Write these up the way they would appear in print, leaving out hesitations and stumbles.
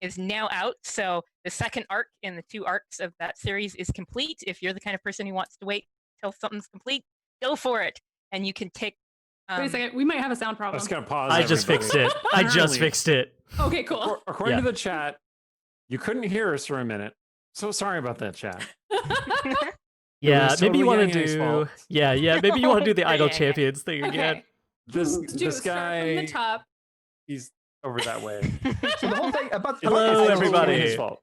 is now out. So the second arc in the 2 arcs of that series is complete. If you're the kind of person who wants to wait till something's complete, go for it. And you can take. Wait a second, we might have a sound I problem. was going to pause. I just fixed it. I just fixed it. Okay, cool. According to the chat, you couldn't hear us for a minute. So sorry about that, chat. Yeah, maybe you want to Yang Yang's do. fault. Yeah, maybe you want to do the Idol Yang. Champions thing again. Okay. This Start from guy, the top. he's over that way. So the whole thing about Hello, It's everybody. his fault.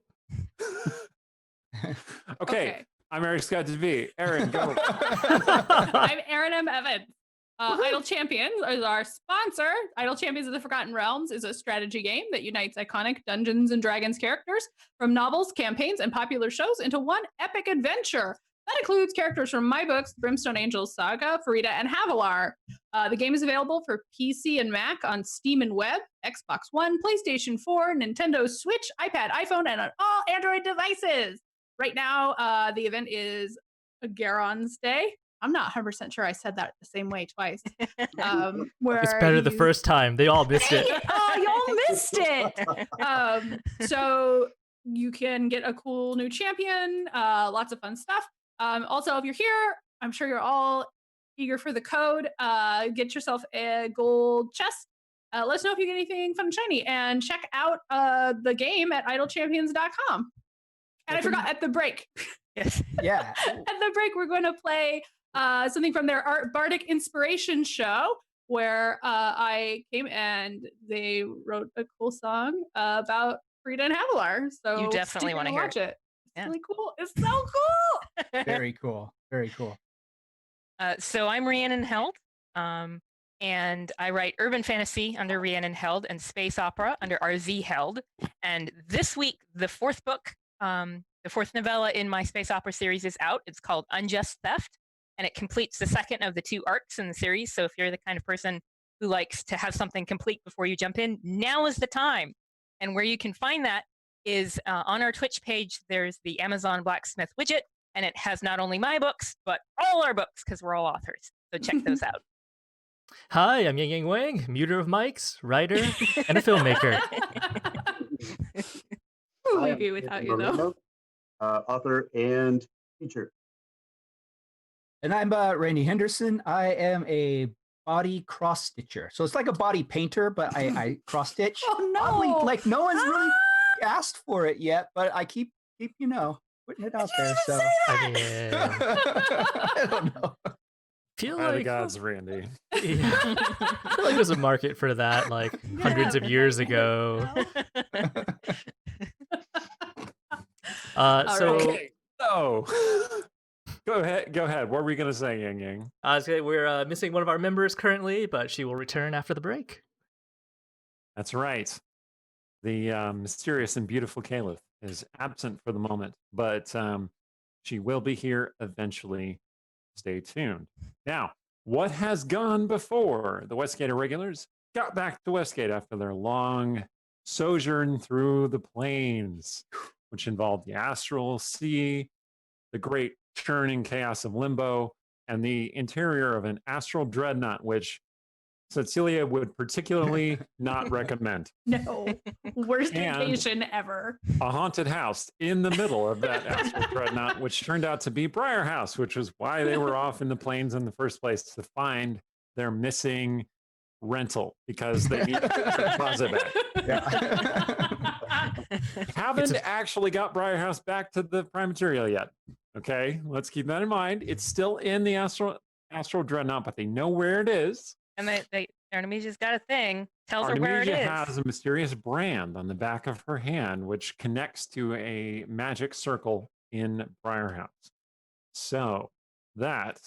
Okay, I'm Eric Scott DeVee. Aaron, go. I'm Aaron M. Evans. Idle Champions is our sponsor. Idle Champions of the Forgotten Realms is a strategy game that unites iconic Dungeons and Dragons characters from novels, campaigns, and popular shows into one epic adventure. That includes characters from my books, Brimstone Angels Saga, Farida, and Havilar. The game is available for PC and Mac on Steam and Web, Xbox One, PlayStation 4, Nintendo Switch, iPad, iPhone, and on all Android devices. Right now, the event is Garon's Day. I'm not 100% sure I said that the same way twice. Where It's better the first time. They all missed it. Oh, y'all missed it. So you can get a cool new champion, lots of fun stuff. Also, if you're here, I'm sure you're all eager for the code. Get yourself a gold chest. Let us know if you get anything fun and shiny. And check out the game at idlechampions.com. And I forgot at the break. Yes. Yeah. At the break, we're going to play something from their Bardic Inspiration show, where I came and they wrote a cool song about Frida and Havilar. So You definitely want to watch it. It's Yeah. really cool. It's so cool. Very cool. Very cool. So I'm Rhiannon Held, and I write urban fantasy under Rhiannon Held and space opera under RZ Held. And this week, the 4th book, the 4th novella in my space opera series is out. It's called Unjust Theft, and it completes the 2nd of the 2 arcs in the series. So if you're the kind of person who likes to have something complete before you jump in, now is the time. And where you can find that is on our Twitch page. There's the Amazon Blacksmith widget, and it has not only my books, but all our books, because we're all authors. So check those out. Hi, I'm Yang Yang Wang, muter of mics, writer, and a filmmaker. Who I would am be without you, Anthony though? Moreno, author and teacher. And I'm Randy Henderson. I am a body cross stitcher. So it's like a body painter, but I cross stitch. Oh, no. Oddly, like no one's really asked for it yet, but I keep putting it out there. So I mean, I don't know. feel By the like gods, Randy. yeah. I feel like there's a market for that, like hundreds of years ago. So Okay, so go ahead. What were we gonna say, Yang Yang? we're missing one of our members currently, but she will return after the break. That's right. The mysterious and beautiful Caliph is absent for the moment, but she will be here eventually. Stay tuned. Now, what has gone before? The Westgate Irregulars got back to Westgate after their long sojourn through the plains, which involved the astral sea, the great churning chaos of limbo, and the interior of an astral dreadnought, which Cecilia would particularly not recommend. No. Worst And- vacation ever. A haunted house in the middle of that astral dreadnought, which turned out to be Briar House, which was why they were off in the plains in the first place, to find their missing rental because they needed their closet back. Haven't actually got Briar House back to the prime material yet. Okay, let's keep that in mind. It's still in the astral dreadnought, but they know where it is. And Artemisia's got a thing. Tells her where it Artemisia is. has a mysterious brand on the back of her hand, which connects to a magic circle in Briar House. So that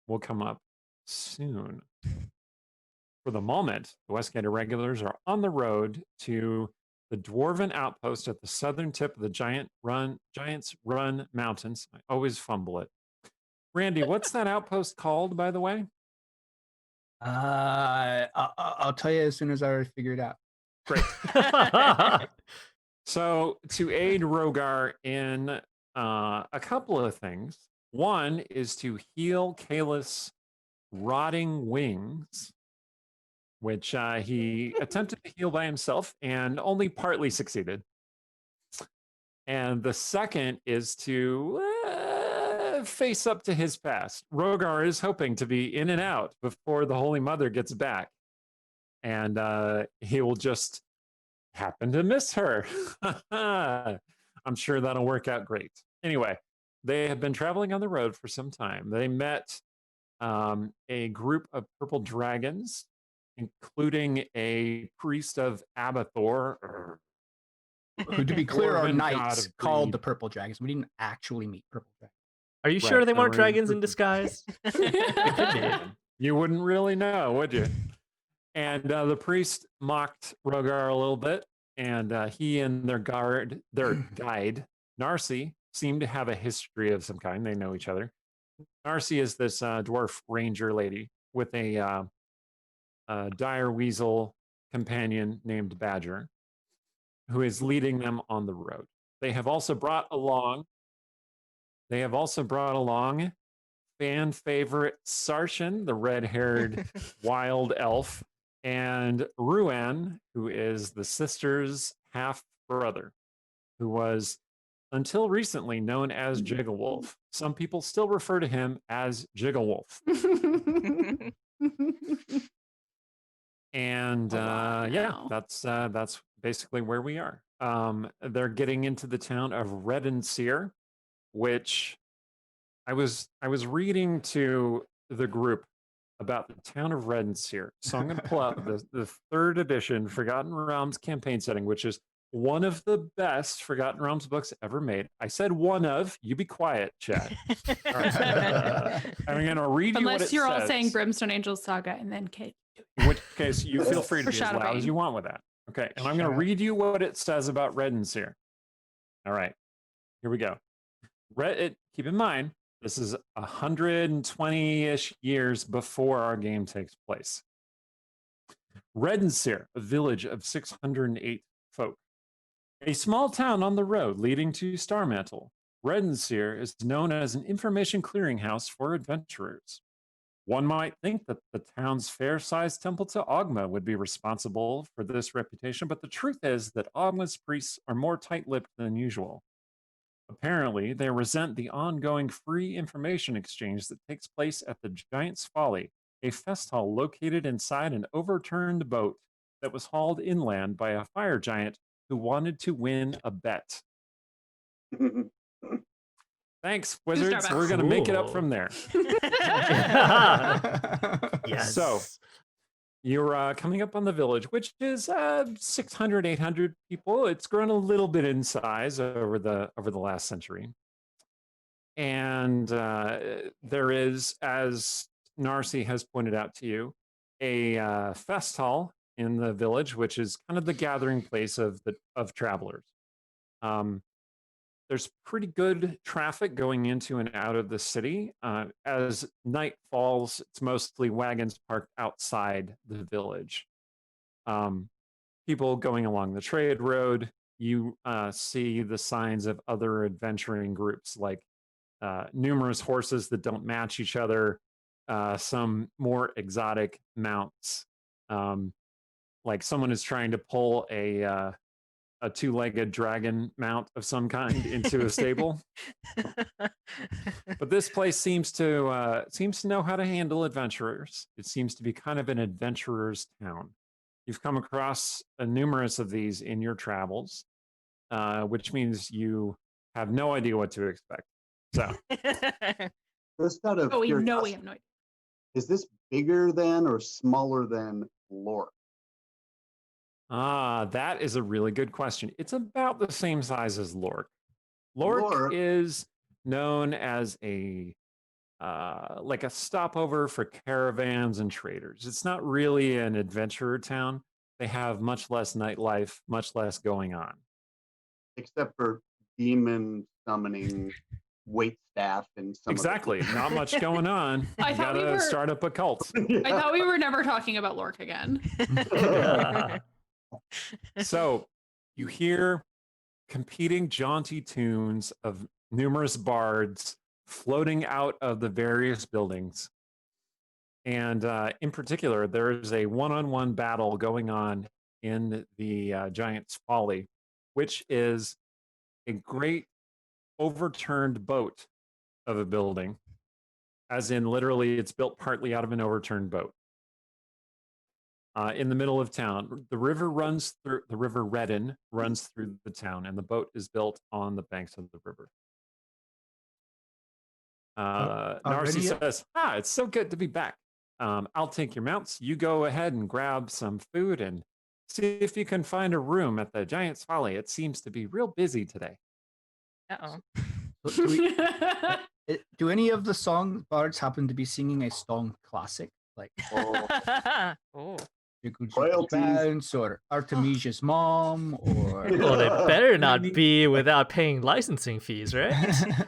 will come up soon. For the moment, the Westgate Irregulars are on the road to the Dwarven outpost at the southern tip of the Giants Run Mountains. I always fumble it. Randy, what's that outpost called, by the way? I'll tell you as soon as I figure it out. Great. So to aid Rogar in a couple of things, one is to heal Kalis' rotting wings, which he attempted to heal by himself and only partly succeeded. And the second is to face up to his past. Rogar is hoping to be in and out before the Holy Mother gets back. And he will just happen to miss her. I'm sure that'll work out great. Anyway, they have been traveling on the road for some time. They met a group of purple dragons, including a priest of Abathor. Who, to be clear, are Dwarven god knights of called greed. the Purple Dragons. We didn't actually meet Purple Dragons. Are you sure Right, they weren't they're in dragons in purple. disguise? It could be. You wouldn't really know, would you? And the priest mocked Rogar a little bit, and he and their guide, Narcy, seem to have a history of some kind. They know each other. Narcy is this dwarf ranger lady with a dire weasel companion named Badger, who is leading them on the road. They have also brought along fan favorite Sarshan, the red-haired wild elf, and Ruan, who is the sister's half-brother, who was, until recently, known as Jigglewolf. Some people still refer to him as Jigglewolf. And yeah, that's basically where we are. They're getting into the town of Reddensyr, which I was reading to the group about the town of Reddensyr. So I'm going to pull out the third edition Forgotten Realms campaign setting, which is one of the best Forgotten Realms books ever made. I said one of. You be quiet, Chad. All right. I'm going to read you what it Unless you're all says. saying Brimstone Angels Saga and then Kate. In which case, you feel free to For be as loud Shadowbane. as you want with that. Okay, and I'm going to read you what it says about Reddensyr. All right, here we go. Keep in mind, this is 120-ish years before our game takes place. Reddensyr, a village of 608 folk. A small town on the road leading to Starmantle. Reddensyr is known as an information clearinghouse for adventurers. One might think that the town's fair-sized temple to Ogma would be responsible for this reputation, but the truth is that Ogma's priests are more tight-lipped than usual. Apparently, they resent the ongoing free information exchange that takes place at the Giant's Folly, a fest hall located inside an overturned boat that was hauled inland by a fire giant who wanted to win a bet. Thanks, wizards. We're going to make it up from there. Yes. So, you're coming up on the village, which is 600, 800 people. It's grown a little bit in size over the last century. And there is, as Narcy has pointed out to you, a fest hall in the village, which is kind of the gathering place of travelers. There's pretty good traffic going into and out of the city. As night falls, it's mostly wagons parked outside the village. People going along the trade road. You see the signs of other adventuring groups, like numerous horses that don't match each other, some more exotic mounts. Like someone is trying to pull a two-legged dragon mount of some kind into a stable. But this place seems to know how to handle adventurers. It seems to be kind of an adventurer's town. You've come across numerous of these in your travels, which means you have no idea what to expect. So, Just out of Oh, we know we curiosity, have no idea. is this bigger than or smaller than Lore? That is a really good question. It's about the same size as Lork. Lork Lork. is known as like a stopover for caravans and traders. It's not really an adventurer town. They have much less nightlife, much less going on. Except for demon summoning wait staff and some Exactly. Not much going on. I You thought we gotta were- start up a cult. I thought we were never talking about Lork again. So you hear competing jaunty tunes of numerous bards floating out of the various buildings. And in particular, there is a one-on-one battle going on in the Giant's Folly, which is a great overturned boat of a building, as in literally it's built partly out of an overturned boat. In the middle of town, the river Redden runs through the town, and the boat is built on the banks of the river. Narcy says, it's so good to be back. I'll take your mounts. You go ahead and grab some food and see if you can find a room at the Giant's Folly. It seems to be real busy today. Uh-oh. Do any of the song bards happen to be singing a Stong classic? Like Oh. Bounce or Artemisia's mom or Well, they better not be without paying licensing fees, right?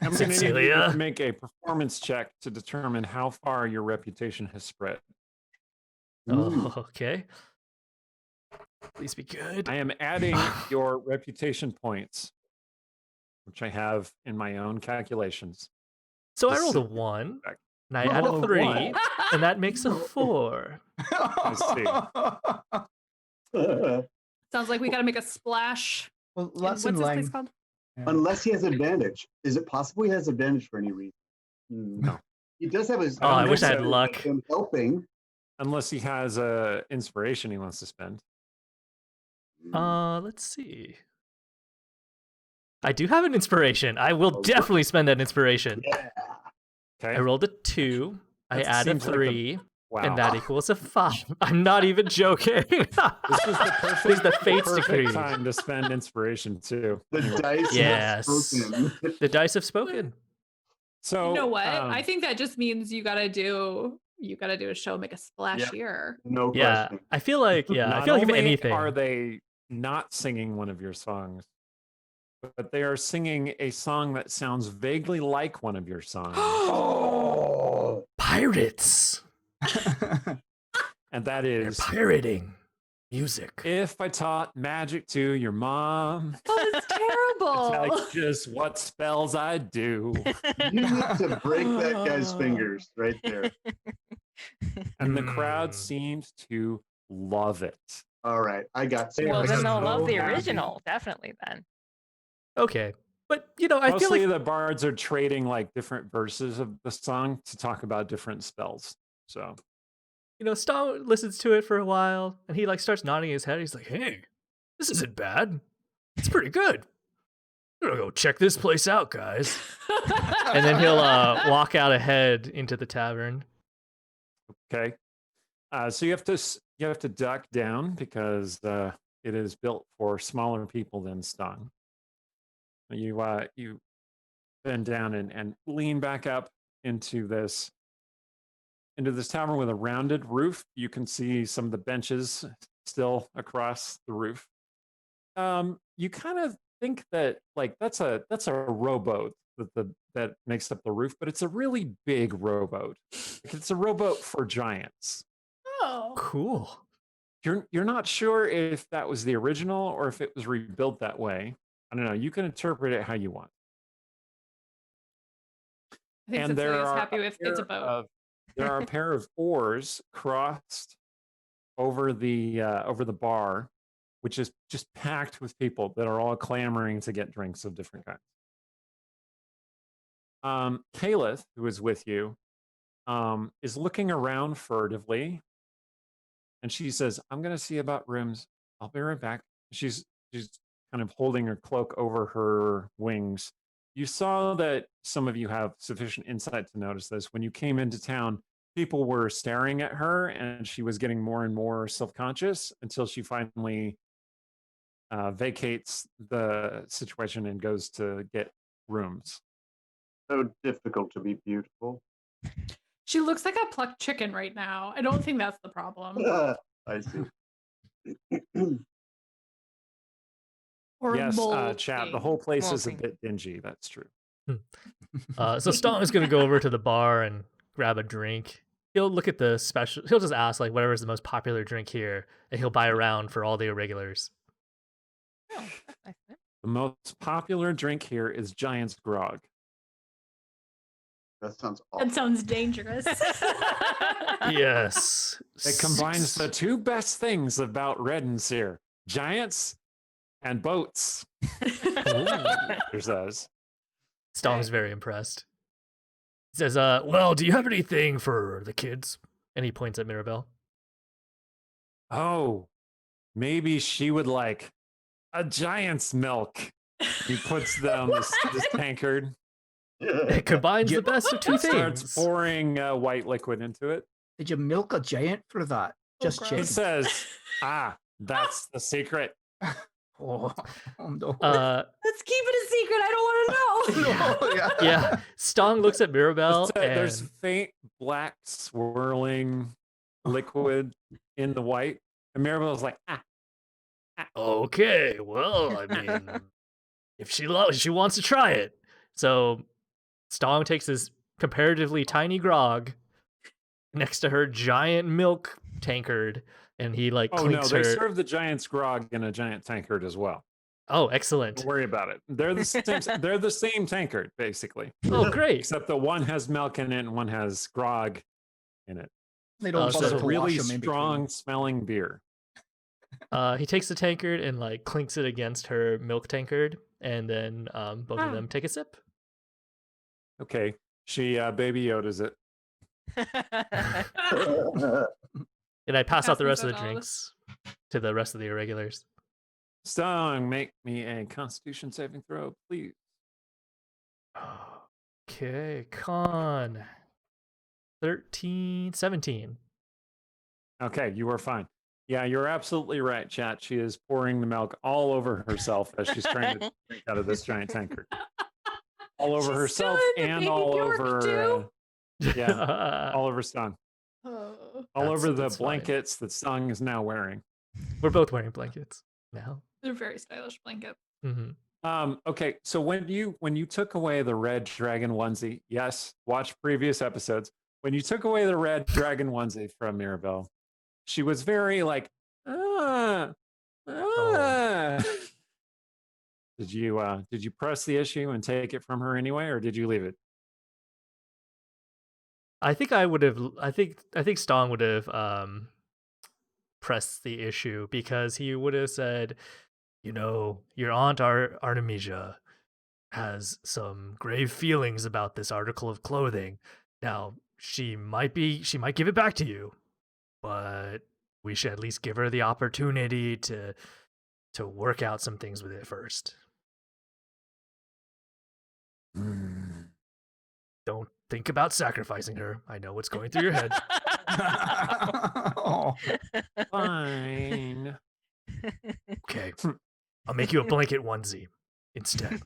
I'm going to need you Cecilia. to make a performance check to determine how far your reputation has spread. Oh, okay. Please be good. I am adding your reputation points, which I have in my own calculations. So I rolled a 1, and I add a 3, and that makes a 4. I Sounds like we got to make a splash. Well, in- that's what's in this line. place called? Unless he has advantage. Is it possible he has advantage for any reason? No. He does have his. Oh, I wish I had so. luck. Him helping. Unless he has a inspiration he wants to spend. Let's see. I do have an inspiration. I will definitely spend that inspiration. Yeah. Okay. I rolled a 2. I That add a seems like 3, Wow. and that equals a 5. I'm not even joking. This is the perfect, This is the fate's perfect decree. time to spend inspiration too. The Anyway. dice Yes. have spoken. The dice have spoken. So You know what? I think that just means you gotta do a show, make a splash Yeah. here. No Yeah, question. I feel like if not anything, only are they not singing one of your songs, but they are singing a song that sounds vaguely like one of your songs, Oh. pirates. and that They're is pirating music. "If I Taught Magic to Your Mom." Oh, that's terrible. Like just what spells I do, You need to break that guy's fingers right there. and the crowd Hmm. seems to love it. All right, I got you. Well, I then got they'll love so the happy. original, definitely then. Okay, but I feel Mostly like the bards are trading like different verses of the song to talk about different spells. So Stong listens to it for a while, and he starts nodding his head. He's like, "Hey, this isn't bad. It's pretty good. I'm gonna go check this place out, guys." And then he'll walk out ahead into the tavern. okay, so you have to duck down because it is built for smaller people than Stong. You bend down and lean back up into this tavern with a rounded roof. You can see some of the benches still across the roof. You kind of think that that's a rowboat that makes up the roof, but it's a really big rowboat. It's a rowboat for giants. Oh. Cool. You're not sure if that was the original or if it was rebuilt that way. I don't know. You can interpret it how you want. I think And there Cecilia's are happy with it's a boat. There are a pair of oars crossed over the bar, which is just packed with people that are all clamoring to get drinks of different kinds. Kalith, who is with you, is looking around furtively, and she says, "I'm going to see about rooms. I'll be right back." She's kind of holding her cloak over her wings. You saw that some of you have sufficient insight to notice this. When you came into town, people were staring at her, and she was getting more and more self-conscious until she finally vacates the situation and goes to get rooms. So difficult to be beautiful. She looks like a plucked chicken right now. I don't think that's the problem. I see. Or Yes, molting. chat. The whole place is a Molting. bit dingy. That's true. So Stong is gonna go over to the bar and grab a drink. He'll look at the special. He'll just ask whatever is the most popular drink here, and he'll buy a round for all the irregulars. Oh, that's nice. The most popular drink here is Giant's Grog. That sounds awful. That sounds dangerous. Yes. It combines the two best things about Reddensyr: giants and boats. There's those. Stong's very impressed. He says, well, do you have anything for the kids? And he points at Mirabelle. Oh, maybe she would like a giant's milk. He puts down this tankard. It combines the best of two Starts things. pouring white liquid into it. Did you milk a giant for that? Just gross. He checking. says, that's the secret. Oh, no. Let's keep it a secret. I don't want to know. No, yeah. Yeah. Stong looks at Mirabelle There's and faint black swirling liquid in the white. And Mirabelle's like, okay, well, I mean, if she wants to try it. So Stong takes his comparatively tiny grog next to her giant milk tankard, and he like oh no, clinks they her. serve the giant's grog in a giant tankard as well. Oh, excellent. Don't worry about it. They're the same. They're the same tankard, basically. Oh, great. Except the one has milk in it and one has grog in it. They don't This so bother is a to really wash 'em in strong between. smelling beer. He takes the tankard and like clinks it against her milk tankard, and then both of them take a sip. Okay, she Baby Yoda's it. And I pass out the Pass rest of these the on all drinks to the rest of the irregulars. Stong, make me a Constitution saving throw, please. Okay, con 17. Okay, you are fine. Yeah, you're absolutely right, chat. She is pouring the milk all over herself as she's trying to drink out of this giant tankard. All over She's herself doing the and baby all Bjork, over, too? yeah, all over Stong. Oh. All over the that's fine. blankets that Stong is now wearing. We're both wearing blankets now. They're very stylish blanket. Mm-hmm. Okay, so when you took away the red dragon onesie, yes, watch previous episodes. When you took away the red dragon onesie from Mirabelle, she was very like, Oh. Did you press the issue and take it from her anyway, or did you leave it? I think I would have. I think Stong would have pressed the issue, because he would have said, your aunt Artemisia has some grave feelings about this article of clothing. Now she might give it back to you, but we should at least give her the opportunity to work out some things with it first. Don't think about sacrificing her. I know what's going through your head. Oh. Fine. Okay, I'll make you a blanket onesie instead.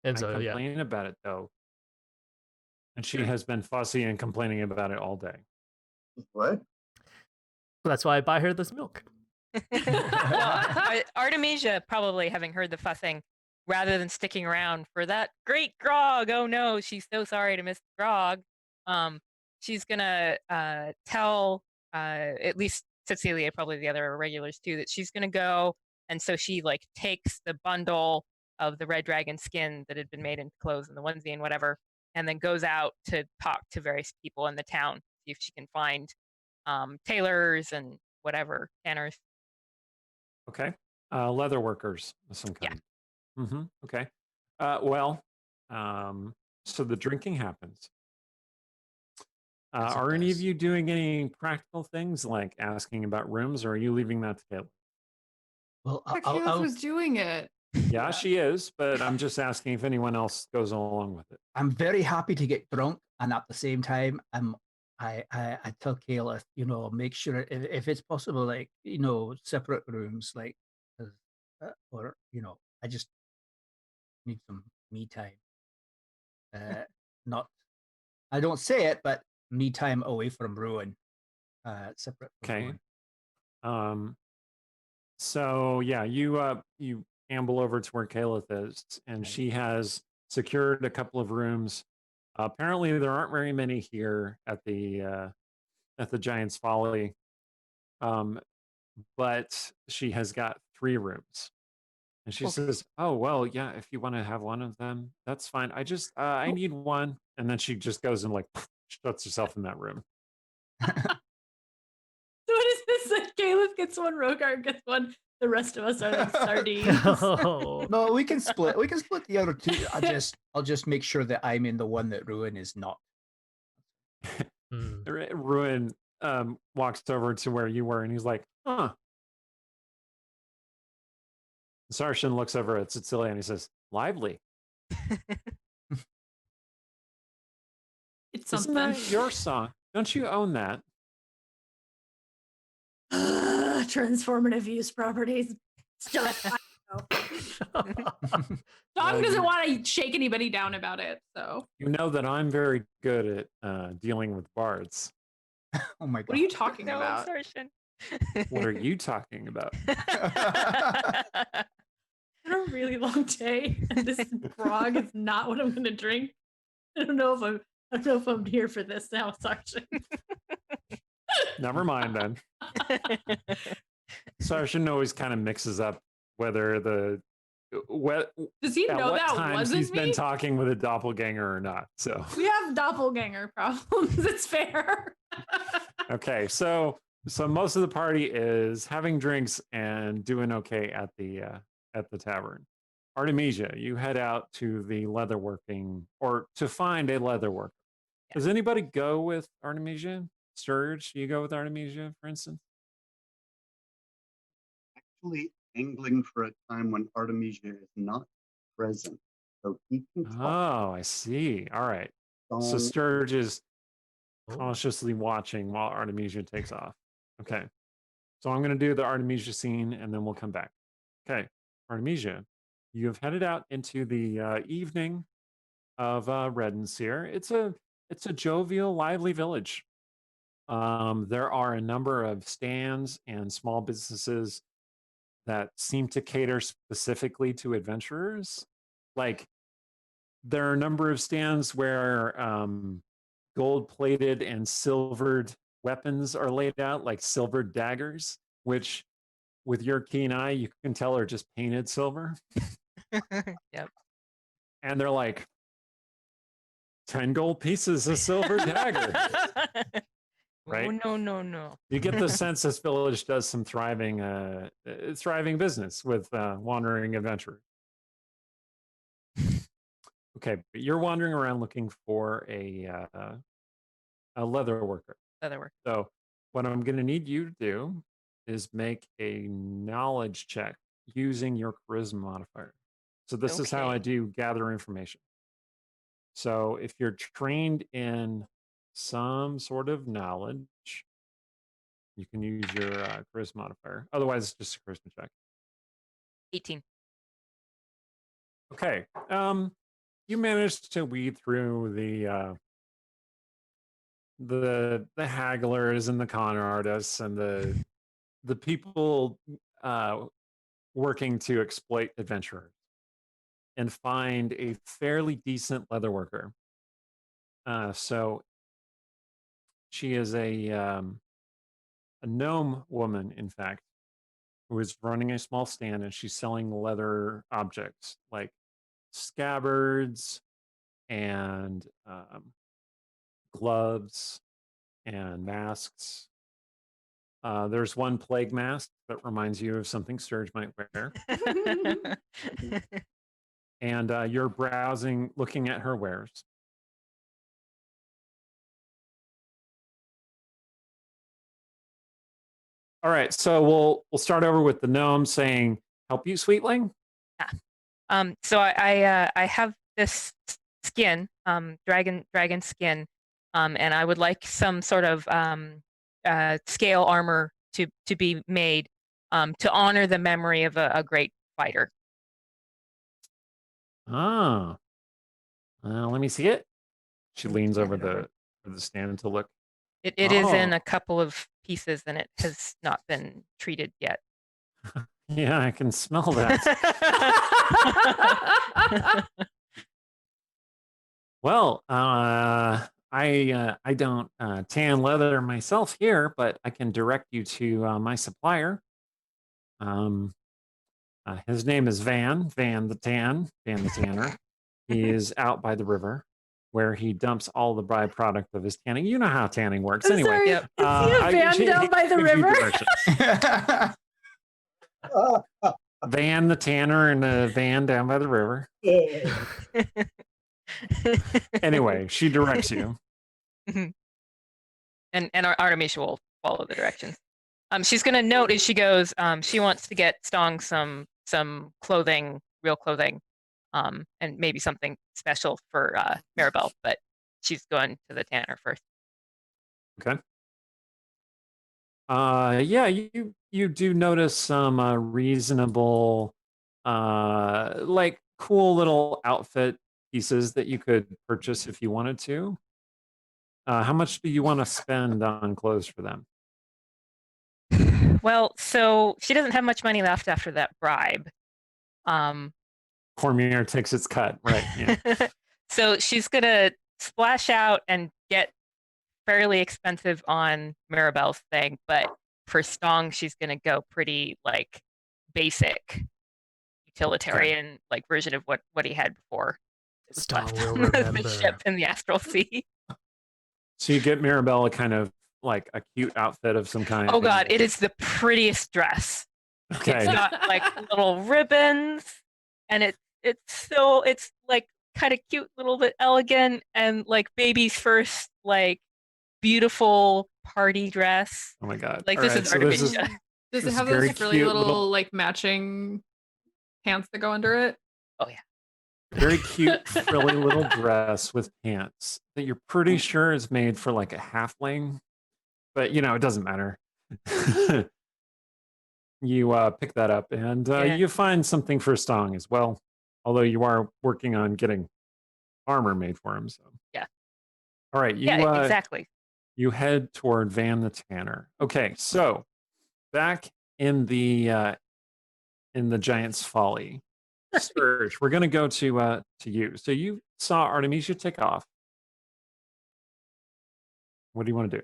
And I so yeah, complain about it though, and she has been fussy and complaining about it all day. What? that's why I buy her this milk. Artemisia, probably having heard the fussing, rather than sticking around for that great grog. Oh no, she's so sorry to miss the grog. She's gonna tell at least Cecilia, probably the other irregulars too, that she's gonna go, and so she like takes the bundle of the red dragon skin that had been made into clothes and the onesie and whatever, and then goes out to talk to various people in the town, see if she can find tailors and whatever, tanners. Okay, leather workers of some kind. Okay. So the drinking happens. Yes, it Are any of does. you doing any practical things like asking about rooms, or are you leaving that to Caleb? Well, Caleb was doing it. Yeah, she is, but I'm just asking if anyone else goes along with it. I'm very happy to get drunk, and at the same time, I tell Kayla, make sure if it's possible, like separate rooms, like, or I just need some me time. Not, I don't say it, but me time away from Ruan. Separate. From Okay. Ruan. So yeah, you amble over to where Caleb is, and Right. she has secured a couple of rooms. Apparently, there aren't very many here at the Giant's Folly, but she has got 3 rooms, and she says, "Oh well, yeah. If you want to have one of them, that's fine. I just I need one." And then she just goes and like shuts herself in that room. So what is this? Like Caleb gets one, Rogar gets one, The rest of us are like sardines. Oh. No, we can split. We can split the other two. I'll just make sure that I'm in the one that Ruin is not. Hmm. Ruin walks over to where you were and he's like, huh. Sarshan looks over at Cecilia and he says, lively. It's Isn't something. that your song? Don't you own that? Transformative use properties. Stuff. Dong Well, doesn't want to shake anybody down about it, so. You know that I'm very good at dealing with bards. Oh my god. What are you talking No, about? Sarshan. What are you talking about? It's been a really long day, and this grog is not what I'm going to drink. I don't know if I'm here for this now, Sarshan. Never mind then. Sarshan always kind of mixes up whether Does he at know what that times wasn't he's me? been talking with a doppelganger or not. So We have doppelganger problems. It's fair. okay, so most of the party is having drinks and doing okay at the tavern. Artemisia, you head out to the leatherworking or to find a leatherworker. Yeah. Does anybody go with Artemisia? Sturge, you go with Artemisia, for instance? Actually angling for a time when Artemisia is not present. So he can talk. Oh, I see. All right. So Stong. Sturge is Oh. cautiously watching while Artemisia takes off. Okay. So I'm going to do the Artemisia scene and then we'll come back. Okay. Artemisia, you have headed out into the evening of Reddensyr. It's a jovial, lively village. There are a number of stands and small businesses that seem to cater specifically to adventurers. Like there are a number of stands where gold-plated and silvered weapons are laid out, like silvered daggers, which with your keen eye, you can tell are just painted silver. Yep. And they're like 10 gold pieces of silver dagger. Right? Oh, no. You get the sense this village does some thriving business with wandering adventurers. Okay, but you're wandering around looking for a leather worker. Leatherwork. So what I'm going to need you to do is make a knowledge check using your charisma modifier. So this is how I Okay. do gather information. So if you're trained in some sort of knowledge, you can use your charisma modifier. Otherwise, it's just a charisma check. 18. Okay. You managed to weed through the hagglers and the con artists and the people working to exploit adventurers and find a fairly decent leatherworker. So she is a gnome woman, in fact, who is running a small stand and she's selling leather objects like scabbards and gloves and masks. There's one plague mask that reminds you of something Sturge might wear. And you're browsing, looking at her wares. All right, so we'll start over with the gnome saying, "Help you, sweetling." So I have this skin, dragon skin, and I would like some sort of scale armor to be made to honor the memory of a great fighter. Ah, let me see it. She leans Turn over it over. the stand to look. It is in Oh. a couple of pieces, and it has not been treated yet. Yeah, I can smell that. Well, I don't tan leather myself here, but I can direct you to my supplier. His name is Vann the Tanner. He is out by the river where he dumps all the byproduct of his tanning. You know how tanning works. I'm Anyway, sorry, Yep. is he a van down by the gives you river? directions. Vann the tanner and a van down by the river. Anyway, she directs you. and Artemisia will follow the directions. She's going to note as she goes. She wants to get Stong some clothing, real clothing, and maybe something special for Maribel. But she's going to the tanner first. Okay. Yeah, you do notice some reasonable, like cool little outfit pieces that you could purchase if you wanted to. How much do you want to spend on clothes for them? Well, so she doesn't have much money left after that bribe. Cormier takes its cut, right? Yeah. So she's gonna splash out and get fairly expensive on Maribel's thing, but for Stong, she's gonna go pretty like basic, utilitarian like version of what he had before. It was Stong left will on the remember. ship in the Astral Sea. So you get Maribel a kind of like a cute outfit of some kind. Oh God, it is the prettiest dress. Okay. It's got like little ribbons, and it's like kind of cute, little bit elegant, and like baby's first like beautiful party dress. Oh my God. Like All this right, is so this Artemisia. Does it This have very those frilly cute little, little- like matching pants that go under it? Oh yeah. Very cute, frilly little dress with pants that you're pretty sure is made for like a halfling, but you know, it doesn't matter. You pick that up and Yeah. you find something for Stong as well, although you are working on getting armor made for him. So Yeah. All right. Yeah, exactly. You head toward Vann the Tanner. Okay, so back in the Giant's Folly, Sturge, we're gonna go to you. So you saw Artemisia take off. What do you want to do?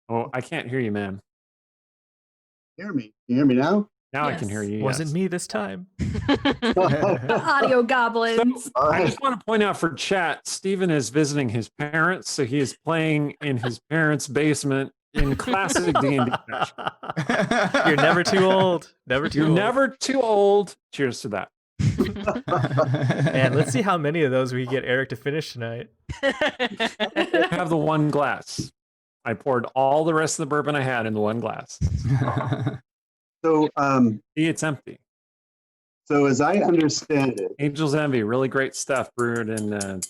Oh, I can't hear you, man. Hear me? You hear me now? Now I can hear Yes. you. Wasn't yes. me this time. Audio goblins. All I right. just want to point out for chat, Stephen is visiting his parents, so he is playing in his parents' basement in classic D&D fashion. You're never too old. Never too You're old. never too old. Cheers to that. Man, let's see how many of those we get Eric to finish tonight. I have the one glass. I poured all the rest of the bourbon I had in the one glass. So, See, it's empty. so as I understand it, Angel's Envy, really great stuff, brewed in,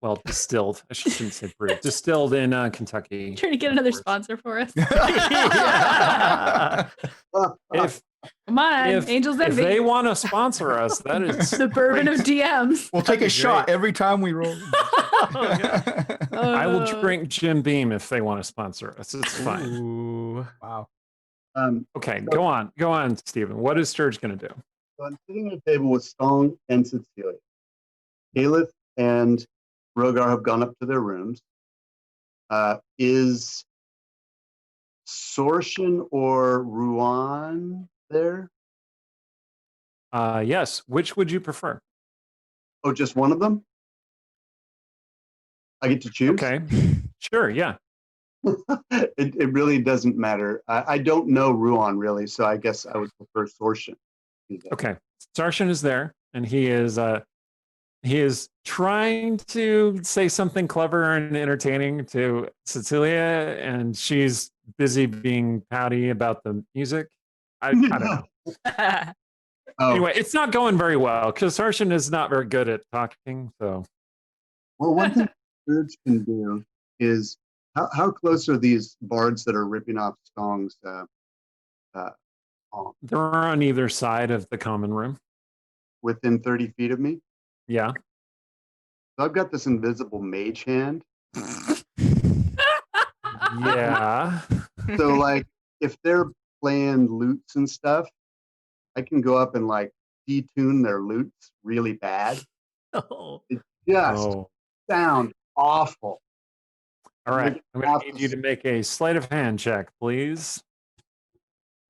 well, distilled. I shouldn't say brewed. Distilled in Kentucky. Trying to get another sponsor for us. Yeah. If Come on, if, Angels if Envy. they want to sponsor us, that is The bourbon of DMs. We'll take a be shot great. every time we roll. I will Uh, drink Jim Beam if they want to sponsor us. It's fine. Ooh. Wow. Okay, go on, Stephen. What is Sturge going to do? So I'm sitting at a table with Stong and Cecilia. Caliph and Rogar have gone up to their rooms. Is Sorshin or Ruan there? Yes. Which would you prefer? Oh, just one of them? I get to choose? Okay. Sure. Yeah. It really doesn't matter. I don't know Ruan really, so I guess I would prefer Sorshin. Okay. Sarshan is there, and he is trying to say something clever and entertaining to Cecilia, and she's busy being pouty about the music. I don't know. Oh, Anyway, it's not going very well because Sarshan is not very good at talking. So well, one thing Sturge can do is how close are these bards that are ripping off Stong's palm? they're on either side of the common room. Within 30 feet of me? Yeah. So I've got this invisible mage hand. Yeah. So like if they're playing lutes and stuff, I can go up and like detune their lutes really bad. Oh. Just Oh. sound awful. All right. I'm going to need you to make a sleight of hand check, please.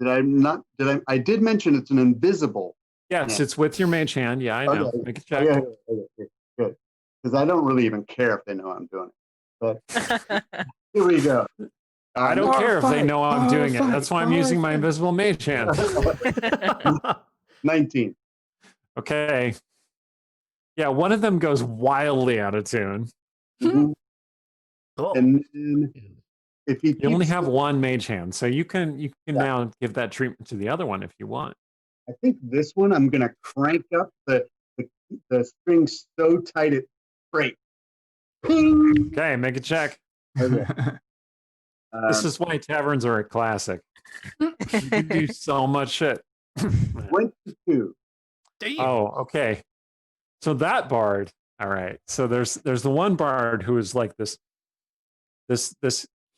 I did mention it's an invisible. Yes, Yeah. it's with your mage hand. Yeah, I know. Okay. Make a check. Okay, good. Because I don't really even care if they know I'm doing it. But here we go. I don't care if they know I'm doing it. That's why I'm using my invisible mage hand. 19. Okay. Yeah, one of them goes wildly out of tune. Mhm. Oh. And then if he You only keeps have it- one mage hand, so you can Yeah. now give that treatment to the other one if you want. I think this one I'm gonna crank up the string so tight it breaks. Ping! Okay, make a check. Okay. This is why taverns are a classic. You can do so much shit. 22. Damn. Oh, okay. So that bard, all right. So there's the one bard who is like this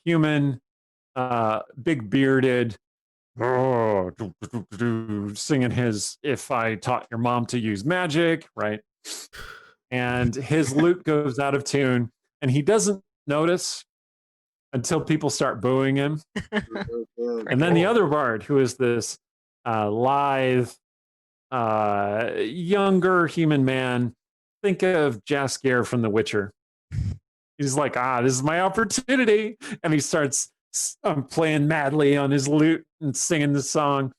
human, big bearded, singing his "If I Taught Your Mom to Use Magic," right? And his lute goes out of tune, and he doesn't notice until people start booing him. And then the other bard, who is this lithe, younger human man, think of Jaskier from The Witcher. He's like, this is my opportunity. And he starts playing madly on his lute and singing the song.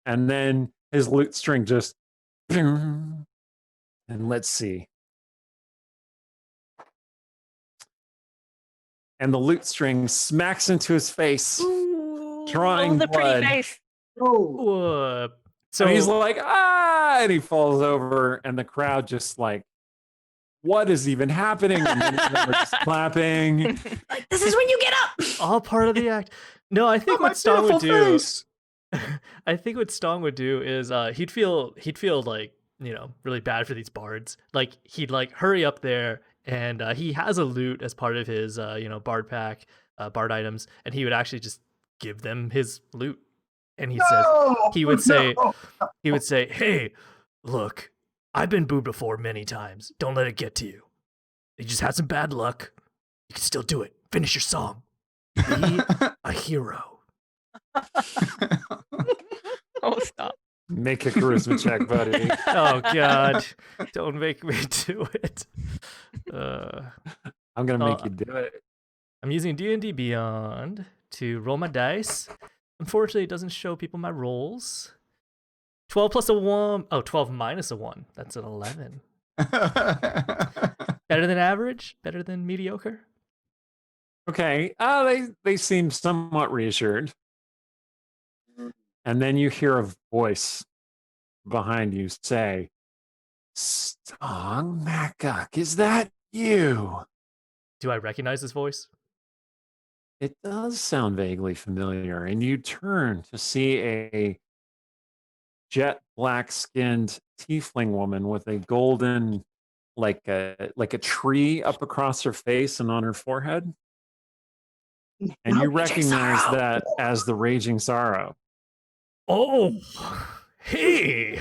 And then his lute string just, and let's see. And the lute string smacks into his face, drawing the blood. pretty face. Oh, So And he's like, and he falls over, and the crowd just like, what is even happening? And then we're just clapping. Like, this is when you get up. all part of the act. No, I think what Stong would do. I think what Stong would do is he'd feel like, really bad for these bards. Like he'd like hurry up there, and he has a lute as part of his bard pack, bard items, and he would actually just give them his lute. And he would say, "Hey, look, I've been booed before many times. Don't let it get to you. You just had some bad luck. You can still do it. Finish your song. Be a hero." Oh, stop. Make a charisma check, buddy. Oh God, don't make me do it. I'm gonna make you do it. I'm using D&D Beyond to roll my dice. Unfortunately, it doesn't show people my rolls. 12 plus a 1. Oh, 12 minus a 1. That's an 11. Better than average? Better than mediocre? Okay. They seem somewhat reassured. And then you hear a voice behind you say, "Stong Macguck, is that you?" Do I recognize this voice? It does sound vaguely familiar, and you turn to see a jet black skinned tiefling woman with a golden, like a tree up across her face and on her forehead. And you recognize that as the Raging Sorrow. Oh, hey,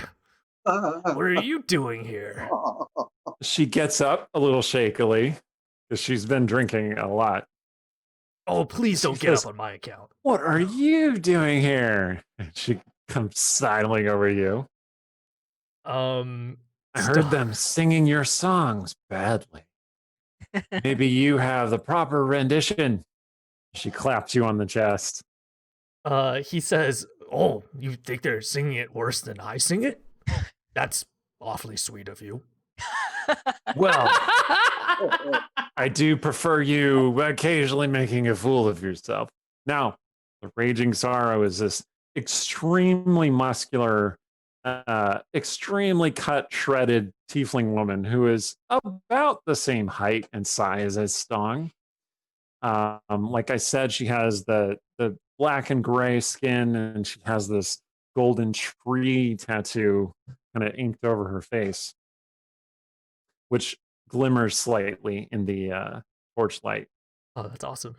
what are you doing here? She gets up a little shakily because she's been drinking a lot. Oh, please don't She get says, up on my account. "What are you doing here?" And she comes sidling over you. I heard them singing your songs badly. Maybe you have the proper rendition. She claps you on the chest. He says, "Oh, you think they're singing it worse than I sing it? That's awfully sweet of you." Well, I do prefer you occasionally making a fool of yourself. Now, the Raging Sorrow is this extremely muscular, extremely cut, shredded tiefling woman who is about the same height and size as Stong. Like I said, she has the black and gray skin, and she has this golden tree tattoo kind of inked over her face, which glimmers slightly in the torchlight. Oh, that's awesome.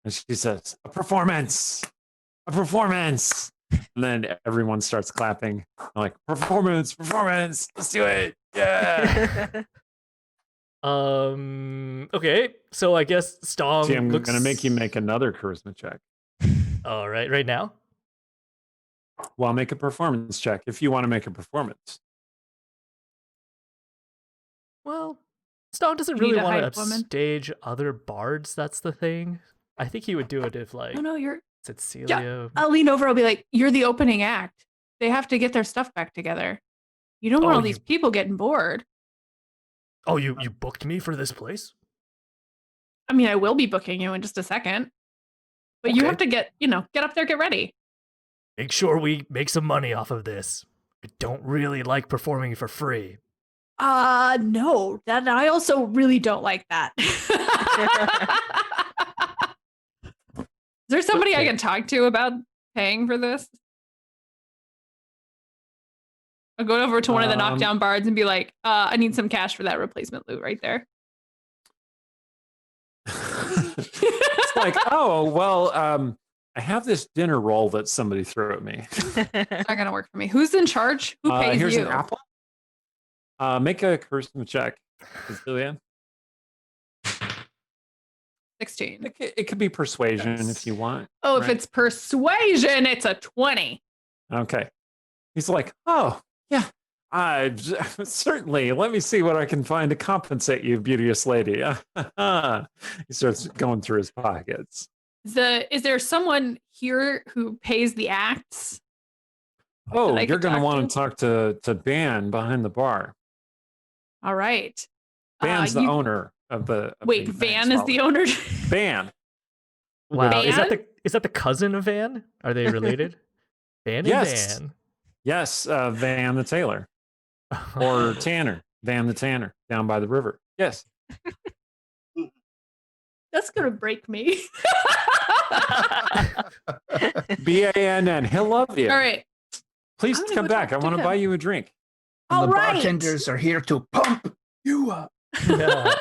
And she says, "A performance! A performance!" And then everyone starts clapping. Like, "Performance! Performance! Let's do it! Yeah!" Okay, so I guess Stong See, I'm looks... going to make you make another charisma check. All right, right now? Well, I'll make a performance check if you want to make a performance. Well, Stong doesn't You need really a want to hype woman. upstage other bards, that's the thing. I think he would do it if like Oh no, you're. said Celia. I'll lean over. I'll be like, "You're the opening act. They have to get their stuff back together. You don't want Oh, all these people getting bored." Oh, you booked me for this place? I mean, I will be booking you in just a second, but you Okay. have to get up there, get ready. Make sure we make some money off of this. I don't really like performing for free. No, that I also really don't like that. Is there somebody I can talk to about paying for this? I'll go over to one of the knockdown bards and be like, I need some cash for that replacement loot right there. It's like, oh, well, I have this dinner roll that somebody threw at me. It's not gonna work for me. Who's in charge? Who pays Here's you? an apple. Make a charisma check, Cecilia. 16. It could be persuasion if you want. Oh, if right? it's persuasion, it's a 20. Okay. He's like, oh, yeah, certainly. Let me see what I can find to compensate you, beauteous lady. He starts going through his pockets. Is there someone here who pays the acts? Oh, I you're could going to talk want to talk to Vann behind the bar. All right. Vann's the owner of the. Wait, Vann is the owner? Vann. Wow, Vann? is that the cousin of Van? Are they related? Van and Yes. Van. Yes, Vann the tailor. Or Tanner. Vann the tanner down by the river. Yes. That's gonna break me. Vann. He'll love you. All right. Please I'm gonna come go back. I talk to want to him. buy you a drink. And All the right. bartenders are here to pump you up. Yeah.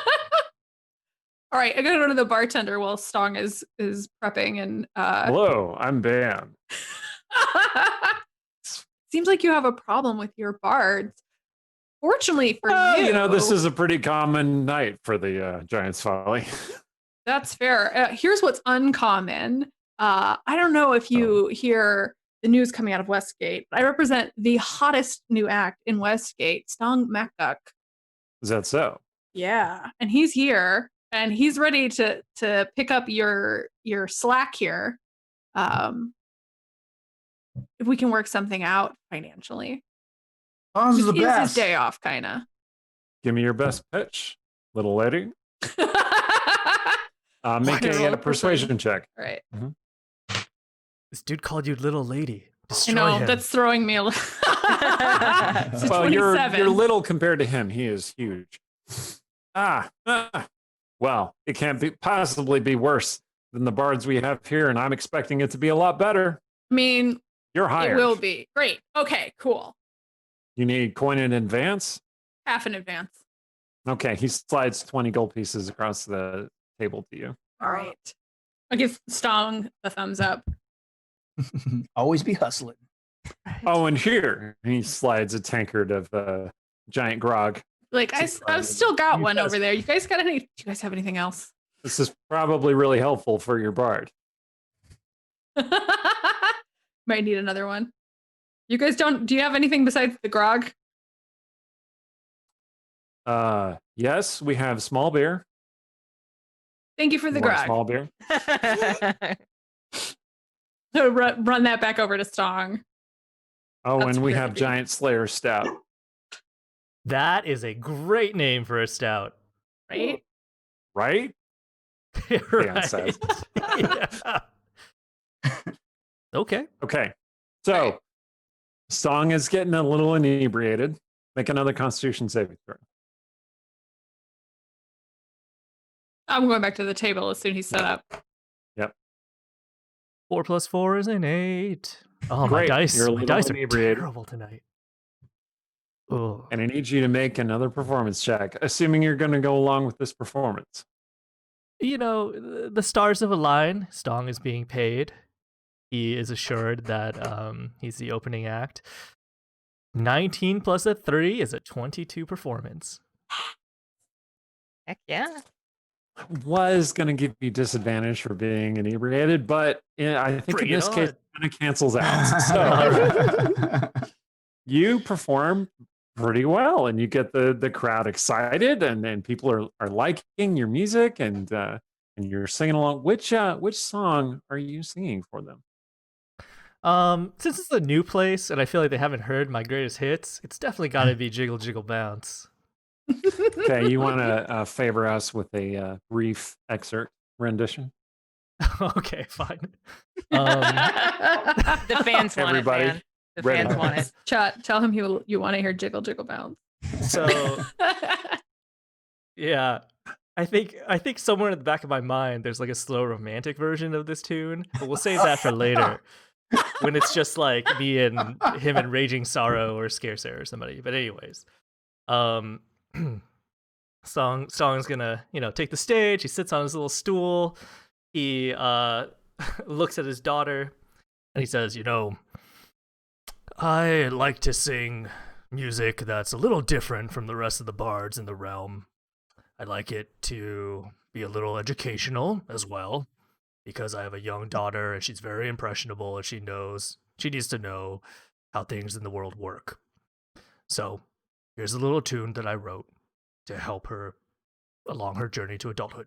All right. I gotta go to the bartender while Stong is prepping and Hello, I'm Vann. seems like you have a problem with your bards. Fortunately for you, This is a pretty common night for the Giants Folly. that's fair. Here's what's uncommon. I don't know if you hear the news coming out of Westgate, but I represent the hottest new act in Westgate, Stong MacDuck. Is that so? Yeah, and he's here, and he's ready to pick up your slack here. If we can work something out financially, Tom's this the is his best. day off, kind of. Give me your best pitch, little lady. Make Roll a a persuasion check. All right. This dude called you little lady. I Destroy know him. that's throwing me a little. It's a Well, you're 27. little compared to him. He is huge. Well, it can't possibly be worse than the bards we have here, and I'm expecting it to be a lot better. I mean, You're hired. it will be great. Okay, cool. You need coin in advance? Half in advance. Okay, he slides 20 gold pieces across the table to you. All right. I'll give Stong a thumbs up. Always be hustling. Oh, and here he slides a tankard of giant grog. Like I've still got You one guys- over there. You guys got any? Do you guys have anything else? This is probably really helpful for your bard. Might need another one. You guys don't? Do you have anything besides the grog? Yes, we have small beer. Thank you for the You want grog. small beer. So run that back over to Stong. Oh, That's and we really have big. giant slayer stout. That is a great name for a stout. Right? Right? Right. says. Yeah. Okay. Okay. So Stong is getting a little inebriated. Make another constitution saving throw. I'm going back to the table as soon as he's set up. 4 + 4 is an 8. Oh, Great. my dice. You're a My little dice are inebriated. terrible tonight. Oh. And I need you to make another performance check, assuming you're going to go along with this performance. You know, the stars have aligned. Stong is being paid. He is assured that he's the opening act. 19 plus a 3 is a 22 performance. Heck yeah. Was going to give you disadvantage for being inebriated, but I think Bring in it this case, on. it kind of cancels out. So you perform pretty well, and you get the crowd excited, and then people are liking your music, and and you're singing along. Which song are you singing for them? Since it's a new place and I feel like they haven't heard my greatest hits, it's definitely got to be Jiggle Jiggle Bounce. Okay, you want to favor us with a brief excerpt rendition? Okay, fine. The fans want Everybody, it, man. The ready. fans want it. Tell him you want to hear Jiggle Jiggle Bounce. So yeah, I think somewhere in the back of my mind there's like a slow romantic version of this tune, but we'll save that for later when it's just like me and him and Raging Sorrow or Scarcer or somebody. But anyways, Stong's gonna take the stage. He sits on his little stool. He looks at his daughter and he says, I like to sing music that's a little different from the rest of the bards in the realm. I like it to be a little educational as well, because I have a young daughter and she's very impressionable and she needs to know how things in the world work. So here's a little tune that I wrote to help her along her journey to adulthood.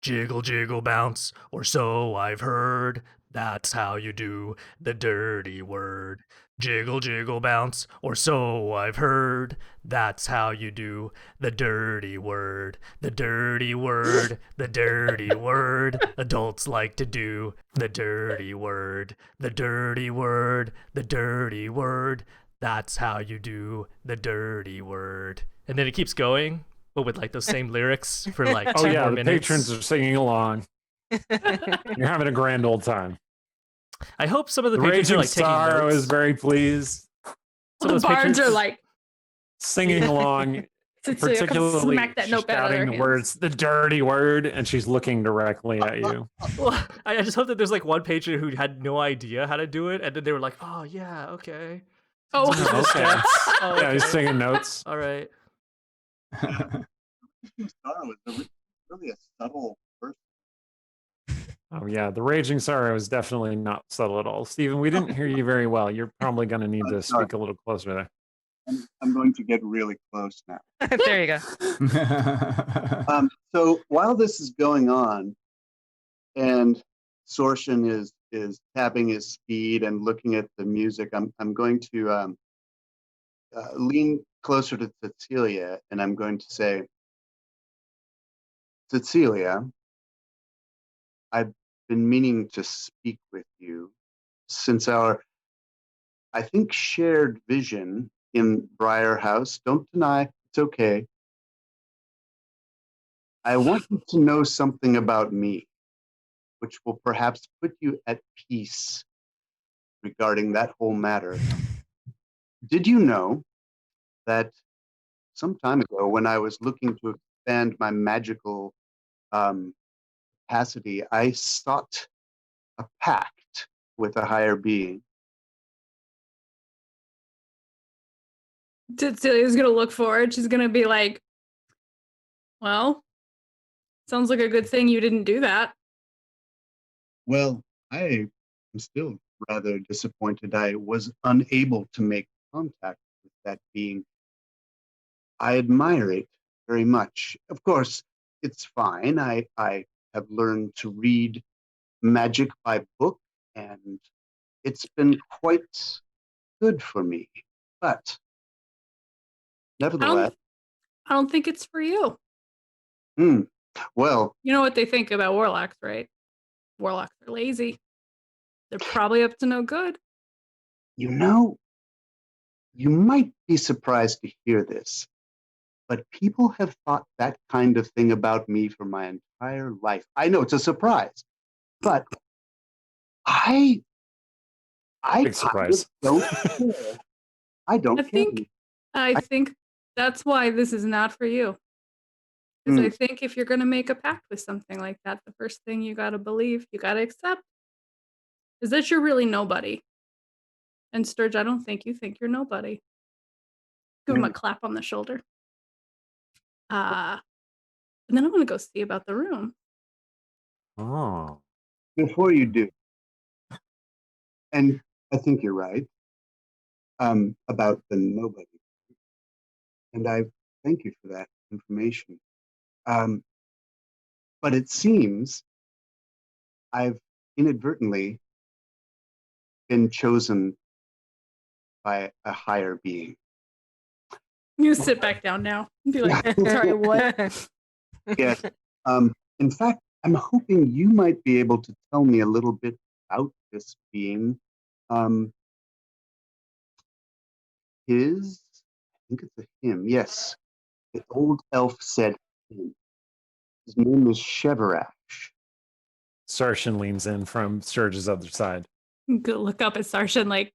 Jiggle, jiggle, bounce, or so I've heard. That's how you do the dirty word. Jiggle, jiggle, bounce, or so I've heard. That's how you do the dirty word. The dirty word, the dirty word. Adults like to do the dirty word. The dirty word, the dirty word. That's how you do the dirty word. And then it keeps going, but with like those same lyrics for like 2 more the minutes. patrons are singing along. You're having a grand old time. I hope some of the The patrons are Raging like taking Sorrow notes. is very pleased, Some The of those bards patrons are like, singing along, Cecilia, come particularly smack that notepad out of shouting their the hands. words, the dirty word, and she's looking directly at you. Well, I just hope that there's like one patron who had no idea how to do it, and then they were like, "Oh yeah, okay." Oh, Oh, okay. Oh, Yeah, he's okay. singing notes. All right. Sorrow is really a subtle person. Oh yeah, the Raging Sorrow is definitely not subtle at all. Stephen, we didn't hear you very well. You're probably going to need to Sorry. speak a little closer there. I'm going to get really close now. There you go. So while this is going on, and Sorshin is tapping his speed and looking at the music, I'm going to lean closer to Cecilia, and I'm going to say, Cecilia, I've been meaning to speak with you since our, I think, shared vision in Briar House. Don't deny, it's okay. I want you to know something about me, which will perhaps put you at peace regarding that whole matter. Did you know that some time ago, when I was looking to expand my magical capacity, I sought a pact with a higher being? Cecilia's gonna look forward. She's gonna be like, well, sounds like a good thing you didn't do that. Well, I am still rather disappointed I was unable to make contact with that being. I admire it very much. Of course, it's fine. I have learned to read magic by book, and it's been quite good for me. But nevertheless, I don't think it's for you. well, You know what they think about warlocks, right? Warlocks are lazy. They're probably up to no good. you know, you might be surprised to hear this, but people have thought that kind of thing about me for my entire life. I know it's a surprise, but I Big surprise. Don't care. I don't care. I think that's why this is not for you. Because I think if you're going to make a pact with something like that, the first thing you got to believe, you got to accept, is that you're really nobody. And Sturge, I don't think you think you're nobody. Give him a clap on the shoulder. And then I'm going to go see about the room. Oh. Before you do, and I think you're right about the nobody, and I thank you for that information. But it seems I've inadvertently been chosen by a higher being. You sit back down now and be like, sorry, what? Yes. In fact, I'm hoping you might be able to tell me a little bit about this being. I think it's a him. Yes. The old elf said him. His name is Cheverash. Sarshan leans in from Surge's other side. Go look up at Sarshan, like,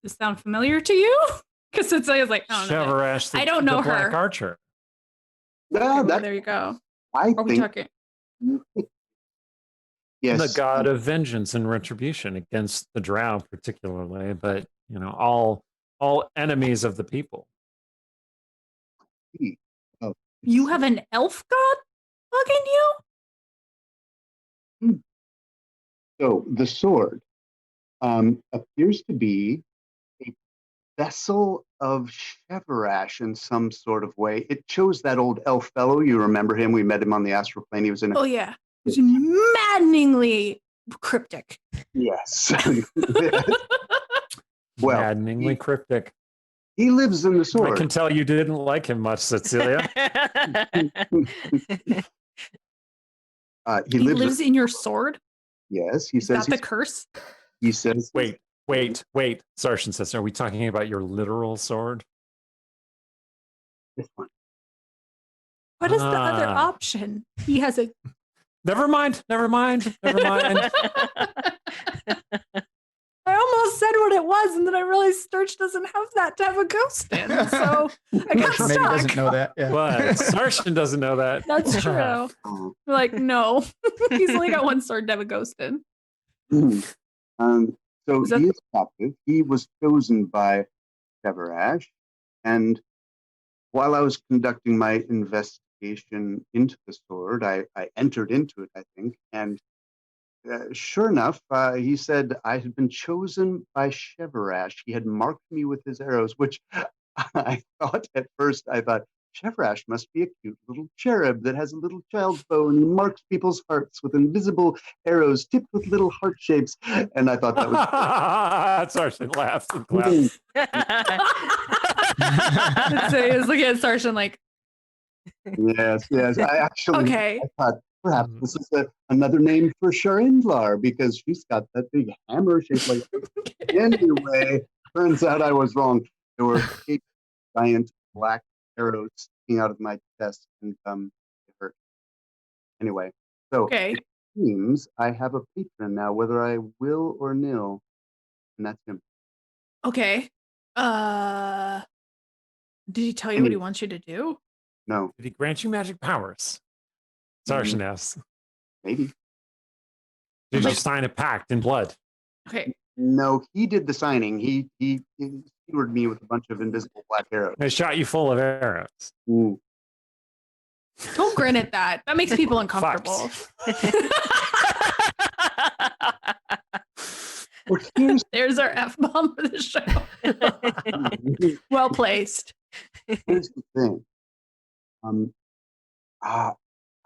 does this sound familiar to you? Because it's like, I don't know. Cheverash, I don't know the Black her. Archer. Ah, Well, there you go. I Are we think. talking? Yes. The god of vengeance and retribution against the drow particularly, but all enemies of the people. Oh, You have an elf god bugging you? So the sword appears to be a vessel of Cheverash in some sort of way. It chose that old elf fellow. You remember him? We met him on the astral plane. He was in. Oh yeah, it's maddeningly cryptic. Yes. Well, Maddeningly cryptic. he lives in the I sword. can tell you didn't like him much, Cecilia. He He lives in your sword. Yes, he Is says. that the curse? He says. Wait. Sarshan says, are we talking about your literal sword? This one. What is the other option? He has a. Never mind. I almost said what it was, and then I realized Sturge doesn't have that to have a ghost in. So I got Maybe stuck. doesn't know that. Yeah. But Sarshan doesn't know that. That's true. Oh. Like, no. He's only got one sword to have a ghost in. So Is that he is captive. He was chosen by Cheverash, and while I was conducting my investigation into the sword, I entered into it, I think, and sure enough, he said I had been chosen by Cheverash. He had marked me with his arrows, which I thought at first, Cheverash must be a cute little cherub that has a little child's bow and he marks people's hearts with invisible arrows tipped with little heart shapes. And I thought that was. Sarshan laughs and claps. So he was looking at Sarshan like, Yes. I actually okay. I thought perhaps this is another name for Sharindlar because she's got that big hammer shaped like. Anyway, turns out I was wrong. There were 8 giant black arrows sticking out of my chest, and it hurt. Anyway, so Okay. it seems I have a patron now, whether I will or nil, and that's him. Okay. Did he tell you what he wants you to do? No, Did he grant you magic powers? Sarshan asks. maybe. Did you sign a pact in blood? Okay. No, he did the signing. He skewered me with a bunch of invisible black arrows. They shot you full of arrows. Ooh. Don't grin at that. That makes people uncomfortable. Well, here's There's our F-bomb for the show. Well placed. Here's the thing. I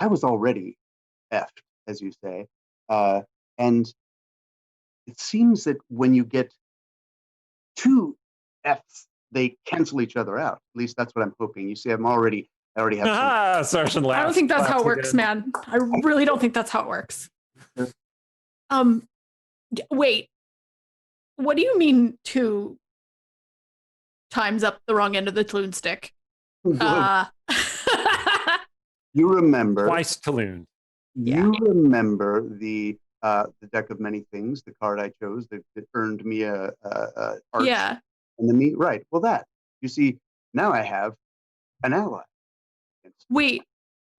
was already effed, as you say, and it seems that when you get 2 Fs, they cancel each other out. At least that's what I'm hoping. You see, I already have some. Sarshan laughs. I don't think that's how it claps works, again. man. I really don't think that's how it works. Wait. What do you mean 2 times up the wrong end of the Tloon stick? You remember Twice Taloon. You remember the deck of many things, the card I chose that earned me a arch enemy. Right. Well, that you see now I have an ally. Wait,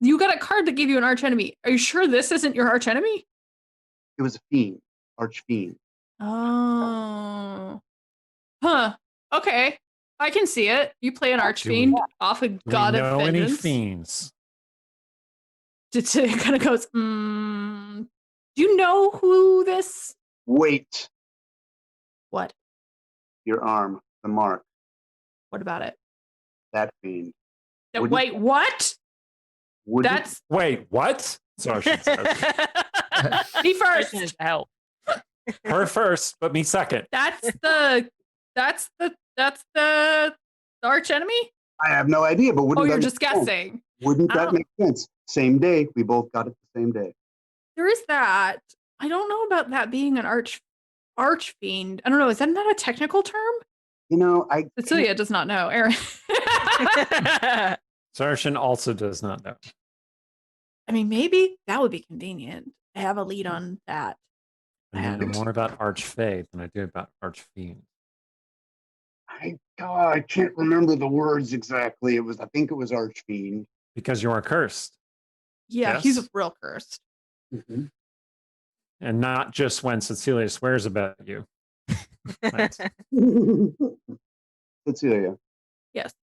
you got a card that gave you an arch enemy. Are you sure this isn't your arch enemy? It was a fiend, arch fiend. Oh. Huh. Okay. I can see it. You play an archfiend off a god of vengeance. Any fiends? It kind of goes, do you know who this? Wait. What? Your arm, the mark. What about it? That fiend. Wait, what? Would it? That's Wait, what? Sarshan says. me Person first. is help. Her first, but me second. That's the arch enemy. I have no idea, but wouldn't Oh, that you're make just sense? guessing. Wouldn't that Oh. make sense? Same day. We both got it the same day. There is that. I don't know about that being an archfiend. I don't know. Is that not a technical term? You know, I Cecilia does not know. Aaron. Sarshan also does not know. I mean, maybe that would be convenient. I have a lead on that. I know more about Archfey than I do about Archfiend. I can't remember the words exactly. I think it was Archfiend. Because you are cursed. Yeah, he's Yes. real cursed. Mm-hmm. And not just when Cecilia swears about you. Right. Cecilia, Yes. do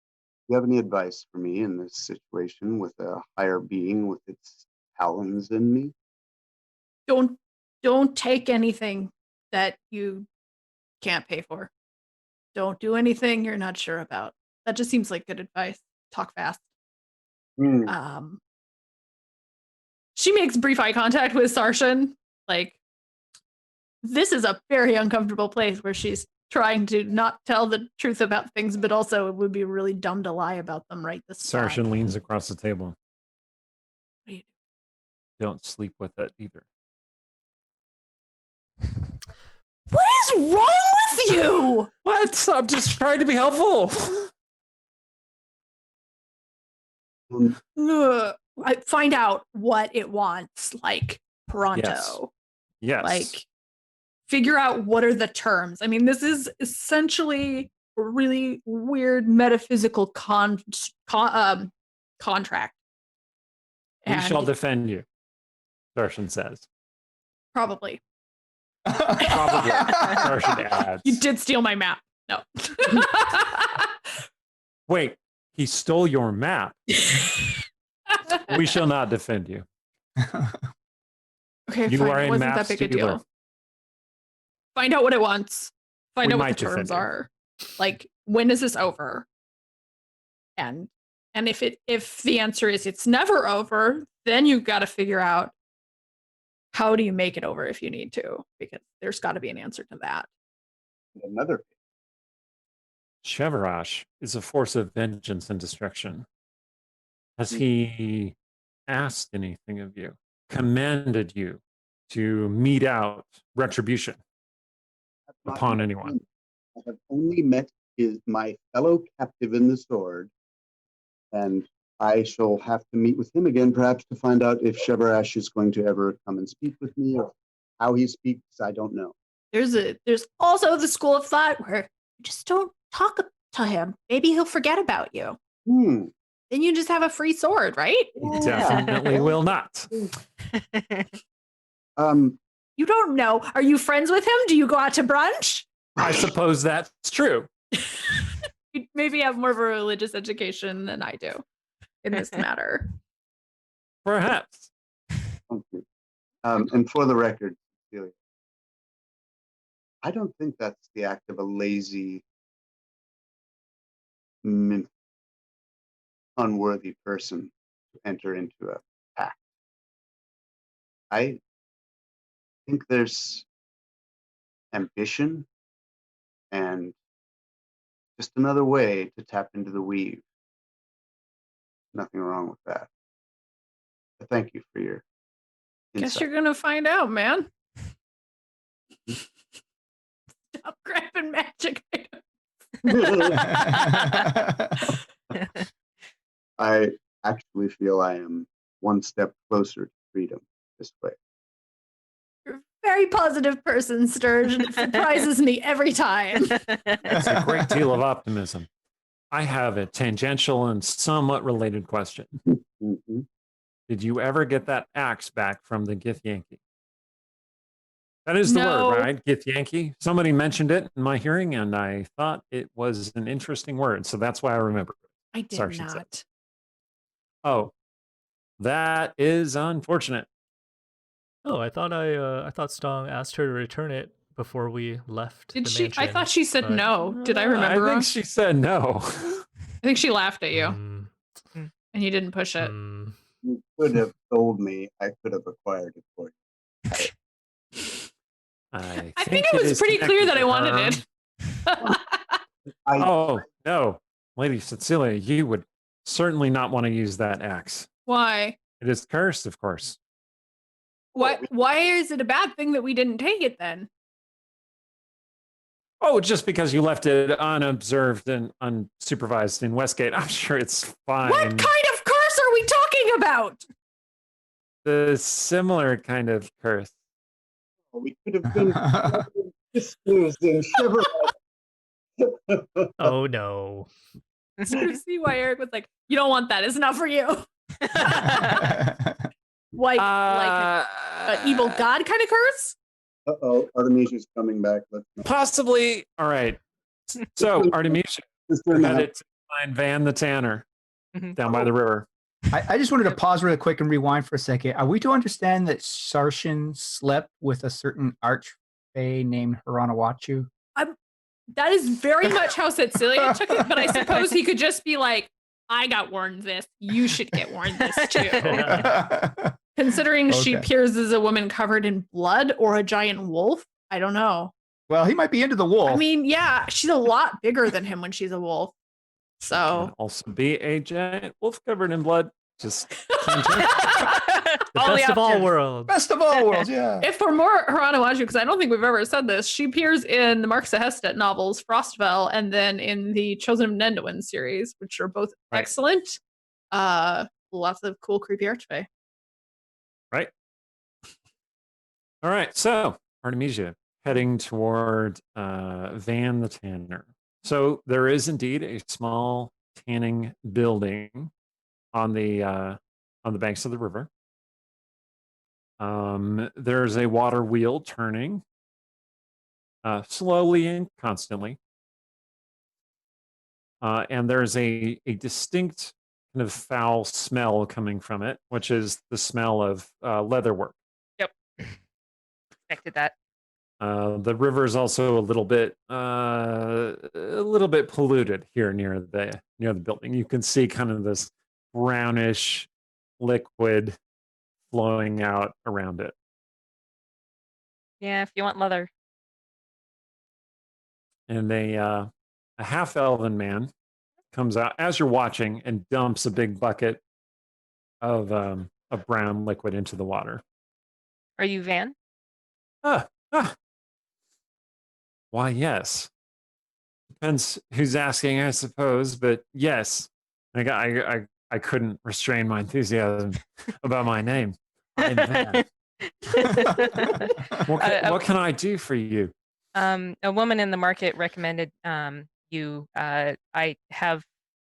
you have any advice for me in this situation with a higher being with its talons in me? Don't take anything that you can't pay for. Don't do anything you're not sure about. That just seems like good advice. Talk fast. Hmm. She makes brief eye contact with Sarshan. Like, this is a very uncomfortable place where she's trying to not tell the truth about things, but also it would be really dumb to lie about them right this spot. Sarshan leans across the table. What do you Don't sleep with it either. What is wrong with you? What? I'm just trying to be helpful. I find out what it wants, like pronto. Yes. Like, figure out what are the terms. I mean, this is essentially a really weird metaphysical contract. We And shall defend you, Sarshan says. probably. Probably. Sarshan adds. You did steal my map. No. Wait, he stole your map. We shall not defend you. Okay, You fine. are It a wasn't map that big a stealer. deal. Find out what it wants. Find We out what might the terms defend you. are. Like, when is this over? And if the answer is it's never over, then you've got to figure out how do you make it over if you need to, because there's got to be an answer to that. Another. Chevrosh is a force of vengeance and destruction. Has he asked anything of you? Commanded you to mete out retribution upon anyone? I have only met my fellow captive in the sword, and I shall have to meet with him again, perhaps to find out if Chevrosh is going to ever come and speak with me, or how he speaks. I don't know. There's also the school of thought where you just don't talk to him. Maybe he'll forget about you. Then you just have a free sword, right? He definitely will not. You don't know. Are you friends with him? Do you go out to brunch? I suppose that's true. You maybe have more of a religious education than I do in this matter. Perhaps. Thank you. And for the record, Celia, I don't think that's the act of a lazy, unworthy person to enter into a pact. I think there's ambition and just another way to tap into the weave. Nothing wrong with that. But thank you for your Guess insight. you're gonna find out, man. Stop grabbing magic items. I actually feel I am one step closer to freedom this way. You're a very positive person, Sturgeon. It surprises me every time. It's a great deal of optimism. I have a tangential and somewhat related question. Mhm. Did you ever get that axe back from the Githyanki? That is the No. word, right? Githyanki. Somebody mentioned it in my hearing, and I thought it was an interesting word, so that's why I remember it. I did Sarshan said. not. Oh, that is unfortunate. Oh, I thought Stong asked her to return it before we left. Did the she? I mansion, thought she said but- no. Did I I remember wrong? think she said no. I think she laughed at you Mm, and you didn't push it. mm. You could have told me. I could have acquired it for you. I think it was pretty clear that I wanted it. Oh, no. Lady Cecilia, you would certainly not want to use that axe. Why? It is cursed, of course. Why is it a bad thing that we didn't take it then? Oh, just because you left it unobserved and unsupervised in Westgate. I'm sure it's fine. What kind of curse are we talking about? The similar kind of curse. We could have been sisters in chivalry. Oh no. See why Eric was like, you don't want that. It's not for you. like an evil god kind of curse? Uh-oh, Artemisia's coming back. Let's go. Possibly. All right. So, Artemisia, we're headed to find Vann the Tanner down by the river. I just wanted to pause really quick and rewind for a second. Are we to understand that Sarshan slept with a certain archfey named Haranawachu? That is very much how Cecilia took it, but I suppose he could just be like, I got warned this. You should get warned this too. Considering she appears as a woman covered in blood or a giant wolf. I don't know. Well, he might be into the wolf. I mean, yeah, she's a lot bigger than him when she's a wolf. So Can also be a giant wolf covered in blood. Just The best of all worlds. Best of all worlds, yeah. if for more Haranawachu, because I don't think we've ever said this, she appears in the Mark Sehestet novels, Frostfell, and then in the Chosen of Nenduin series, which are both excellent. Lots of cool, creepy archfey. Right. All right. So, Artemisia heading toward Vann the Tanner. So there is indeed a small tanning building on the banks of the river. There's a water wheel turning slowly and constantly. And there's a distinct kind of foul smell coming from it, which is the smell of leather work. Yep. Expected that. The river is also a little bit polluted here near the building. You can see kind of this brownish liquid flowing out around it. Yeah, if you want leather. And a half-elven man comes out as you're watching and dumps a big bucket of brown liquid into the water. Are you Vann? Why, yes. Depends who's asking, I suppose, but yes. I couldn't restrain my enthusiasm about my name. I'm Vann. What can I do for you? A woman in the market recommended you. I have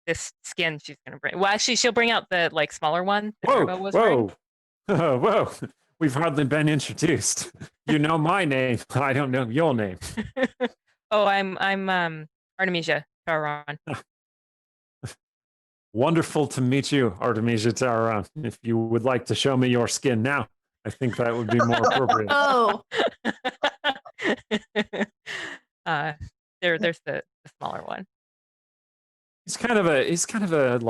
this skin she's going to bring. Well, actually, she'll bring out the smaller one. That Turbo was wearing. Whoa! We've hardly been introduced. You know my name. I don't know your name. Oh, I'm Artemisia Taran. Wonderful to meet you, Artemisia Taran. If you would like to show me your skin now, I think that would be more appropriate. Oh. There's the smaller one. He's kind of a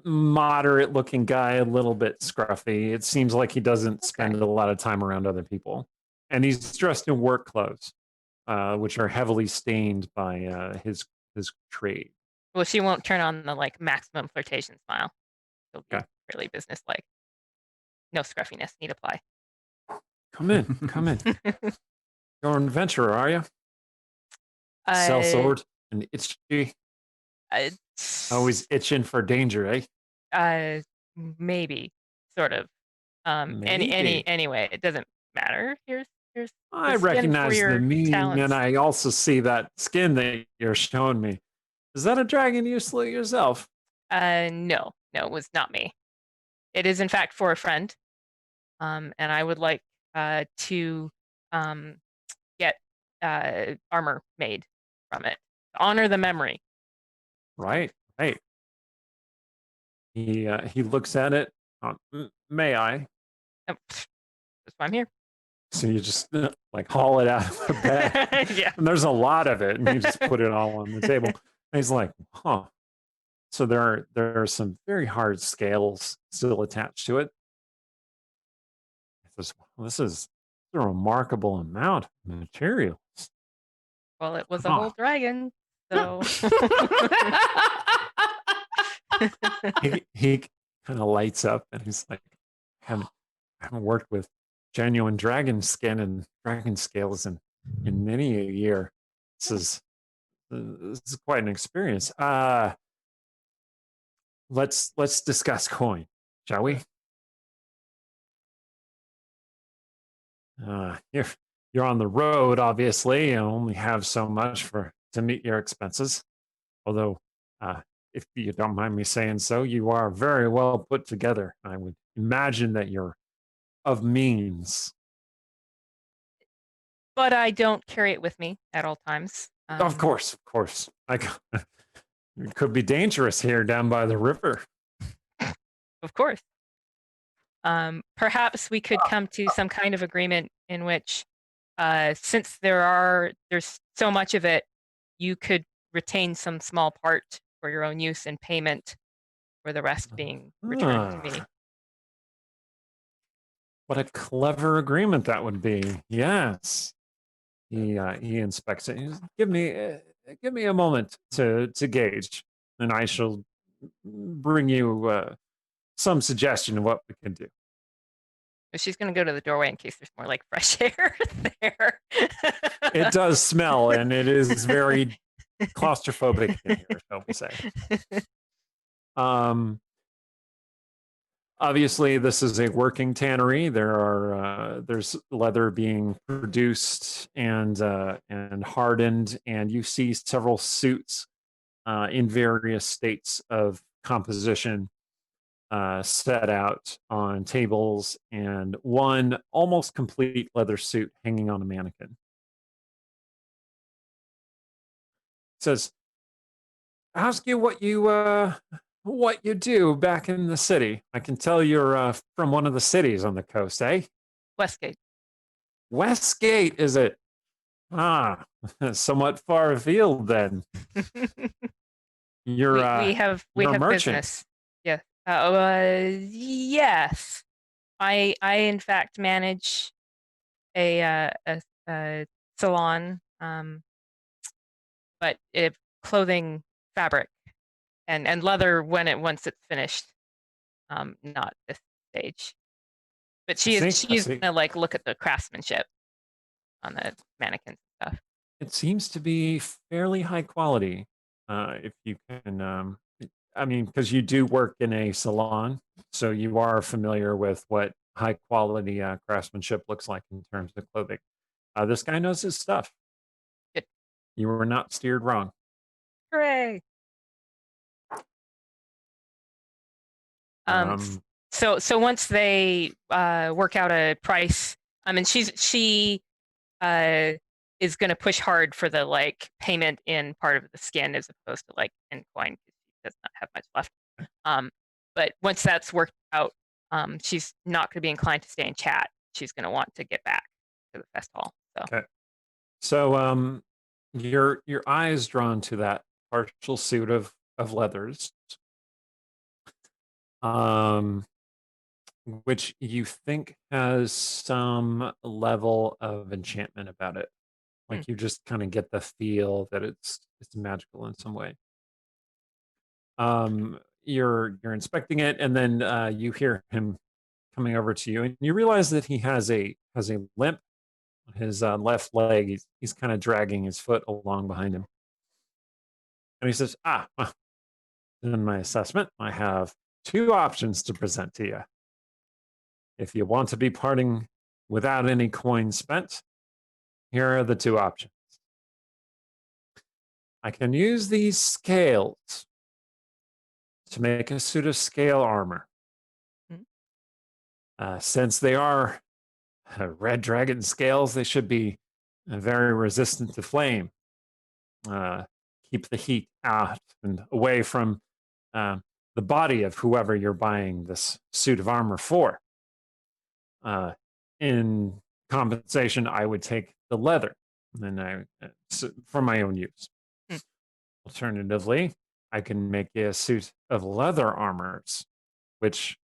moderate looking guy, a little bit scruffy. It seems like he doesn't spend a lot of time around other people. And he's dressed in work clothes, which are heavily stained by his trade. Well, she won't turn on the maximum flirtation smile. She'll be really businesslike. No scruffiness need apply. Come in. You're an adventurer, are you? Sell sword and itchy. Always itching for danger, eh? Maybe, sort of. Anyway, it doesn't matter. Here's I recognize the meme, talents. and I also see that skin that you're showing me. Is that a dragon you slew yourself? No, it was not me. It is in fact for a friend. And I would like to get armor made from it. Honor the memory. Right. He looks at it. May I? Oh, that's why I'm here. So you just haul it out of the bag. Yeah. And there's a lot of it, and you just put it all on the table. And he's like, huh. So there are some very hard scales still attached to it. This is a remarkable amount of materials. Well, it was a Huh. whole dragon, so He kind of lights up and he's like, I haven't worked with genuine dragon skin and dragon scales in many a year. This is quite an experience. Let's discuss coin, shall we? You're on the road, obviously. You only have so much to meet your expenses. Although, if you don't mind me saying so, you are very well put together. I would imagine that you're of means. but I don't carry it with me at all times. Of course. It could be dangerous here down by the river. Of course. Perhaps we could come to some kind of agreement in which, since there's so much of it, you could retain some small part for your own use in payment, for the rest being returned to me. What a clever agreement that would be. Yes. He inspects it. He says, give me a moment to gauge, and I shall bring you some suggestion of what we can do. She's going to go to the doorway in case there's more like fresh air there. It does smell, and it is very claustrophobic in here, shall we say. Obviously, this is a working tannery. There's leather being produced and hardened, and you see several suits in various states of composition set out on tables, and one almost complete leather suit hanging on a mannequin. It says, "Ask you what you do back in the city. I can tell you're from one of the cities on the coast, eh?" Westgate. Westgate, is it? Ah, somewhat far afield then. You're we have you're a merchant. business. Yeah. Yes. I in fact manage a salon, but clothing, fabric, and leather once it's finished. Not this stage, but she's gonna like look at the craftsmanship on the mannequins and stuff. It seems to be fairly high quality. If you can, I mean, because you do work in a salon, so you are familiar with what high quality craftsmanship looks like in terms of clothing. This guy knows his stuff. Good. You were not steered wrong. Hooray! So once they work out a price, I mean, she is going to push hard for the like payment in part of the skin as opposed to like in coin, because she does not have much left. But once that's worked out, she's not going to be inclined to stay and chat. She's going to want to get back to the fest hall. So. Okay. So your eye is drawn to that partial suit of leathers, which you think has some level of enchantment about it. Like you just kind of get the feel that it's magical in some way. You're inspecting it, and then you hear him coming over to you, and you realize that he has a limp on his left leg. He's kind of dragging his foot along behind him, and he says, well, in my assessment, I have two options to present to you. If you want to be parting without any coin spent, here are the two options. I can use these scales to make a suit of scale armor. Since they are red dragon scales, they should be very resistant to flame. Keep the heat out and away from the body of whoever you're buying this suit of armor for. In compensation, I would take the leather, and for my own use. Alternatively, I can make you a suit of leather armors, which,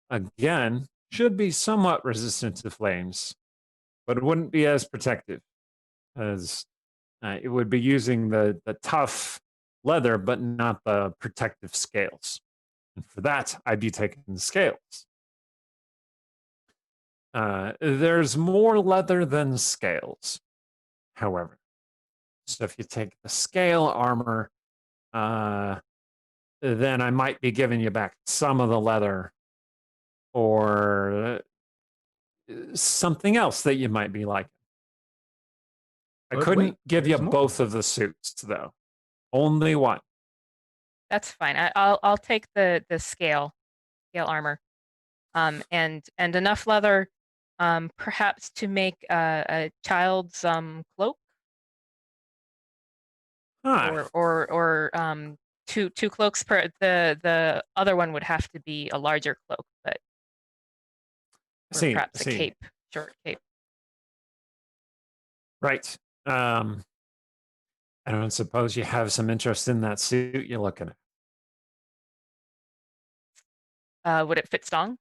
again, should be somewhat resistant to flames, but it wouldn't be as protective, as it would be using the tough leather, but not the protective scales. And for that, I'd be taking the scales. There's more leather than scales, however. So if you take the scale armor, then I might be giving you back some of the leather or something else that you might be liking. I But couldn't wait, give you there's more. both of the suits, though. Only one. That's fine. I'll take the scale armor, and enough leather, perhaps to make a child's cloak, Huh. or two cloaks per. The other one would have to be a larger cloak, but or perhaps a cape, short cape. Right. I don't suppose you have some interest in that suit you're looking at. Would it fit Stong?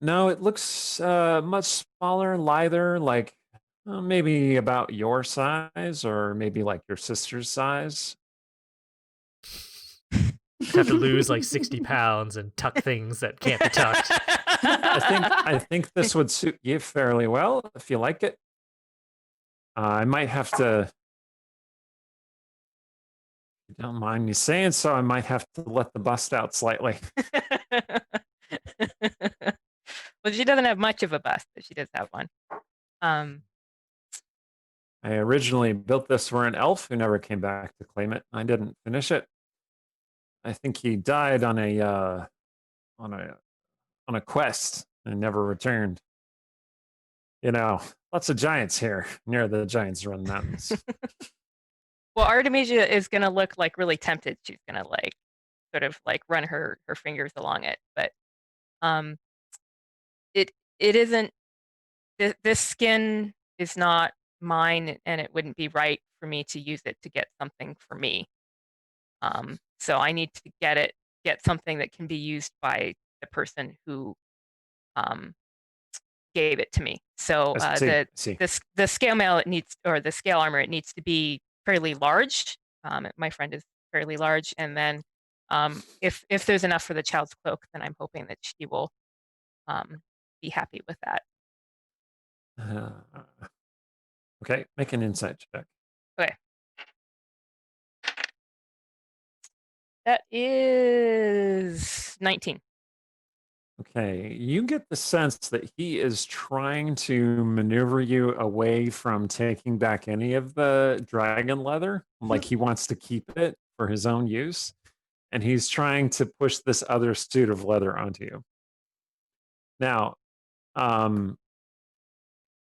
No, it looks much smaller, lighter, like maybe about your size or maybe like your sister's size. Have to lose like 60 pounds and tuck things that can't be tucked. I think this would suit you fairly well if you like it. I might have to. If you don't mind me saying so, I might have to let the bust out slightly. Well, she doesn't have much of a bust, but she does have one. I originally built this for an elf who never came back to claim it. I didn't finish it. I think he died on a quest and never returned. You know, lots of giants here near the Giants Run Mountains. Well, Artemisia is gonna look like really tempted. She's gonna like sort of like run her fingers along it, but it isn't. This skin is not mine, and it wouldn't be right for me to use it to get something for me. So I need to get something that can be used by the person who gave it to me. So the scale mail it needs, or the scale armor, it needs to be fairly large. My friend is fairly large, and then if there's enough for the child's cloak, then I'm hoping that she will be happy with that. Okay, make an insight check. Okay. That is 19. Okay, you get the sense that he is trying to maneuver you away from taking back any of the dragon leather. Like he wants to keep it for his own use. And he's trying to push this other suit of leather onto you. Now,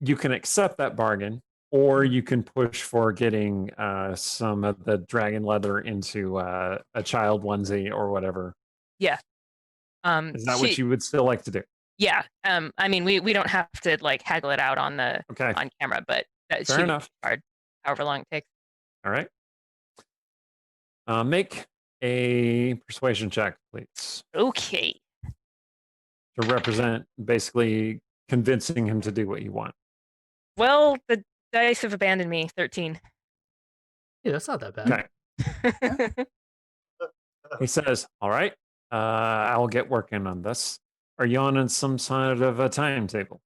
you can accept that bargain, or you can push for getting some of the dragon leather into a child onesie or whatever. Yeah. Is that what you would still like to do? Yeah. I mean, we don't have to like haggle it out on the on camera, but that fair enough. Hard, however long it takes. All right. Make a persuasion check, please. Okay. To represent basically convincing him to do what you want. Well, the dice have abandoned me. 13. Yeah, that's not that bad. Okay. He says, all right, I'll get working on this. Are you on some sort of a timetable?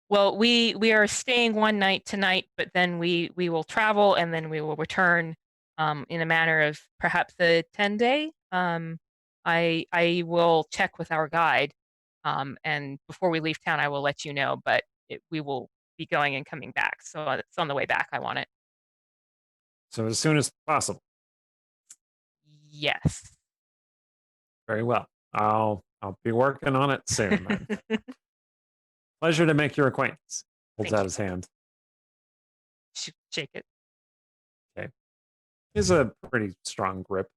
Well, we are staying one night tonight, but then we will travel, and then we will return in a manner of perhaps a 10-day. I will check with our guide, and before we leave town, I will let you know, but we will be going and coming back. So it's on the way back. I want it. So as soon as possible. Yes. Very well. I'll be working on it soon. Pleasure to make your acquaintance. Holds out his hand. Shake it. Okay. He has a pretty strong grip.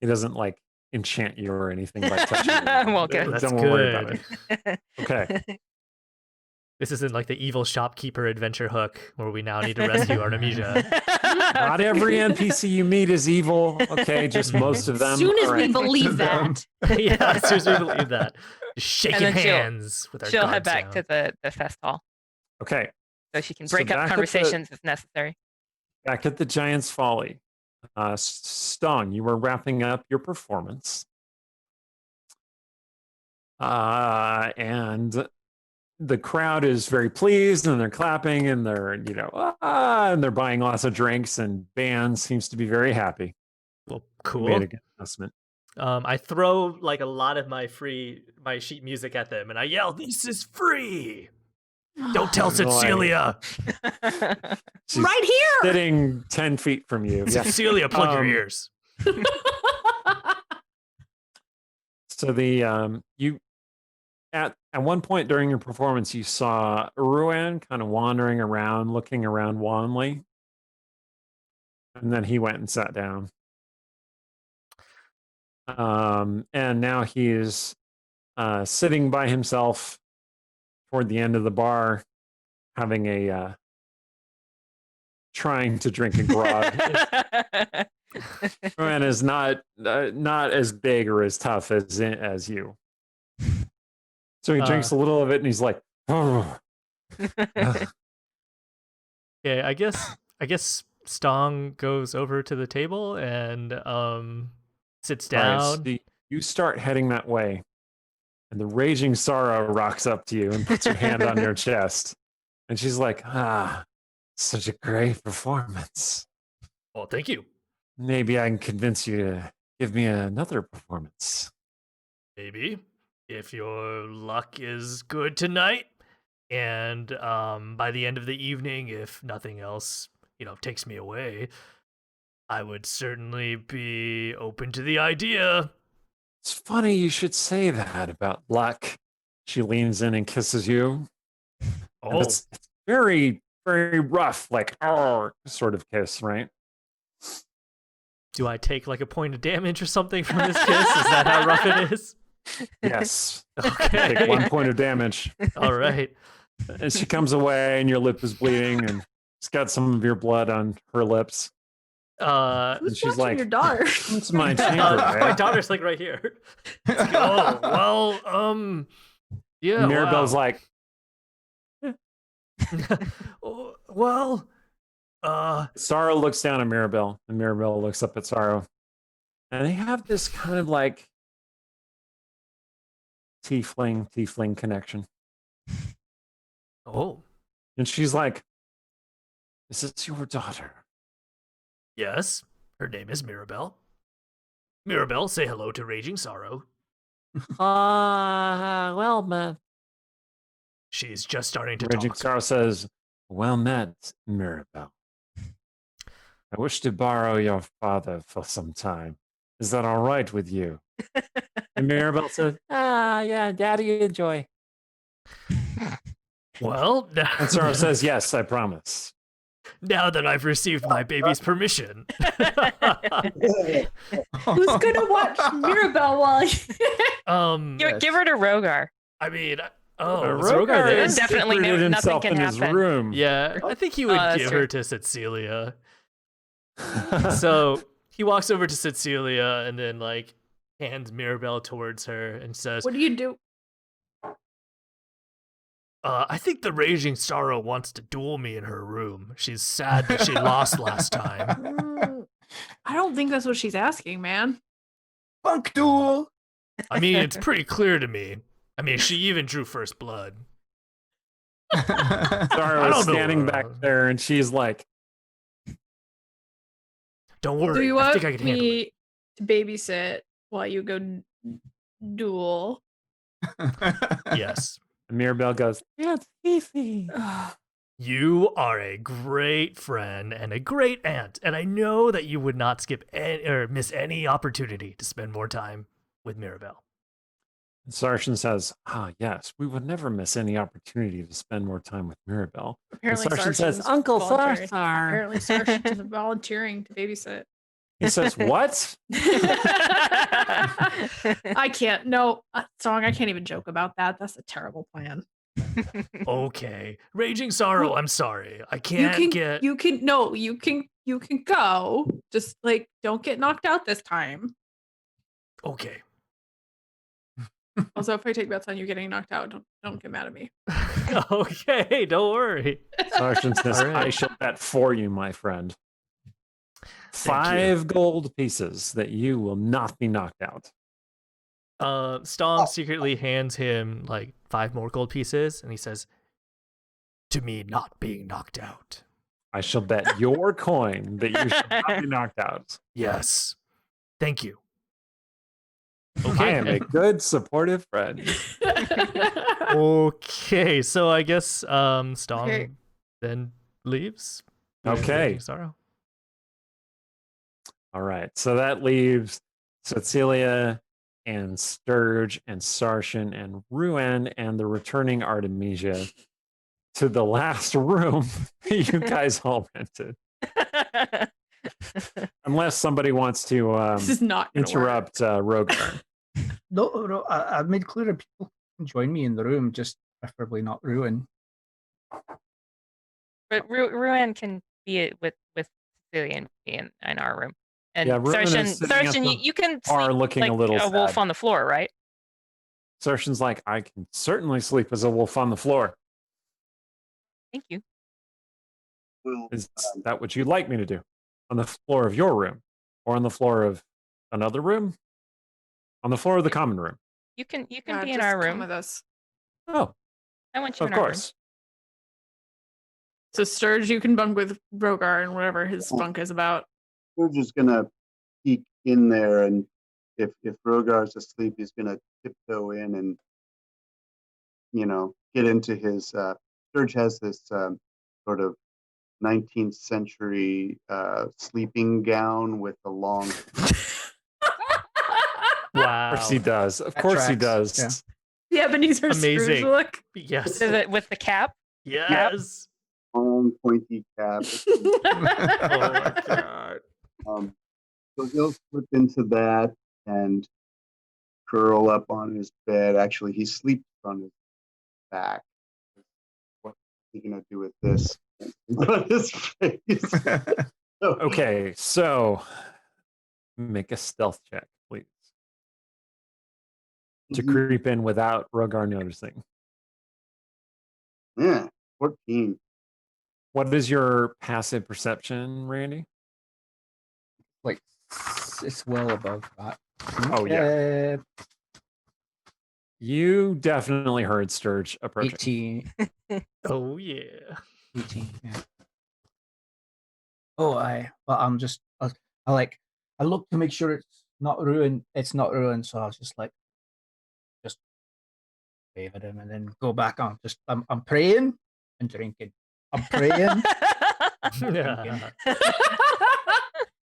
He doesn't like enchant you or anything by touching you. Well, good. That's Don't good. worry about it. Okay. This isn't like the evil shopkeeper adventure hook where we now need to rescue Artemisia. Not every NPC you meet is evil. Okay, just most of them. As soon as All we right. believe them. that. Yeah, as soon as we believe that. Just shaking then she'll- hands with our She'll head guard back sound. to the fest hall Okay, so she can So break back up at the- conversations if necessary. back at the Giant's Folly. Stong, you were wrapping up your performance. And the crowd is very pleased and they're clapping and they're, and they're buying lots of drinks and Vann seems to be very happy. Well, Made cool. a good announcement. I throw like a lot of my sheet music at them and I yell, "This is free! Don't tell Boy. Cecilia! She's Right here. sitting 10 feet from you. Yeah. Cecilia, plug your Um, ears." So you at one point during your performance, you saw Ruan kind of wandering around, looking around wanly, and then he went and sat down. And now he is sitting by himself toward the end of the bar, having trying to drink a grog. Ruan is not as big or as tough as you. So he drinks a little of it and he's like, "Oh." Okay, I guess Stong goes over to the table and sits All right, down. so you start heading that way, and the raging sorrow rocks up to you and puts her hand on your chest. And she's like, such a great performance. Oh, thank you. Maybe I can convince you to give me another performance. Maybe if your luck is good tonight, and by the end of the evening, if nothing else, takes me away, I would certainly be open to the idea. It's funny you should say that about luck. She leans in and kisses you. And Oh, it's very, very rough, like, sort of kiss, right? do I take like a point of damage or something from this kiss? Is that how rough it is? Yes. Okay. Take 1 point of damage. All right. And she comes away and your lip is bleeding and it's got some of your blood on her lips. Who's she's watching like, your daughter? It's my chamber, My right? daughter's like right here. Oh, well, yeah. Mirabelle's wow. like, Oh, well, Sorrow looks down at Mirabelle and Mirabelle looks up at Sorrow. And they have this kind of like tiefling connection. oh, And she's like, is this your daughter? yes. Her name is Mirabelle. Mirabelle, say hello to Raging Sorrow. Well met. She's just starting to Raging talk. Sorrow says, well met, Mirabelle. I wish to borrow your father for some time. Is that all right with you? And Mirabelle says, yeah, Daddy, enjoy. Well, And Sorrow says, yes, I promise. now that I've received my baby's permission. Who's gonna watch Mirabelle while Give her to Rogar. I mean, is Rogar Rogar there? has Definitely secreted nothing himself can in his happen. room. Yeah, I think he would that's give true. her to Cecilia. So he walks over to Cecilia and then like hands Mirabelle towards her and says, what do you do? I think the Raging Sorrow wants to duel me in her room. She's sad that she lost last time. I don't think that's what she's asking, man. Bunk duel. I mean, it's pretty clear to me. I mean, she even drew first blood. Sorrow I is don't know. standing back there and she's like, Don't Do worry, you I want think I can handle it. me to babysit while you go duel? Yes. and Mirabelle goes, it's easy. You are a great friend and a great aunt, and I know that you would not skip or miss any opportunity to spend more time with Mirabelle. And Sarshan says, yes, we would never miss any opportunity to spend more time with Mirabelle. Apparently, Sarshan says, Sarshan's Uncle voluntary. Sarsar. Apparently, Sarshan is volunteering to babysit. He says, what? I can't. No, Stong, I can't even joke about that. That's a terrible plan. Okay. Raging sorrow, I'm sorry. I can't get You can go. Just like don't get knocked out this time. Okay. Also, if I take bets on you getting knocked out, don't get mad at me. Okay, don't worry. Sergeant says, All right. I shall bet for you, my friend. 5 gold pieces that you will not be knocked out. Stong secretly hands him like 5 more gold pieces, and he says, "To me, not being knocked out." I shall bet your coin that you shall not be knocked out. Yes. Thank you. I Okay. am a good, supportive friend. Okay, so I guess Stong Okay. then leaves. Okay. Raging sorrow. All right. So that leaves Cecilia and Sturge and Sarshan and Ruan and the returning Artemisia to the last room you guys all rented. Unless somebody wants to This is not gonna interrupt Rogar. No, I've made clear that people can join me in the room, just preferably not Ruin. But Ruan can be with Cecilia and me in our room. And Yeah, Ruan is Sarshan, sitting at the you can bar sleep looking like a little wolf sad. on the floor, right? Sarshan's like, I can certainly sleep as a wolf on the floor. Thank you. Well, Is that what you'd like me to do? On the floor of your room? Or on the floor of another room? On the floor of the common room? You can be Yeah, in just our come room. with us. Oh, I want you of in our room. course. So Sturge, you can bunk with Rogar and whatever his bunk is about. we're just gonna peek in there, and if Rogar's asleep, he's gonna tiptoe in and get into his. Sturge has this sort of 19th century sleeping gown with a long. Wow. Of course he does. Of That course he tracks, does. yeah. The Ebenezer Scrooge Amazing. look. Yes. With the cap. Yes. Long pointy cap. Oh my god. So he'll slip into that and curl up on his bed. Actually, he sleeps on his back. What's he gonna do with this on his face? So, Okay, so make a stealth check, please. To creep in without Rogar noticing. Yeah, 14. What is your passive perception, Randy? Like, it's well above that. Oh, yeah. You definitely heard Sturge approaching. 18. Oh yeah. 18, yeah. Oh, but I'm just, I look to make sure it's not ruined. It's not ruined, so I was just wave at him and then go back on. I'm praying and drinking. I'm praying.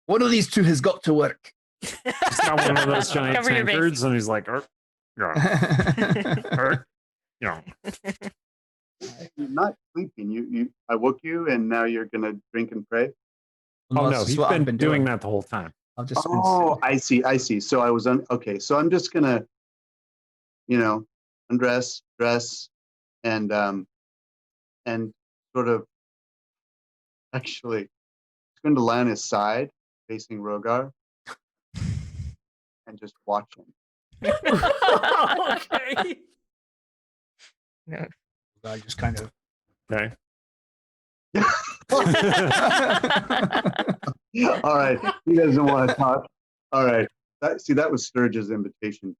One of these two has got to work. He's got one of those giant Cover your tankards, and he's like, yeah. You're not sleeping. I woke you, and now you're gonna drink and pray. Oh, That's no, he's what I've been doing that the whole time. I've just Oh, I see. So I was okay. So I'm just gonna, undress, dress, and sort of actually, it's going to lie on his side, facing Rogar, and just watch him. Okay. No. I just kind of. Okay. All right, he doesn't want to talk. All right, that was Sturge's invitation to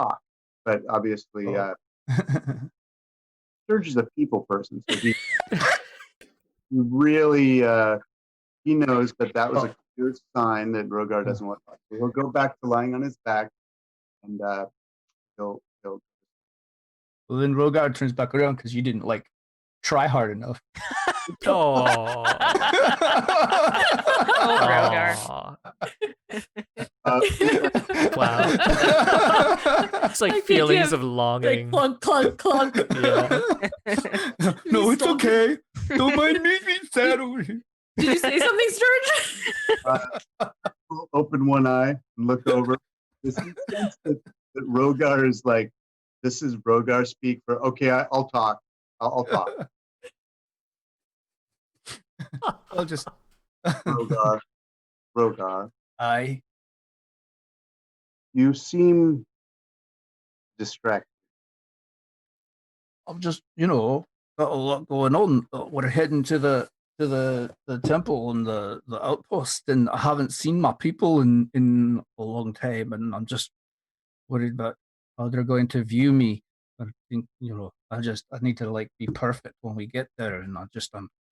talk, but obviously Sturge is a people person, so he really he knows that was a clear sign that Rogar doesn't want to talk. So he'll go back to lying on his back, and he'll. Well, then Rogar turns back around because you didn't try hard enough. Oh. Oh, Rogar. Wow. It's like I think feelings him, of longing. clunk, clunk, clunk. Yeah. No, it's okay. Don't mind me being sad over here. Did you say something, Sturge? Open one eye and look over. This is sense that Rogar is like, this is Rogar speak for, okay, I'll talk. I'll talk. I'll just. Rogar, Aye. you seem distracted. I'm just, got a lot going on. We're heading to the temple and the outpost, and I haven't seen my people in a long time, and I'm just worried about how they're going to view me. I think, I need to like be perfect when we get there, and I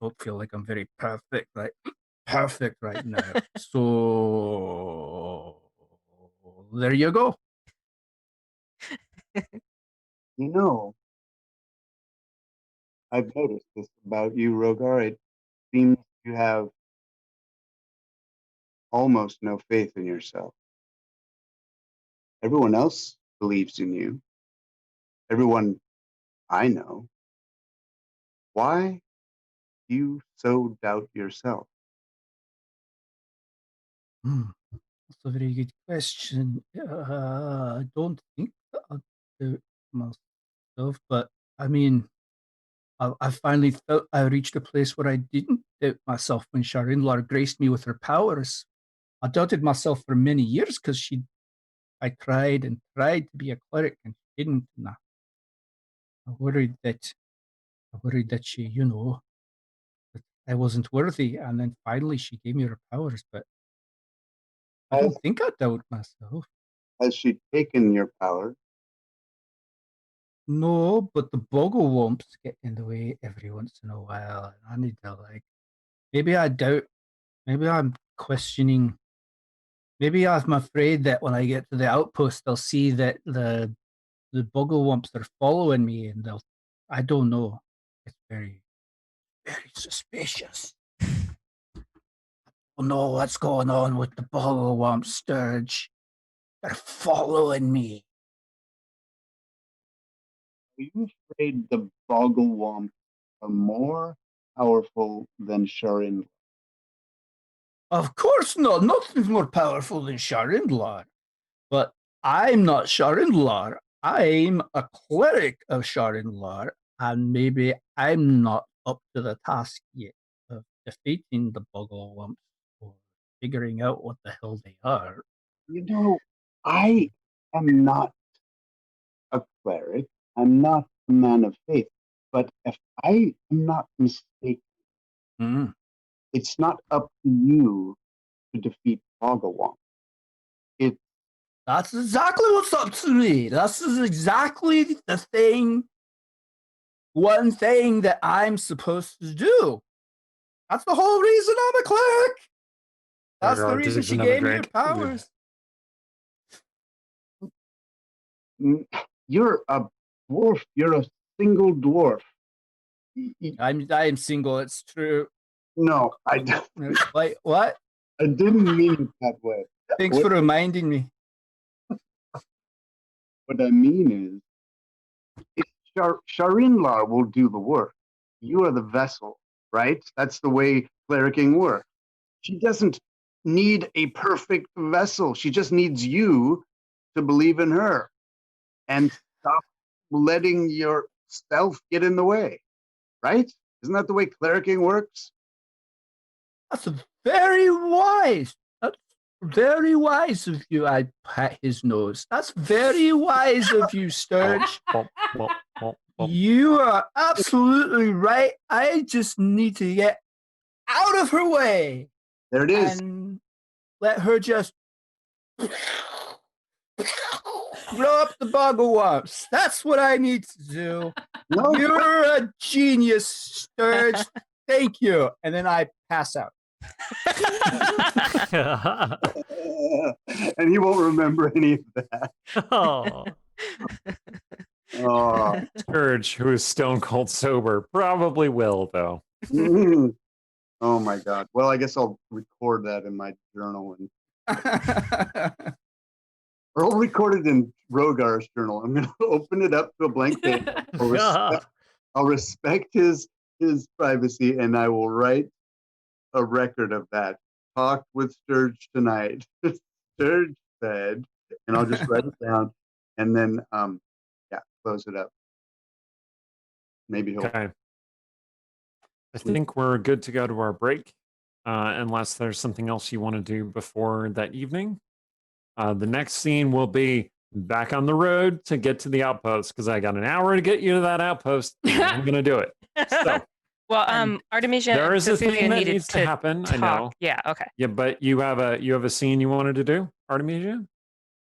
don't feel like I'm very perfect right now. So there you go. You know, I've noticed this about you, Rogar. It seems you have almost no faith in yourself. Everyone else believes in you. Everyone I know. Why do you so doubt yourself? That's a very good question. I don't think that I doubt myself, but I mean, I finally felt I reached a place where I didn't doubt myself when Sharinlar graced me with her powers. I doubted myself for many years because I tried and tried to be a cleric and she didn't. And I worried that she, that I wasn't worthy. And then finally she gave me her powers, but I Has, don't think I doubt myself. has she taken your power? No, but the bogglewomps get in the way every once in a while. And I need to maybe I doubt, maybe I'm questioning, maybe I'm afraid that when I get to the outpost, they'll see that the bogglewomps are following me and I don't know. It's very, very suspicious. I don't know what's going on with the bogglewomps, Sturge. They're following me. Are you afraid the Bogglewomp are more powerful than Sharin? Of course not. Nothing's more powerful than Sharindlar. But I'm not Sharindlar. I'm a cleric of Sharindlar, and maybe I'm not up to the task yet of defeating the Bogglewumps or figuring out what the hell they are. I am not a cleric. I'm not a man of faith. But if I am not mistaken, it's not up to you to defeat Bogglewomp. That's exactly what's up to me. This is exactly the thing, one thing that I'm supposed to do. That's the whole reason I'm a cleric. That's the reason she gave me her powers. You're a dwarf. You're a single dwarf. I am single. It's true. No, I don't. Wait, what? I didn't mean it that way. Thanks for reminding me. What I mean is, Sharinlar will do the work. You are the vessel, right? That's the way clericing works. She doesn't need a perfect vessel. She just needs you to believe in her and stop letting yourself get in the way, right? Isn't that the way clericing works? That's very wise. That's very wise of you. I pat his nose. That's very wise of you, Sturge. You are absolutely right. I just need to get out of her way. There it is. And let her just blow up the bogglewumps. That's what I need to do. No. You're a genius, Sturge. Thank you. And then I pass out. And he won't remember any of that. Oh. Scourge, who is stone cold sober, probably will, though. Oh my God. Well, I guess I'll record that in my journal or I'll record it in Rogar's journal. I'm going to open it up to a blank page. I'll respect his privacy, and I will write a record of that. Talked with Sturge tonight. Sturge said, and I'll just write it down, and then close it up. maybe he'll. Okay. I think we're good to go to our break, unless there's something else you want to do before that evening. The next scene will be back on the road to get to the outpost because I got an hour to get you to that outpost. And I'm going to do it. So Well, Artemisia there and is a Cecilia thing that needed needs to happen. I know. talk. Yeah. Okay. Yeah, but you have a scene you wanted to do, Artemisia?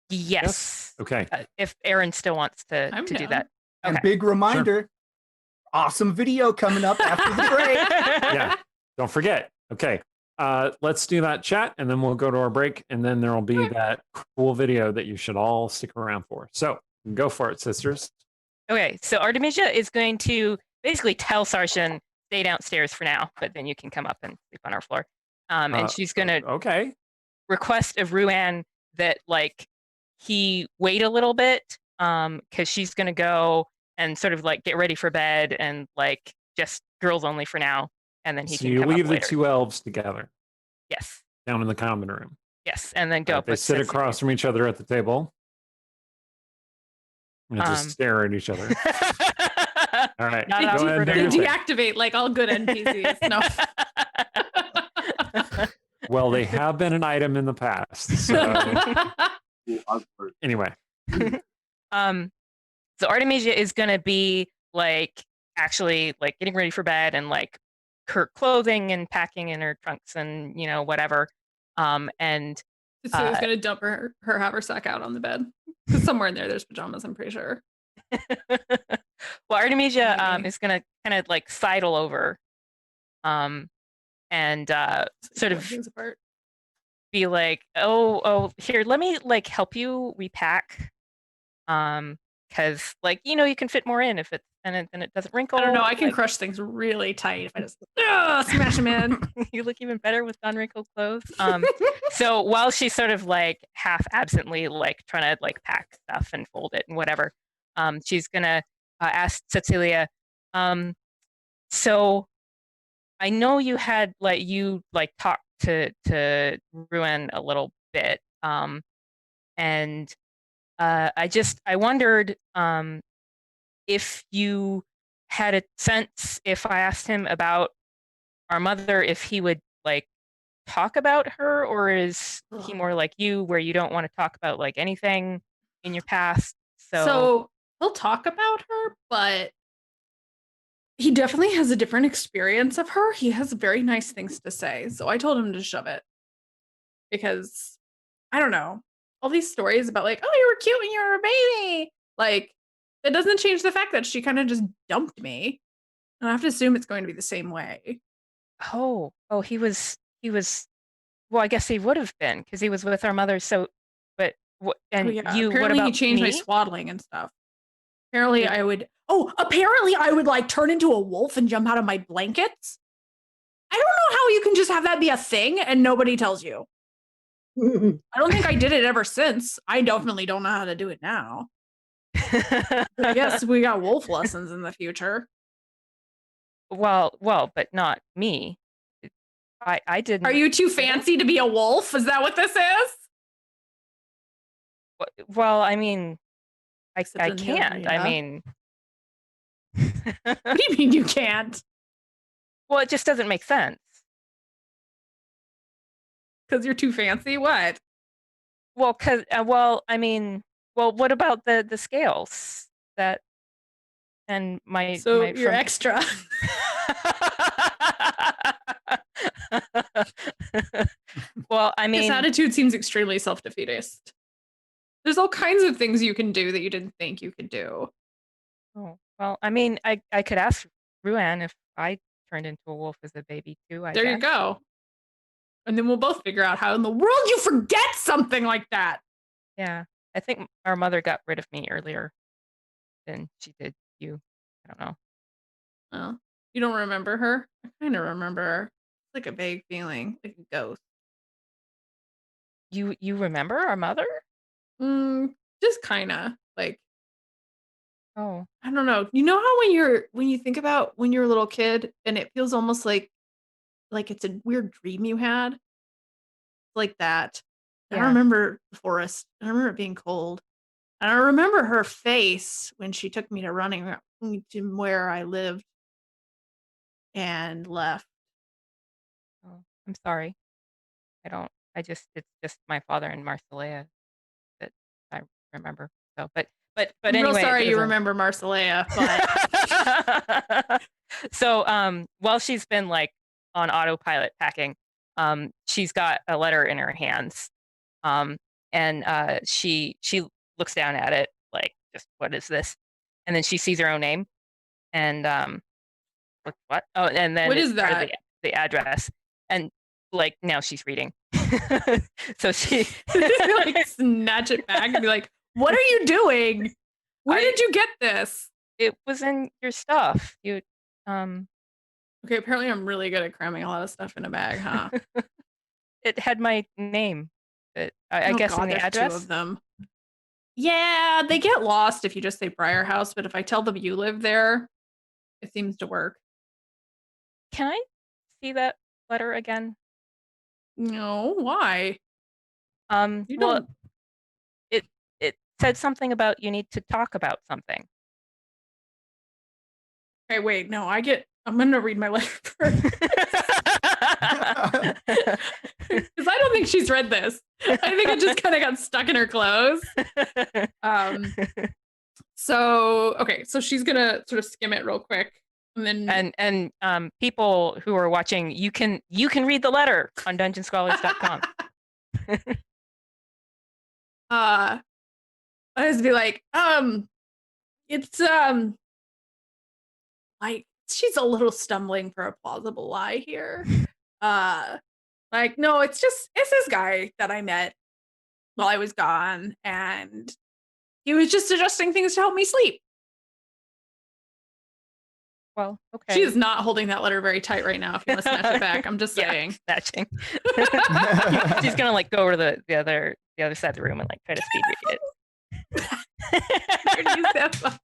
Yes. Okay. If Aaron still wants to I'm do down. that. And Okay. big reminder, awesome video coming up after the break. Yeah. Don't forget. Okay. Let's do that chat and then we'll go to our break and then there will be that cool video that you should all stick around for. So go for it, sisters. Okay. So Artemisia is going to basically tell Sarshan, stay downstairs for now, but then you can come up and sleep on our floor. And she's going to Okay. request of Ruan that like he wait a little bit because she's going to go and sort of like get ready for bed and like just girls only for now. And then he So can you come leave up the later. two elves together Yes. down in the common room. Yes. And then go. They put sit Cecilia. across from each other at the table and just stare at each other. All right. Not Go enough ahead and for do They your thing. deactivate like all good NPCs. No. Well, they have been an item in the past. So Awkward. anyway. So Artemisia is gonna be like actually like getting ready for bed and like her clothing and packing in her trunks and you know whatever. And Cecilia's gonna dump her haversack out on the bed. 'Cause somewhere in there's pajamas, I'm pretty sure. well, Artemisia Maybe. is gonna kind of like sidle over, and sort of Things apart. be like, oh, here, let me like help you repack, because like you know you can fit more in if it's and then it doesn't wrinkle. I don't know. I can like, crush things really tight if I just smash them in. you look even better with unwrinkled clothes. So while she's sort of like half absently like trying to like pack stuff and fold it and whatever, she's gonna ask Cecilia, so I know you had like you like talked to Ruan a little bit, and I wondered if you had a sense if I asked him about our mother if he would like talk about her, or is he more like you where you don't want to talk about like anything in your past? So he'll talk about her, but he definitely has a different experience of her. He has very nice things to say. So I told him to shove it. Because I don't know. All these stories about like, oh, you were cute when you were a baby. Like, that doesn't change the fact that she kind of just dumped me. And I have to assume it's going to be the same way. oh, he was well, I guess he would have been because he was with our mother. So, but and Oh, yeah. you, what Apparently about he changed my me? swaddling and stuff. Apparently Yeah. I would like turn into a wolf and jump out of my blankets. I don't know how you can just have that be a thing and nobody tells you. I don't think I did it ever since. I definitely don't know how to do it now. I guess we got wolf lessons in the future. well, but not me. I didn't. Are you too fancy to be a wolf? Is that what this is? Well, I mean, I Such a can't. yeah. I mean, What do you mean you can't? well, it just doesn't make sense. Because you're too fancy? What? Well, because I mean, well, what about the scales that and my So my you're from- extra. Well, I His mean, attitude seems extremely self-defeatist. There's all kinds of things you can do that you didn't think you could do. oh, well, I mean, I could ask Ruan if I turned into a wolf as a baby too. There you go. And then we'll both figure out how in the world you forget something like that. Yeah, I think our mother got rid of me earlier than she did you. I don't know. Oh, you don't remember her? I kind of remember her. It's like a vague feeling, like a ghost. You remember our mother? Just kind of like, Oh, I don't know. You know how when you think about when you're a little kid and it feels almost like it's a weird dream you had, like that. I Yeah. remember the forest. I remember it being cold. And I remember her face when she took me to running to where I lived and left. Oh, I'm sorry. It's just my father and Marcelea that I remember. So, but I'm anyway, real sorry you there's a- remember Marcelea, but So, while she's been like on autopilot packing, she's got a letter in her hands, and she looks down at it like, just what is this? And then she sees her own name, and what? Oh, and then What it's is part of that? the address, and like now she's reading. So she like snatch it back and be like, "What are you doing? Where did you get this?" it was in your stuff. You Okay, apparently I'm really good at cramming a lot of stuff in a bag, huh? it had my name. I Oh guess God, in the there's address. 2 of them. Yeah, they get lost if you just say Briar House, but if I tell them you live there, it seems to work. Can I see that letter again? No, why? You Well, don't. it said something about you need to talk about something. Okay, wait, no, I'm gonna read my letter first. Because I don't think she's read this. I think it just kind of got stuck in her clothes. So she's gonna sort of skim it real quick, and then and people who are watching, you can read the letter on dungeonscrawlers.com. I just be like, it's like she's a little stumbling for a plausible lie here. Like, no, it's this guy that I met while I was gone, and he was just suggesting things to help me sleep. Well, okay. She is not holding that letter very tight right now. If you want to snatch it back, I'm just saying. Snatching. She's gonna like go over to the other side of the room and like try to speed read Where do you step up?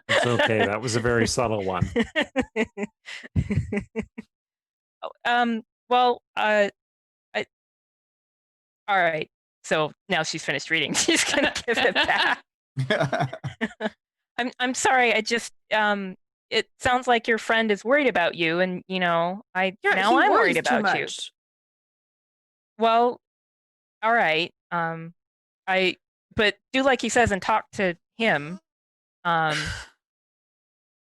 It's okay. That was a very subtle one. Well, all right. So now she's finished reading. She's gonna give it back. I'm sorry. I just it sounds like your friend is worried about you, and now I'm worried about you. Well, all right. But do like he says and talk to him. I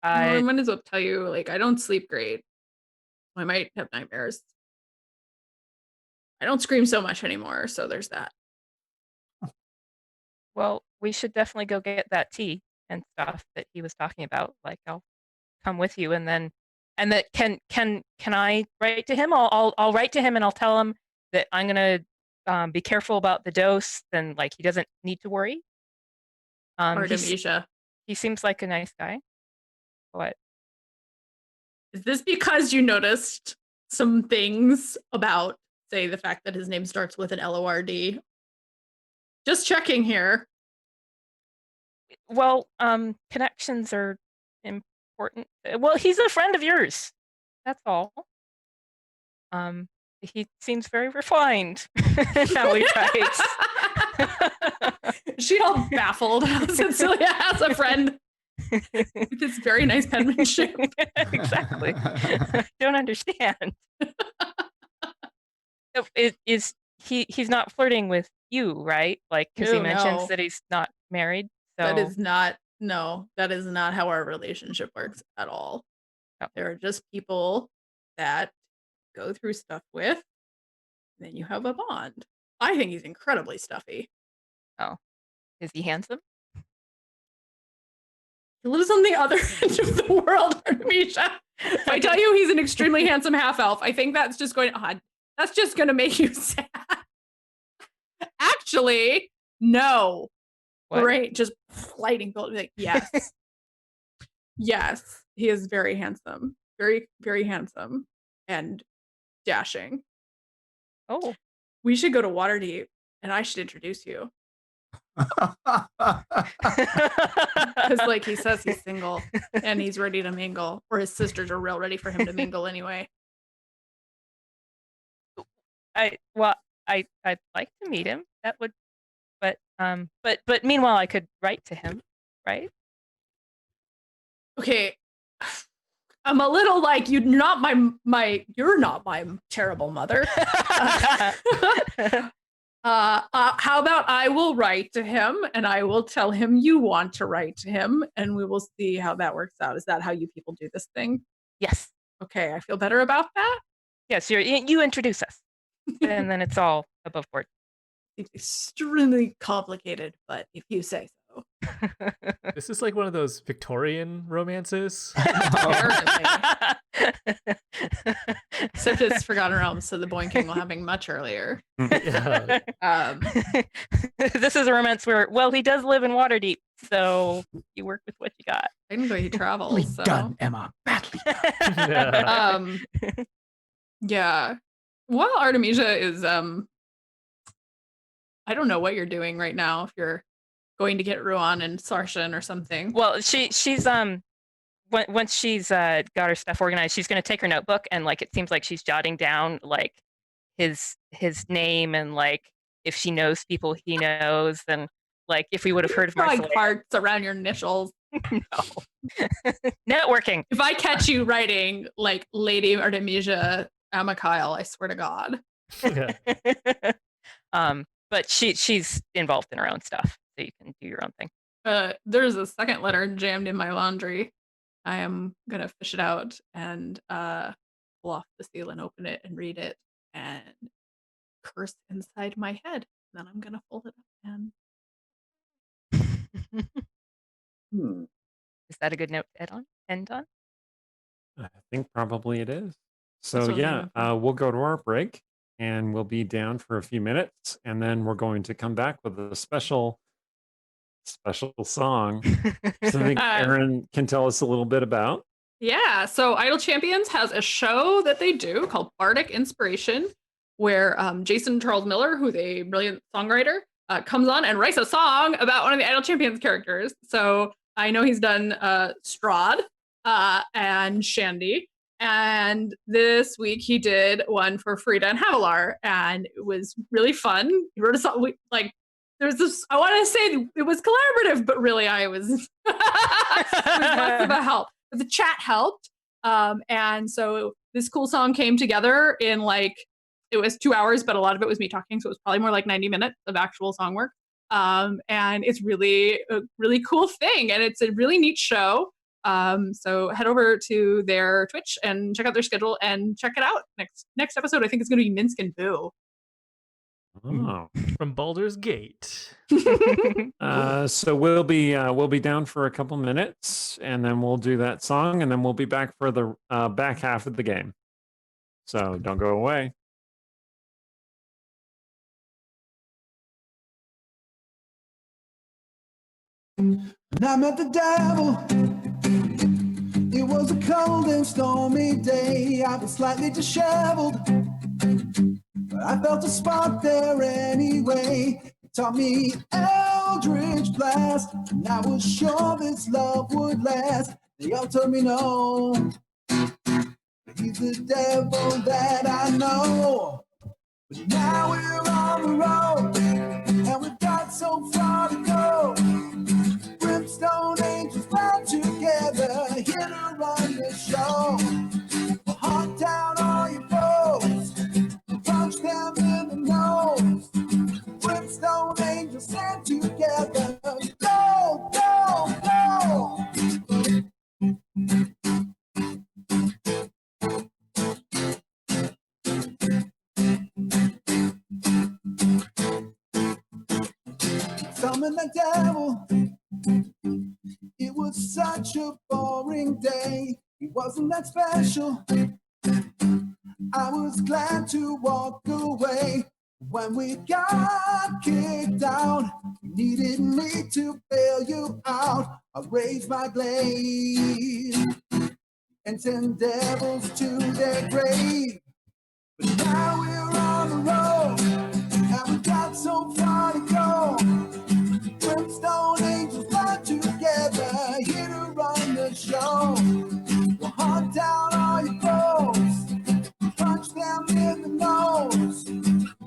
might as well tell you, like, I don't sleep great. I might have nightmares. I don't scream so much anymore, so there's that. Well, we should definitely go get that tea and stuff that he was talking about. Like, I'll come with you, and that can I write to him? I'll write to him and I'll tell him that I'm gonna be careful about the dose, and like he doesn't need to worry. Artemisia. He seems like a nice guy. What? Is this because you noticed some things about, say, the fact that his name starts with an LORD? Just checking here. Well, connections are important. Well, he's a friend of yours. That's all. He seems very refined in how he writes. She all baffled. Cecilia has a friend with this very nice penmanship. Exactly. I don't understand. He's not flirting with you, right? Like, because he mentions that he's not married. So that is not how our relationship works at all. Oh. There are just people that go through stuff with, and then you have a bond. I think he's incredibly stuffy. Oh, is he handsome? He lives on the other end of the world, Artemisia. If I tell you he's an extremely handsome half elf, I think that's just going to make you sad. Actually, no. What? Great, just lighting build. Like, yes. Yes, he is very handsome. Very, very handsome and dashing. Oh, We should go to Waterdeep, and I should introduce you. Because, like, he says he's single and he's ready to mingle, or his sisters are real ready for him to mingle anyway. I'd like to meet him. That would, but But meanwhile, I could write to him, right? Okay. I'm a little like you're not my terrible mother. How about I will write to him and I will tell him you want to write to him and we will see how that works out. Is that how you people do this thing? Yes. Okay, I feel better about that. Yes, you introduce us, and then it's all above board. It's extremely complicated, but if you say so. This is like one of those Victorian romances. Apparently. Except it's Forgotten Realms, so the boinking will happen much earlier. Yeah. This is a romance where, well, he does live in Waterdeep, so you work with what you got. Technically, he Badly travels. So. done, Emma. Badly done. Yeah. Yeah. While Artemisia is, I don't know what you're doing right now. If you're going to get Ruan and Sarshan or something. Well, she's once she's got her stuff organized, she's going to take her notebook and like it seems like she's jotting down like his name and like if she knows people he knows and like if we would have heard of Drawing Marcelia. hearts around your initials. No. Networking. If I catch you writing like Lady Artemisia Amakyle, I swear to God. But she's involved in her own stuff, so you can do your own thing. There's a second letter jammed in my laundry. I am gonna fish it out and pull off the seal and open it and read it and curse inside my head. Then I'm gonna fold it up and Is that a good note to end on? I think probably it is. That's So what yeah, I'm we'll go to our break and we'll be down for a few minutes and then we're going to come back with a special song. So I think Aaron can tell us a little bit about. yeah, so Idle Champions has a show that they do called Bardic Inspiration, where Jason Charles Miller, who's a brilliant songwriter, comes on and writes a song about one of the Idle Champions characters. So I know he's done Strahd and Shandy. And this week he did one for Frida and Havilar, and it was really fun. He wrote a song like there's this. I want to say it was collaborative, but really I was, it was lots of a help. But the chat helped, and so this cool song came together in like it was 2 hours, but a lot of it was me talking, so it was probably more like 90 minutes of actual song work. And it's really a really cool thing, and it's a really neat show. So head over to their Twitch and check out their schedule and check it out. Next episode, I think it's going to be Minsk and Boo. Oh. From Baldur's Gate. So we'll be down for a couple minutes and then we'll do that song and then we'll be back for the back half of the game. So don't go away. And I met the devil. It was a cold and stormy day. I was slightly disheveled, but I felt a spark there anyway. It taught me Eldritch Blast, and I was sure this love would last. They all told me no. He's the devil that I know. But now we're on the road, and we've got so far to go. Brimstone angels bound together, here to run the show. We'll hunt down all your foes, punch them in the nose. Brimstone angels stand together, go, go, go. Summon the devil. It was such a boring day. He wasn't that special. I was glad to walk away. When we got kicked out, you needed me to bail you out. I raised my blade and sent devils to their grave. But now we're on the road, and we got so far to go. Brimstone angels fly together, here to run the show. We'll hunt down all your foes, punch them in the nose.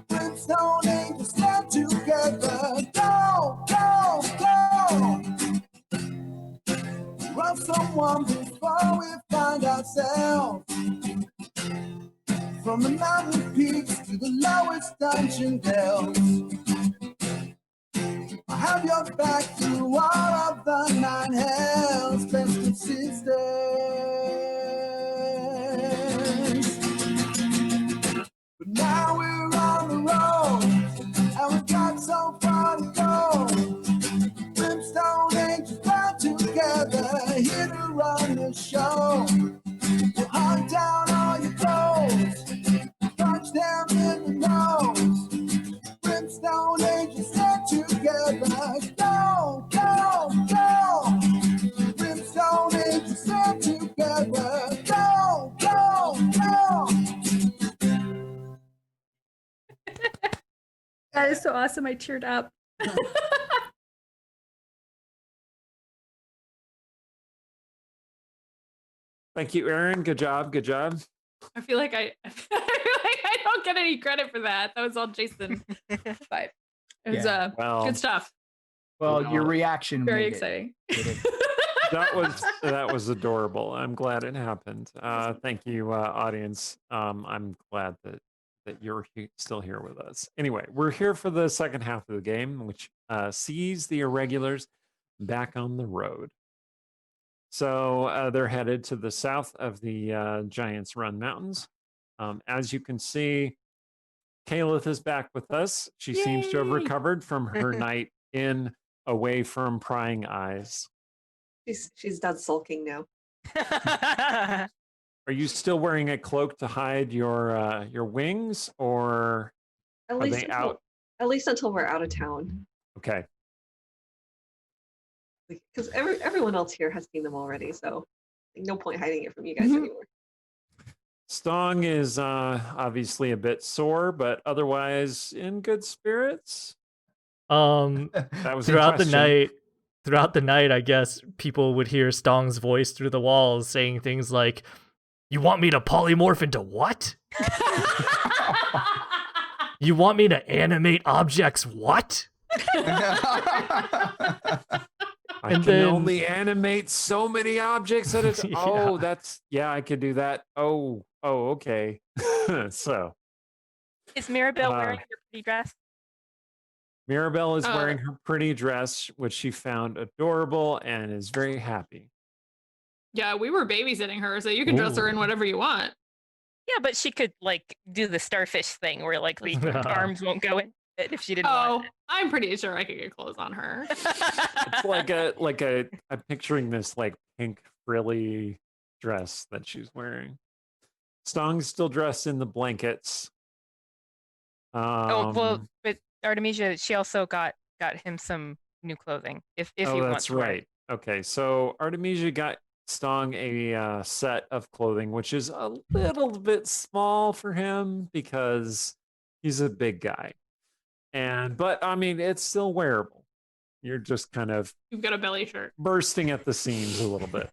Brimstone angels stand together, go, from the mountain peaks to the lowest dungeon dells. I have your back through all of the 9 hells, best of sisters. But now we're on the road, and we've got so far to go. Brimstone angels bound together, here to run the show. We'll hunt down all your foes, punch them in the nose. Brimstone angels stand together, go, go, go. Brimstone angels stand together, go, go, go. That is so awesome. I teared up. Thank you, Aaron. Good job. Good job. I feel like I don't get any credit for that. That was all Jason. But it was Well, good stuff. Well, your reaction Very made exciting. that was adorable. I'm glad it happened. Thank you, audience. I'm glad that you're still here with us. Anyway, we're here for the second half of the game, which sees the Irregulars back on the road. So they're headed to the south of the Giants Run Mountains. As you can see, Caliph is back with us. She seems to have Yay! recovered from her night in away from prying eyes. She's done sulking now. Are you still wearing a cloak to hide your wings, or At are least they until, out? At least until we're out of town, Okay. because everyone else here has seen them already. So no point hiding it from you guys anymore. Stong is obviously a bit sore, but otherwise in good spirits. That was Throughout the night, I guess people would hear Stong's voice through the walls saying things like, "You want me to polymorph into what? You want me to animate objects what?" I And can then- only animate so many objects at a time. Yeah. Oh, I could do that. Oh, okay. So Is Mirabelle wearing her pretty dress? Mirabelle is Oh. wearing her pretty dress, which she found adorable and is very happy. Yeah, we were babysitting her, so you can dress her in Ooh. whatever you want. Yeah, but she could like do the starfish thing where like the arms won't go in it if she didn't Oh, want I'm pretty sure I could get clothes on her. it. It's I'm picturing this like pink frilly dress that she's wearing. Stong's still dressed in the blankets. Oh well, but Artemisia, she also got him some new clothing. If he wants That's to wear it. right. Okay, so Artemisia got Stong a set of clothing, which is a little bit small for him because he's a big guy. But I mean, it's still wearable. You're just kind of You've got a belly shirt. bursting at the seams a little bit,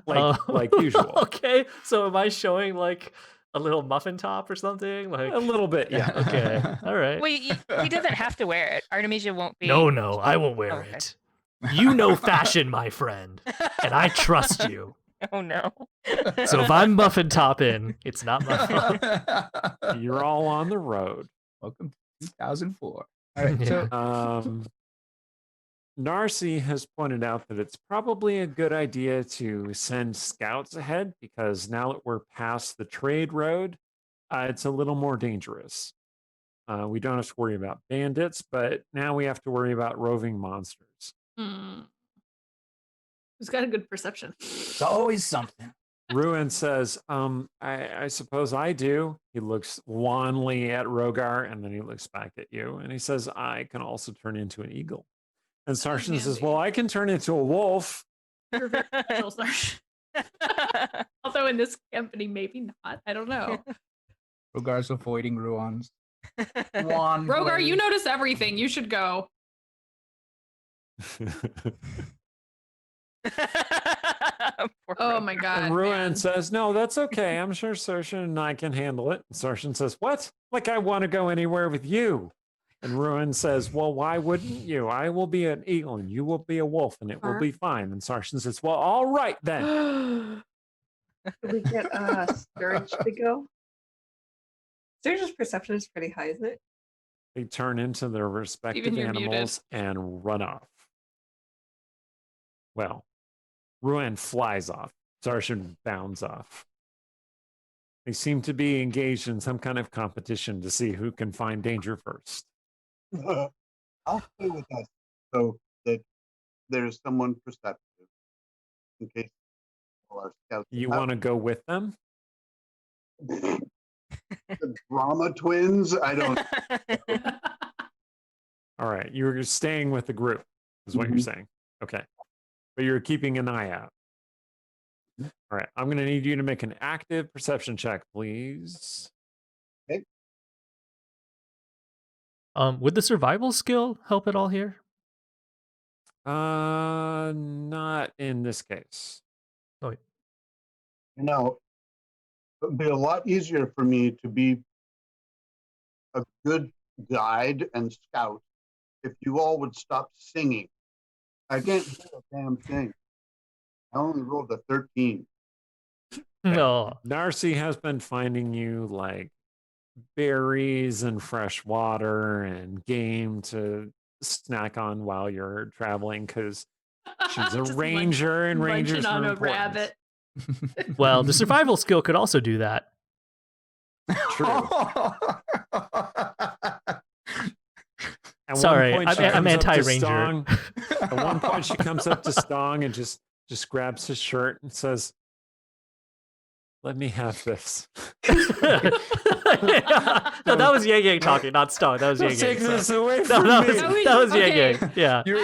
Oh. like usual. Okay, so am I showing like a little muffin top or something? Like A little bit, yeah. Okay, all right. Well, he doesn't have to wear it. Artemisia won't be. No, I will wear Okay. it. You know fashion, my friend, and I trust you. Oh no. So if I'm muffin topping, it's not my fault. You're all on the road. Welcome to 2004. All right, so Narcy has pointed out that it's probably a good idea to send scouts ahead because now that we're past the trade road, it's a little more dangerous. We don't have to worry about bandits, but now we have to worry about roving monsters. Who's got a good perception? it's always something. Ruan says, I suppose I do. He looks wanly at Rogar and then he looks back at you and he says, I can also turn into an eagle. And Sarshan says, handy. well, I can turn into a wolf. You're very special, Sarge. Although in this company, maybe not. I don't know. Rogar's avoiding Ruan's. Rogar, you notice everything. You should go. Poor Oh Rogue. my god. And Ruan man. says, no, that's okay. I'm sure Sarshan and I can handle it. And Sarshan says, what? Like I want to go anywhere with you. And Ruan says, well, why wouldn't you? I will be an eagle and you will be a wolf and it will be fine. And Sarshan says, well, all right then. Can we get Sturge to go? Sturge's perception is pretty high, isn't it? They turn into their respective you're muted. animals and run off. Well, Ruan flies off. Zarshan bounds off. They seem to be engaged in some kind of competition to see who can find danger first. I'll stay with us so that there's someone perceptive in case all our scouts. You want to go with them? The drama twins? I don't. All right, you're staying with the group, is what you're saying. Okay. But you're keeping an eye out. All right, I'm going to need you to make an active perception check, please. Okay. Would the survival skill help at all here? Not in this case. Oh, wait. It would be a lot easier for me to be a good guide and scout if you all would stop singing. I can't hear a damn thing. I only rolled a 13. No. Narcy has been finding you like berries and fresh water and game to snack on while you're traveling because she's a Just ranger and rangers munching on are a important. rabbit. Well, the survival skill could also do that. True. At one Sorry, point, she I'm comes up to anti-ranger. Stong. At one point, she comes up to Stong and just grabs his shirt and says, "Let me have this." No, that was Yang Yang talking, not Stong. That was Yang Yang. Take this away No, from that me. was, that was Yang Okay. Yang. Yeah. Your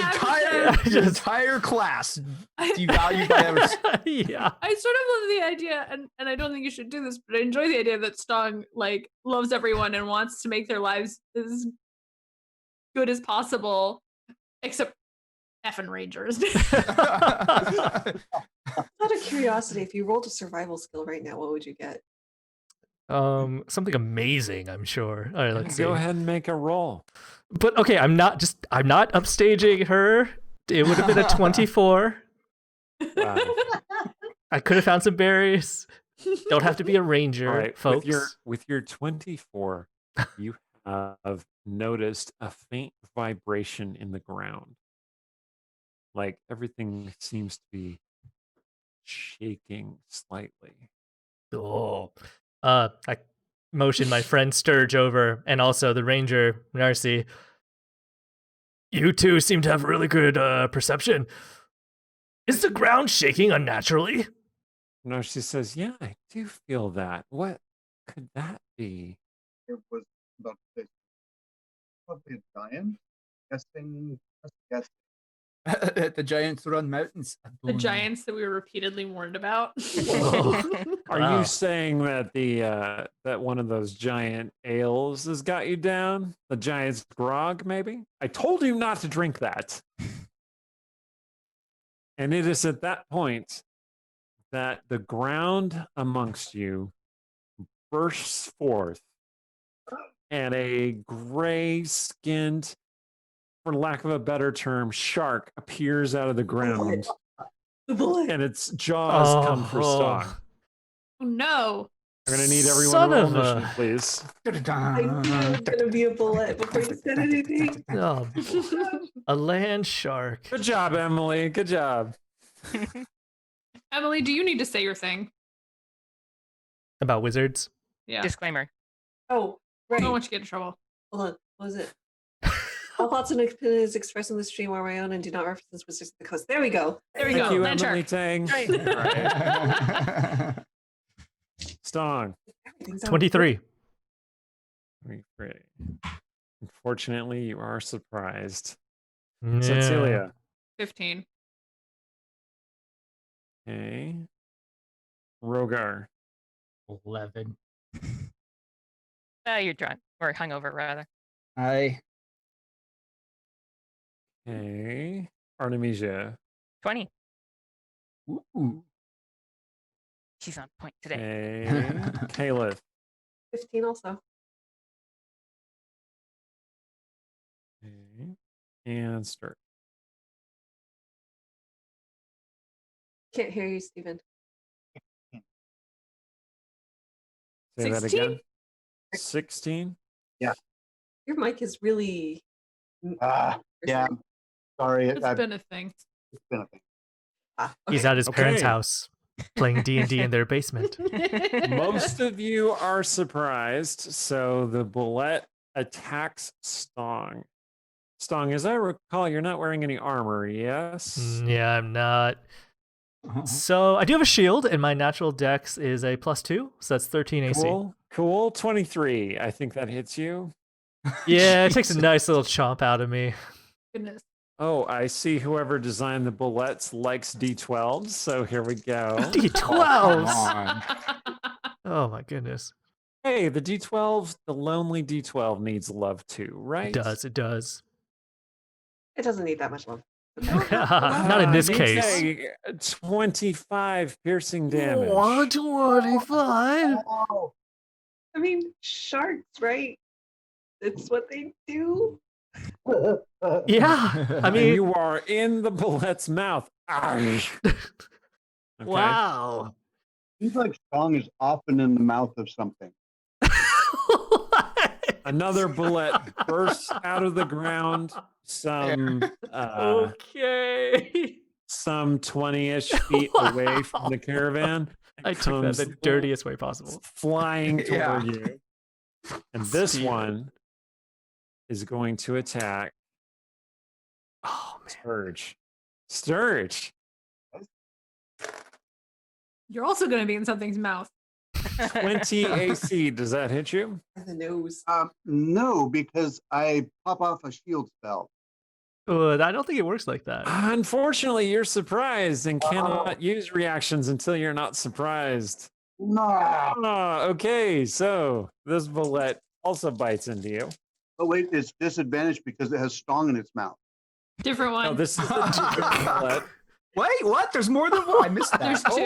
entire class devalued by others. Yeah. I sort of love the idea, and I don't think you should do this, but I enjoy the idea that Stong like loves everyone and wants to make their lives as good as possible, except effing rangers. Out of curiosity, if you rolled a survival skill right now, what would you get? Something amazing, I'm sure. All right, let's see. Go ahead and make a roll. But okay, I'm not upstaging her. It would have been a 24. Wow. I could have found some berries. Don't have to be a ranger, All right, folks. with your 24, you have noticed a faint vibration in the ground. Like everything seems to be shaking slightly. Oh. I motion my friend Sturge over, and also the ranger, Narcy. You two seem to have really good perception. Is the ground shaking unnaturally? No, she says, "Yeah, I do feel that. What could that be?" It was about this. Probably a giant. Guessing. Just guessing. The giants run mountains. The giants that we were repeatedly warned about. Are Wow. you saying that the that one of those giant ales has got you down? The giant's grog, maybe? I told you not to drink that. And it is at that point that the ground amongst you bursts forth, and a gray-skinned, for lack of a better term, shark appears out of the ground, The bullet. and its jaws come for Stong. Oh no. I'm gonna need everyone Son to roll of a- initiative, please. I knew it was gonna be a bullet before you said anything. Oh, a land shark. Good job, Emily. Good job. Emily, do you need to say your thing? About wizards? Yeah. Disclaimer. Oh, I right. don't want you to get in trouble. Hold on. What was it? All thoughts and opinions expressed in the stream are my own and do not reference Wizards of the Coast. There we go. There we Thank go. you, Land Emily shark. Tang. Right. Stong. Everything's on 23. 23. Unfortunately, you are surprised. Yeah. Cecilia. 15. Okay. Rogar. 11. You're drunk or hungover, rather. Aye. Okay. Artemisia. 20. Ooh. She's on point today. Okay. Caliph. 15 also. Okay. And Sturt. Can't hear you, Stephen. Say that 16? again. 16. Your mic is really. Yeah. Sorry. It's been a thing. It's been a thing. He's at his parents' Okay. house playing D&D in their basement. Most of you are surprised, so the bullet attacks Stong. Stong, as I recall, you're not wearing any armor, yes? Yeah, I'm not. So I do have a shield, and my natural dex is a +2, so that's 13 AC. Cool. 23. I think that hits you. Yeah, it takes a nice little chomp out of me. Goodness. Oh, I see whoever designed the bullets likes D12s, so here we go. D12s! Oh my goodness. Hey, the D12, the lonely D12 needs love too, right? It does. It doesn't need that much love. Not in this They case. say 25 piercing damage. 125? I mean, sharks, right? It's what they do. Yeah, I And mean, you are in the bullet's mouth. Okay. wow. Seems like Stong is often in the mouth of something. Another bullet bursts out of the ground. Some Okay. some 20-ish feet away from the caravan. and I took that comes the dirtiest way possible. flying toward Yeah. you. And this Steal. one is going to attack Oh man. Sturge. You're also going to be in something's mouth. 20 AC. Does that hit you? The nose. No, because I pop off a shield spell. I don't think it works like that. Unfortunately, you're surprised and cannot use reactions until you're not surprised. No. Okay, so this bullet also bites into you. Oh wait, it's disadvantaged because it has Stong in its mouth. Different one. No, this is the different bullet. Wait, what? There's more than one. I missed that. There's Oh, two.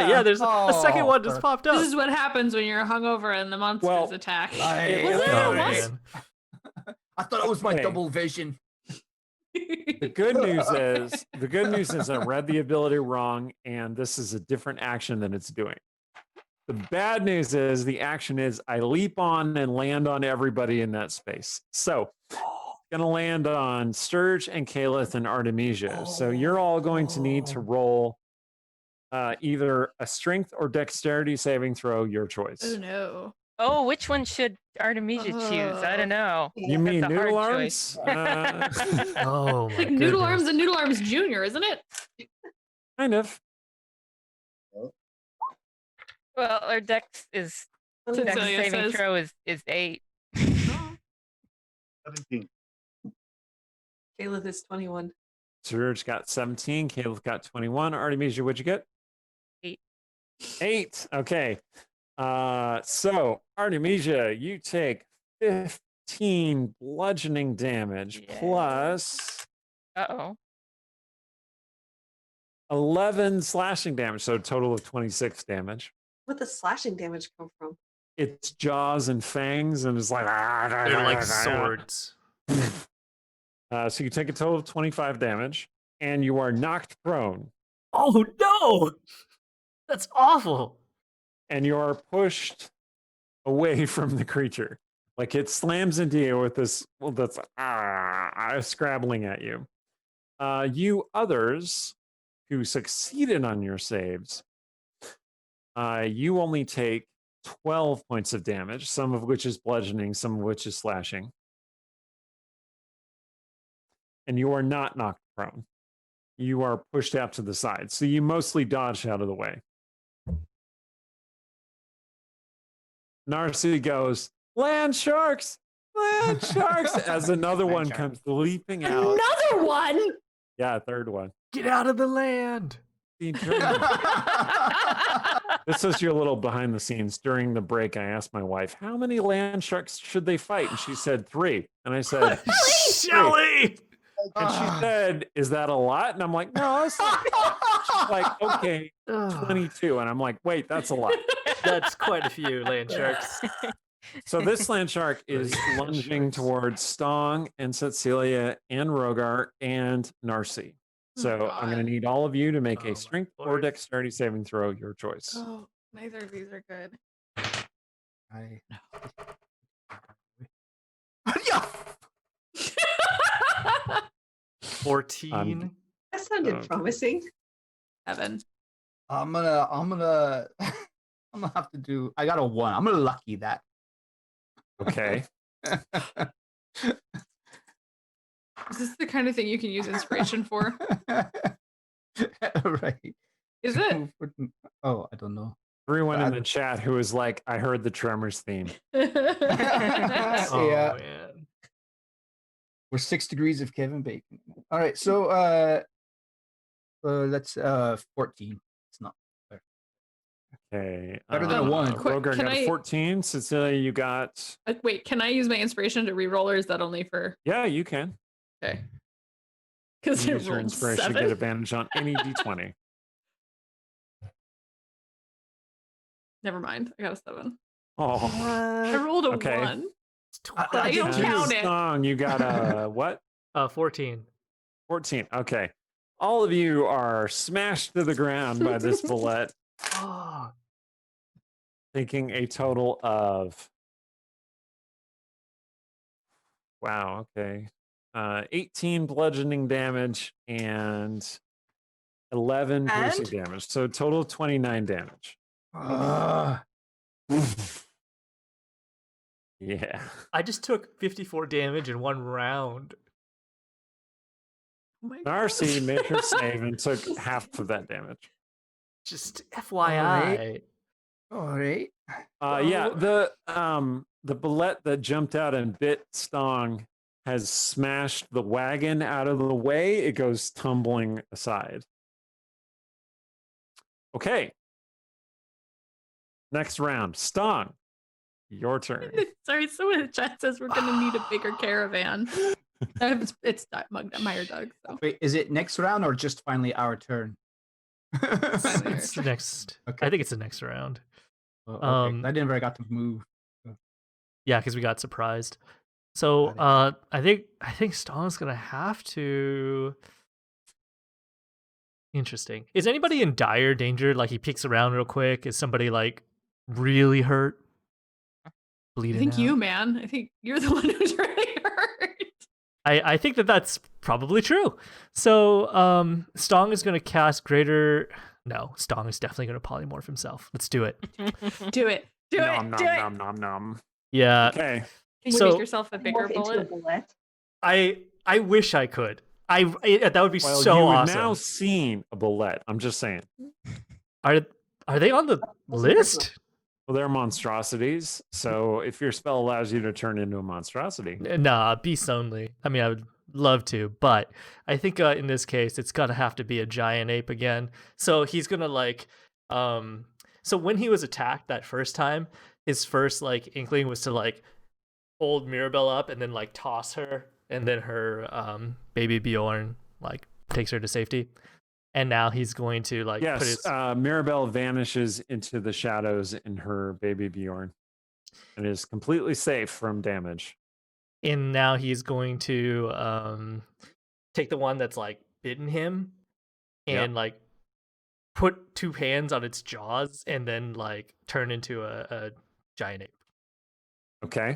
Yeah, there's a second one just popped up. This is what happens when you're hungover and the monsters Well, attack. Was it Oh, a once? man. I thought it was my Okay. double vision. The good news is I read the ability wrong, and this is a different action than it's doing. The bad news is the action is I leap on and land on everybody in that space. So gonna land on Sturge and Calith and Artemisia. So you're all going to need to roll either a strength or dexterity saving throw, your choice. Oh no. Oh, which one should Artemisia choose? I don't know. You mean That's a hard noodle choice. arms? Oh my Like Noodle Arms goodness. and Noodle Arms Jr., isn't it? Kind of. Well, our dex is dex Cecilia saving says. throw is 8. 17. Caleb is 21. Sturge got 17. Calith got 21. Artemisia, what'd you get? 8. 8. Okay. So Artemisia, you take 15 bludgeoning damage Yeah. plus Uh-oh. 11 slashing damage, so a total of 26 damage. Where'd the slashing damage come from? It's jaws and fangs, and it's like They're like swords. So you take a total of 25 damage, and you are knocked prone, Oh no! That's awful. and you are pushed away from the creature. Like it slams into you with this, well, that's scrabbling at you. You others who succeeded on your saves, you only take 12 points of damage, some of which is bludgeoning, some of which is slashing. And you are not knocked prone. You are pushed out to the side. So you mostly dodged out of the way. Narcy goes, land sharks, as another one comes leaping out. Another one? Yeah, third one. Get out of the land. This is your little behind the scenes. During the break, I asked my wife, how many land sharks should they fight? And she said 3. And I said, Shelly! and she said, is that a lot? And I'm like, no, that's not. She's like, okay, 22. And I'm like, wait, that's a lot. That's quite a few land sharks. So this land shark is lunging towards Stong and Cecilia and Rogar and Narcy. So I'm going to need all of you to make Oh my a strength or lord. dexterity saving throw, your choice. Oh, neither of these are good. Yeah. 14. That sounded Okay. promising. Evan. I'm gonna have to do. I got a 1. I'm gonna lucky that. Okay. Is this the kind of thing you can use inspiration for? Right. Is it? Oh, I don't know. Everyone in the chat who was like, I heard the Tremors theme. Oh, Yeah. man. We're 6 degrees of Kevin Bacon. All right, so that's 14. It's not Okay. Better than a 1. Rogar Can got a I- 14. Cecilia, you got. Wait, can I use my inspiration to re-roll, or is that only for? Yeah, you can. Okay. Because You it use your rolled inspiration to 7. get advantage on any d20. Never mind. I got a 7. Oh. I rolled a Okay. 1. It's I don't 20. count it. Stong, you got a what? 14. 14. Okay. All of you are smashed to the ground by this bullet, Oh, taking a total of. Wow. Okay. 18 bludgeoning damage and 11 piercing damage. So total of 29 damage. Yeah. I just took 54 damage in 1 round. Oh my God. Narcy made her save and took half of that damage. Just FYI. All right. Yeah, the bullet that jumped out and bit Stong has smashed the wagon out of the way. It goes tumbling aside. Okay. Next round. Stong, your turn. Sorry, someone in the chat says we're gonna need a bigger caravan. It's Meyer Doug. So. Wait, is it next round or just finally our turn? It's the next. Okay. I think it's the next round. Oh, okay. I never got to move. Yeah, because we got surprised. So I think Stong's gonna have to. Interesting. Is anybody in dire danger? Like he peeks around real quick. Is somebody like really hurt? Bleeding. I think out? you, man. I think you're the one who's really hurt. I think that's probably true. So Stong is gonna cast greater. No, Stong is definitely gonna polymorph himself. Let's do it. Do it. Do nom, it. nom, Do it. nom, nom, nom. Yeah. Okay. Can you So- make yourself a bigger Morph into a bullet? bullet. I wish I could. That would be Well, so you awesome. now seen a bullet. I'm just saying. Are they on the list? Well, they're monstrosities. So if your spell allows you to turn into a monstrosity, Nah, beasts only. I mean, I would love to, but I think in this case, it's gonna have to be a giant ape again. So he's gonna like, so when he was attacked that first time, his first like inkling was to like hold Mirabelle up and then like toss her, and then her baby Bjorn like takes her to safety. And now he's going to like put yes, his Mirabelle vanishes into the shadows in her baby Bjorn and is completely safe from damage. and now he's going to take the one that's like bitten him and like put 2 hands on its jaws and then like turn into a giant ape. Okay.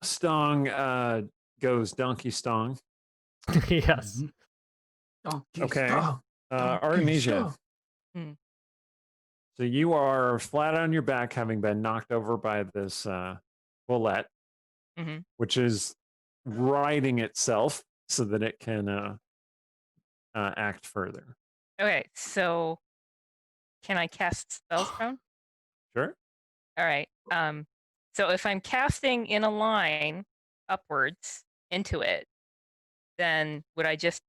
Stong goes Donkey Stong. Yes. Okay. Stong. Artemisia. Hmm. So you are flat on your back, having been knocked over by this bullet, Mhm. which is riding itself so that it can act further. Okay, so can I cast spells prone? Sure. All right. So if I'm casting in a line upwards into it, then would I just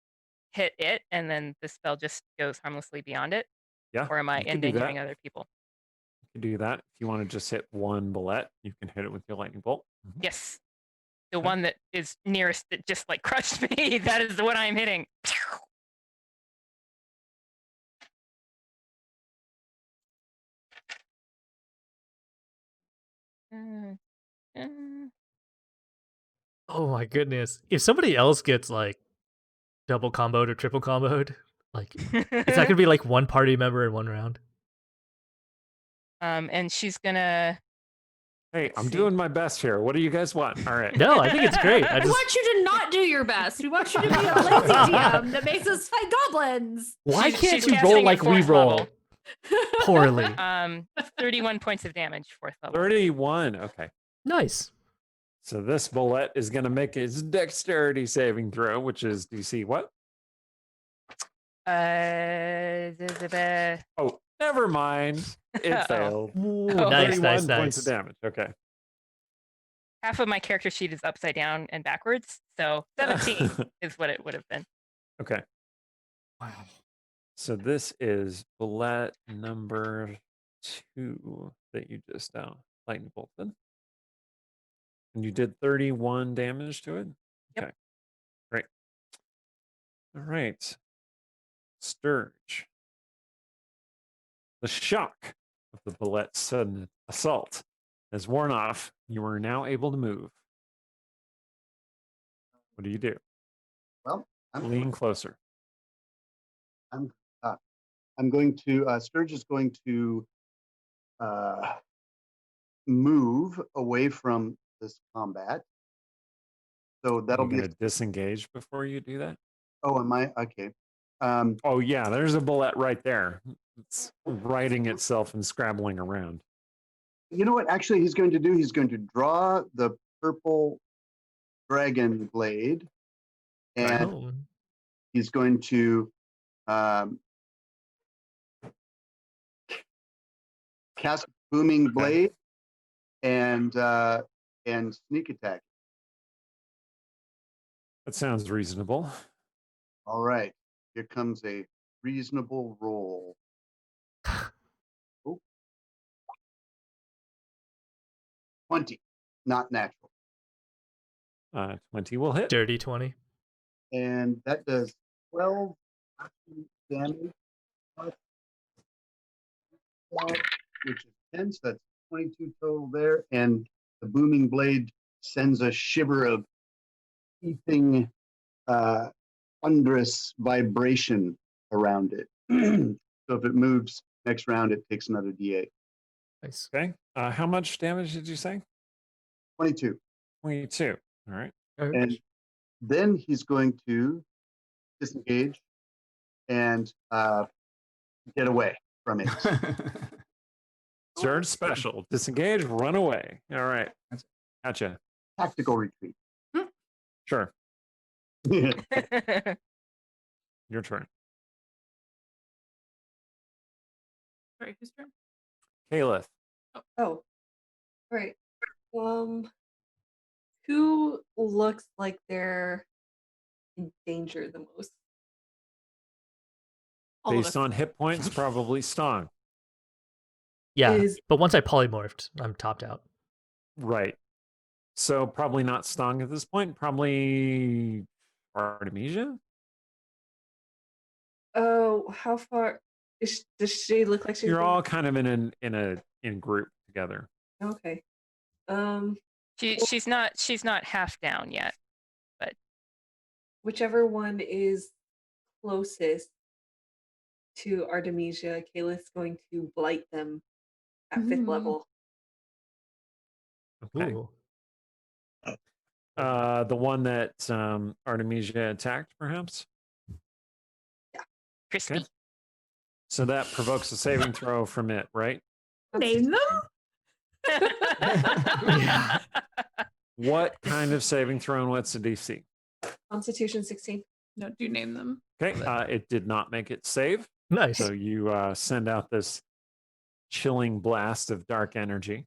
hit it and then the spell just goes harmlessly beyond it? Yeah. Or am I you can do that. endangering other people? You can do that. If you want to just hit one bullet, you can hit it with your lightning bolt. Mhm. Yes. The Okay. one that is nearest that just like crushed me, that is the one I'm hitting. Oh my goodness. If somebody else gets like double comboed or triple comboed, like is that gonna be like one party member in one round? And she's gonna. Hey, I'm see. doing my best here. What do you guys want? All right. No, I think it's great. I I just want you to not do your best. We want you to be a lazy GM that makes us fight goblins. why She's can't you casting roll at like we 4th roll level. poorly? 31 points of damage, 4th level. 31. Okay. Nice. So this bullet is going to make his dexterity saving throw, which is DC what? Oh, never mind. It Uh-oh. failed. Ooh, Oh, nice, 31 nice, points nice. of damage. Okay. Half of my character sheet is upside down and backwards, so 17 is what it would have been. Okay. Wow. So this is bullet number 2 that you just lightning bolted. And you did 31 damage to it? Yep. Okay. Great. All right. Sturge. The shock of the bullet's sudden assault has worn off. You are now able to move. What do you do? Well, Lean closer. I'm going to Sturge is going to move away from this combat. So that'll You're be going to disengage before you do that? oh, am I okay? Oh yeah, there's a bullet right there. It's righting itself and scrabbling around. You know what? Actually, he's going to draw the purple dragon blade, and Oh. he's going to cast booming blade and sneak attack. That sounds reasonable. All right, here comes a reasonable roll. Oh. 20, not natural, 20 will hit. Dirty 20. and that does 12 damage, which is 10, so that's 22 total there, and the booming blade sends a shiver of heaping, thunderous vibration around it. So if it moves next round, it takes another D8. Nice. Okay. How much damage did you say? 22. 22. All right. And then he's going to disengage and get away from it. Surge special. Disengage, run away. All right. Gotcha. Tactical retreat. Sure. Your turn. Sorry, whose turn? Caliph. Oh, right. Who looks like they're in danger the most? All of Based us. on hit points, probably Stong. Yeah, Is- but once I polymorphed, I'm topped out. Right. So probably not Stong at this point. Probably Artemisia. Oh, how far does she look like she's You're been- all kind of in group together. okay? She's not half down yet. Whichever one is closest to Artemisia, Kayla's going to blight them at 5th Ooh. level. Okay. Ooh. The one that Artemisia attacked, perhaps. Crispy. Okay. So that provokes a saving throw from it, right? Name them? Yeah. What kind of saving throw and what's the DC? Constitution 16. No, do name them. Okay. It did not make it save. Nice. So you send out this chilling blast of dark energy.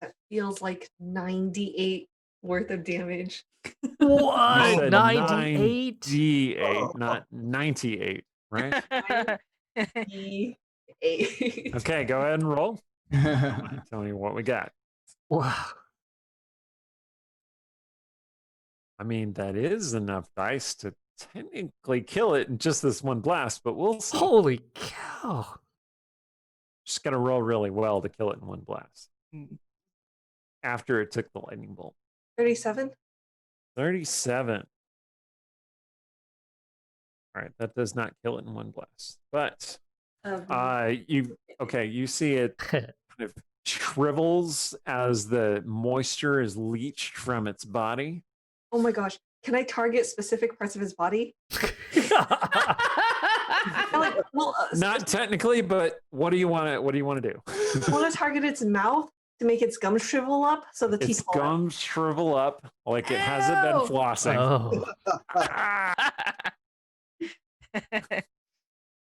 That feels like 98 worth of damage. What? said 98? D8, not 98, right? 98. Okay, go ahead and roll. Tell me what we got. Wow. I mean, that is enough dice to technically kill it in just this one blast, but we'll see. Holy cow. Just got to roll really well to kill it in one blast. Mm. After it took the lightning bolt. 37. 37. All right, that does not kill it in one blast. But you see it kind of shrivels as the moisture is leached from its body. Oh my gosh. Can I target specific parts of his body? Not technically, but what do you want to do? I want to target its mouth to make its gums shrivel up so the teeth Its fall out. gums shrivel up like it hasn't been Ew. flossing. Oh.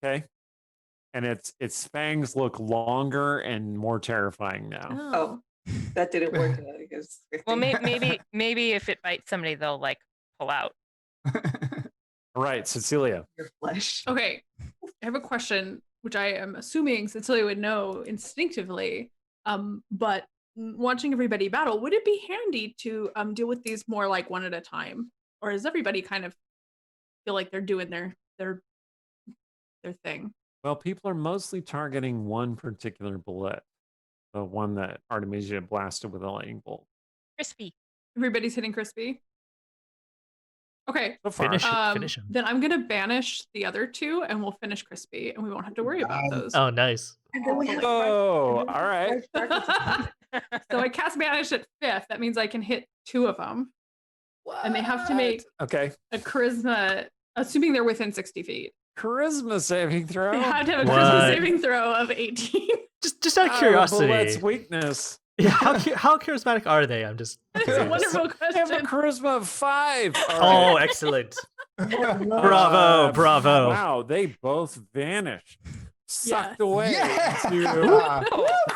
Okay. And its fangs look longer and more terrifying now. Oh, that didn't work. Because Well, maybe if it bites somebody, they'll like pull out. All right, Cecilia. your flesh. Okay, I have a question, which I am assuming Cecilia would know instinctively. But watching everybody battle, would it be handy to deal with these more like one at a time, or does everybody kind of feel like they're doing their thing? Well, people are mostly targeting one particular bullet, the one that Artemisia blasted with a lightning bolt. Crispy. Everybody's hitting Crispy. Okay, So far. Finish him. then I'm gonna banish the other two, and we'll finish Crispy, and we won't have to worry about those. Oh, nice. And then we have Oh, all right. So I cast Banish at 5th. That means I can hit 2 of them. And they have to make Okay. a charisma, assuming they're within 60 feet. Charisma saving throw. They have to have a What? charisma saving throw of 18. Just out of Bullet's curiosity. weakness. Yeah, how charismatic are they? I'm just. That's a curious. wonderful They have a question. charisma of 5. All Oh, right. excellent. Uh, Bravo. Wow, they both vanished. Sucked away Yeah.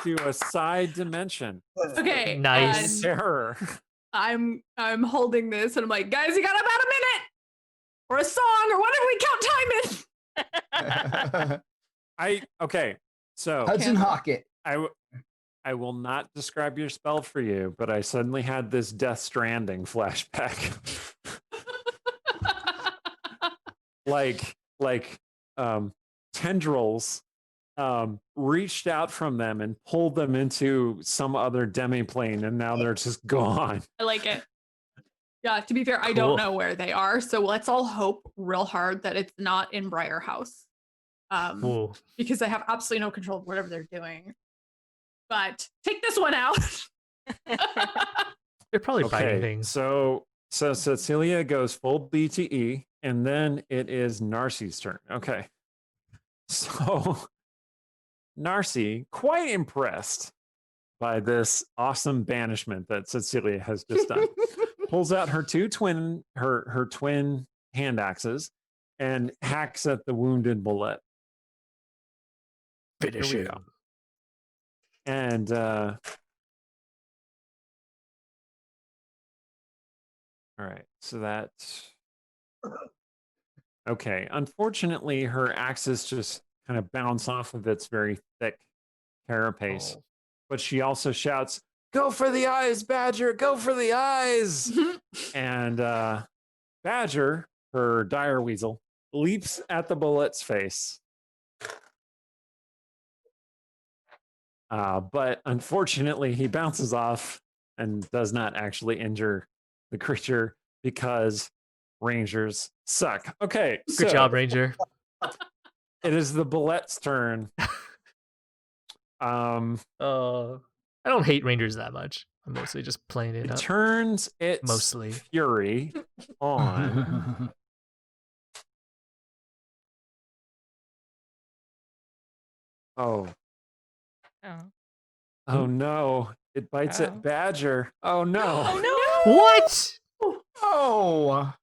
to a side dimension. Okay. Nice. and Terror. I'm holding this and I'm like, guys, you got about a minute or a song or whatever we count time in. Okay. So Hudson Hawkett. I will not describe your spell for you, but I suddenly had this Death Stranding flashback. like tendrils reached out from them and pulled them into some other demiplane, and now they're just gone. I like it. Yeah, to be fair, I Cool. don't know where they are. So let's all hope real hard that it's not in Briar House. Ooh. Because I have absolutely no control of whatever they're doing. But take this one out. They're probably biting things. So Cecilia goes full BTE, and then it is Narcy's turn. Okay. So Narcy, quite impressed by this awesome banishment that Cecilia has just done, pulls out her twin hand axes and hacks at the wounded bullet. Finish Here we him. go. And all right, so that's okay. Unfortunately, her axes just kind of bounce off of its very thick carapace. Oh. But she also shouts, "Go for the eyes, Badger! Go for the eyes!" And Badger, her dire weasel, leaps at the bullet's face. But unfortunately, he bounces off and does not actually injure the creature because Rangers suck. Okay, Good job, Ranger. It is the bullet's turn. I don't hate Rangers that much. I'm mostly just playing it It up. turns its Mostly. fury on. Oh. Oh. Oh no. It bites Oh. at Badger. Oh no. Oh no! What? Oh.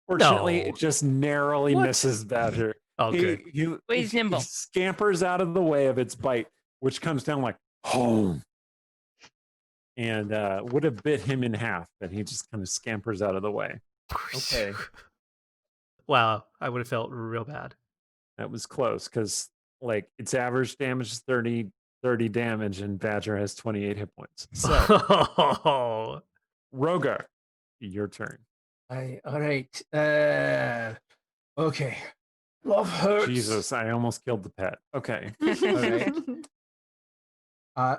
Fortunately, No. it just narrowly What? misses Badger. Oh, good. He he's nimble. scampers out of the way of its bite, which comes down like home. And would have bit him in half, but he just kind of scampers out of the way. Okay. Wow, I would have felt real bad. That was close because like its average damage is 30 damage and Badger has 28 hit points. So Oh. Rogar, your turn. All right. Okay. Love hurts. Jesus, I almost killed the pet. Okay. All right.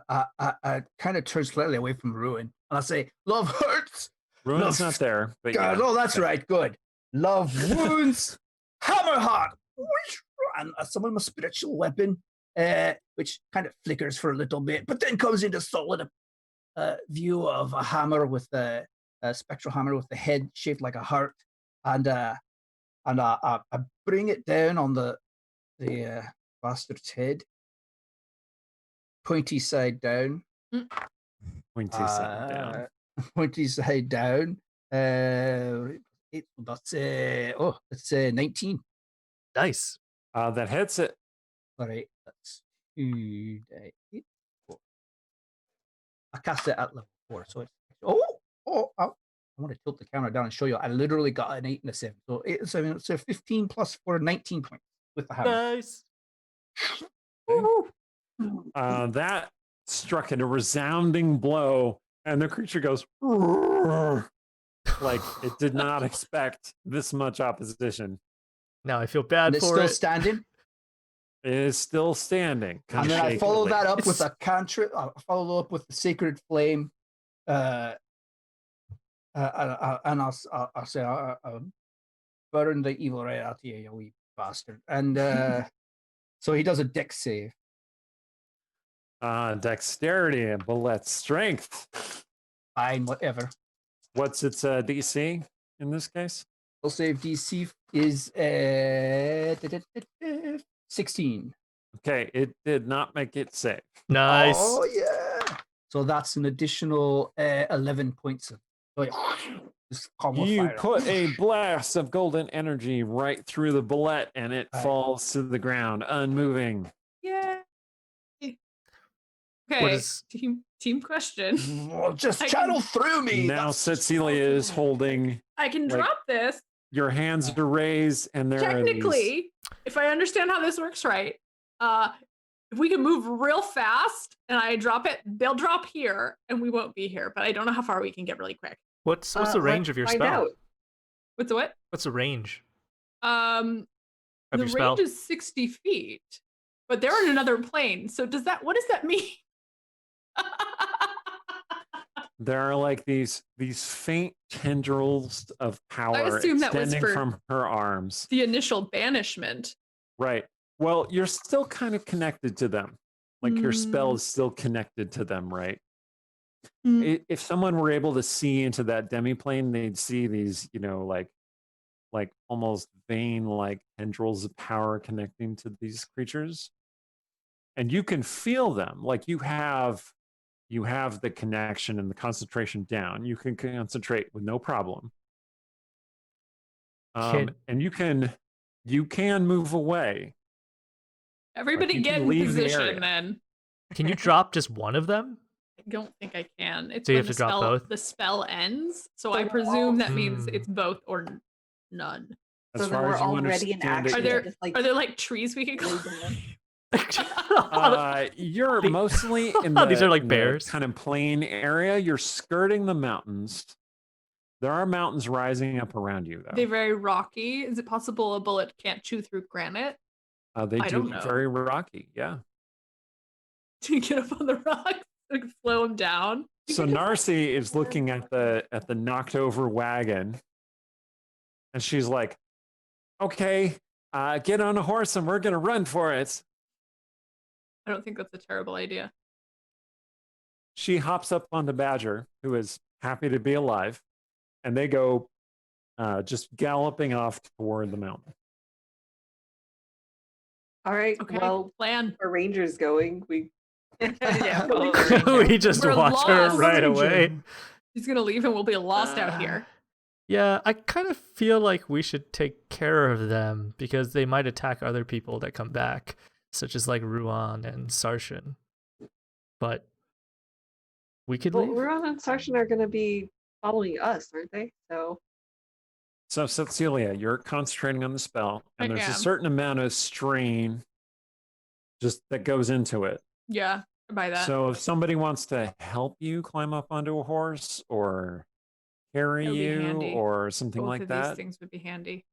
I kind of turn slightly away from Ruin and I say, "Love hurts." Ruin's Love- not there, but God, yeah. oh, that's right. Good. Love wounds. Hammer heart. And I summon my spiritual weapon which kind of flickers for a little bit, but then comes into solid view of a hammer with a spectral hammer with the head shaped like a heart, and I bring it down on the bastard's head, pointy side down. Pointy side down. Pointy side down. That's 19. Nice. That hits it. All right, that's 2 8 4. I cast it at level 4, so it's I want to tilt the camera down and show you. I literally got an 8 and a 7, so 8 and 7, so 15 plus 4, 19 points with the hammer. Nice. That struck it a resounding blow, and the creature goes "Roar," like it did not expect this much opposition. Now I feel bad And it's for still it. standing. It is still standing. And then I follow shakily. that up with a cantrip. I follow up with the sacred flame, and I'll say, I'll burn the evil right out of you, you wee bastard. And so he does a dex save. Dexterity and bullet strength. Fine, whatever. What's its DC in this case? Will save DC is 16. Okay, it did not make it safe. Nice. Oh yeah. So that's an additional 11 points of just combo You fire. put a blast of golden energy right through the bullet, and it Right. falls to the ground, unmoving. Yeah. What Okay. is- Team question. Well, just I channel through me. Now That's- Cecilia is holding. I can Like- drop this. Your hands are raised, and there are these. Technically, if I understand how this works right, if we can move real fast and I drop it, they'll drop here and we won't be here. But I don't know how far we can get really quick. What's the range of your Find spell? out. What's the what? What's the range Of of the your spell? range is 60 feet, but they're in another plane. So what does that mean? There are like these faint tendrils of power assume that was extending for- from her arms. The initial banishment. Right. Well, you're still kind of connected to them. Like your spell Mm. is still connected to them, right? Mm. If someone were able to see into that demiplane, they'd see these, like almost vein-like tendrils of power connecting to these creatures. And you can feel them. Like you have the connection and the concentration down. You can concentrate with no problem. Can- And you can move away. Everybody you get can in leave the position area. then. Can you drop just one of them? I don't think I can. It's So you when have to drop both? the spell ends. So I presume that means Hmm. it's both or none. As So then far we're as you already in understand it, action. Are there- just, like, Are there like trees we could go? You're mostly in These are like in bears. kind of plain area. You're skirting the mountains. There are mountains rising up around you, though. They're very rocky. Is it possible a bullet can't chew through granite? They I do don't look know. very rocky. Yeah. To get up on the rocks and slow them down? So Narcy is looking at the knocked over wagon, and she's like, "Okay, get on a horse, and we're gonna run for it." I don't think that's a terrible idea. She hops up on the badger, who is happy to be alive, and they go just galloping off toward the mountain. All right. Okay. Well, Plan. our ranger's going. We Yeah, We just We're watch her lost. right away. He's gonna leave and we'll be lost out here. Yeah, I kind of feel like we should take care of them because they might attack other people that come back, such as like Ruan and Sarshan. But we could well, leave. Ruan and Sarshan are going to be following us, aren't they? So So Cecilia, you're concentrating on the spell, and I there's a am. certain amount of strain just that goes into it. Yeah, I buy that. So if somebody wants to help you climb up onto a horse or carry That would be you handy. or something Both like of that, these things would be handy.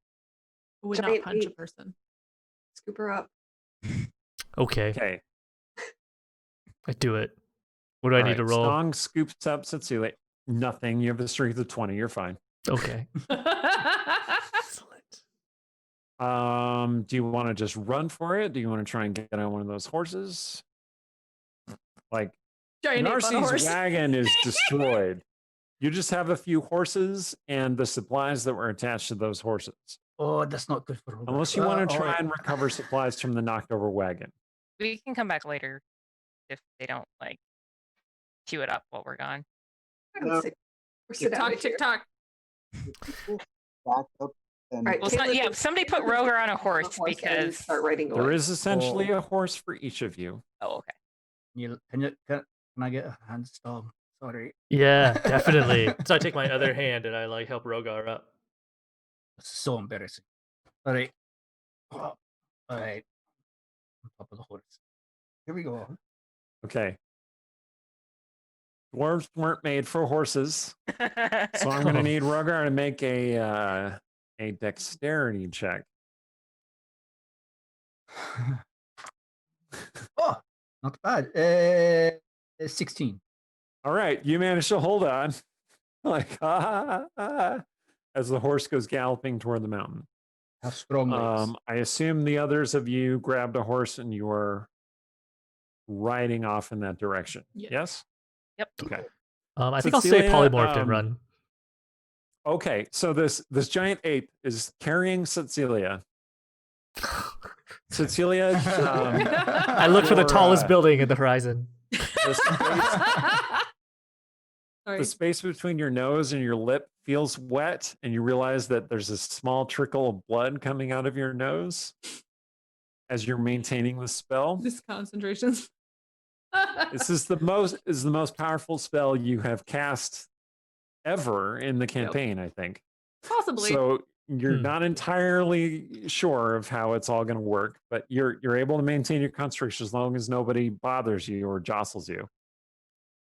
It would Giant not punch a leap. person. scoop her up. Okay, okay. I do it. What do I All need to right, roll? Stong scoops up Cecilia. Nothing. You have a strength of 20. You're fine. Okay. Excellent. Do you want to just run for it? Do you want to try and get on one of those horses? Like, Giant ape on a Narcy's horse. wagon is destroyed. You just have a few horses and the supplies that were attached to those horses. Oh, that's not good for Robert. Unless you want to try alright. and recover supplies from the knocked over wagon. We can come back later if they don't like queue it up while we're gone. No. We're sit out TikTok, here. TikTok. Back up and Right, Well, it's not, Caleb yeah, is- somebody put Caleb is Rogar on a on horse and because. start riding away. There is essentially a horse for each of you. Oh, okay. Can I get a hand Stong? Sorry. Yeah, definitely. So I take my other hand and I like help Rogar up. This is so embarrassing. All right. Oh, all right. On top of the horse. Here we go. Okay. Dwarves weren't made for horses, so I'm going to need Rogar to make a dexterity check. Oh, not bad. 16. All right, you managed to hold on, like as the horse goes galloping toward the mountain. How strong legs. I assume the others of you grabbed a horse and you are riding off in that direction. Yeah. Yes. Yep. Okay. I think I'll stay Cecilia, polymorphed and run. Okay, so this giant ape is carrying Cecilia. Cecilia, I look for the your, tallest building in the horizon. Sorry. the space between your nose and your lip feels wet, and you realize that there's a small trickle of blood coming out of your nose as you're maintaining the spell. This concentration. This is the most powerful spell you have cast ever in the campaign, I think. Possibly. So you're Hmm. not entirely sure of how it's all going to work, but you're able to maintain your concentration as long as nobody bothers you or jostles you,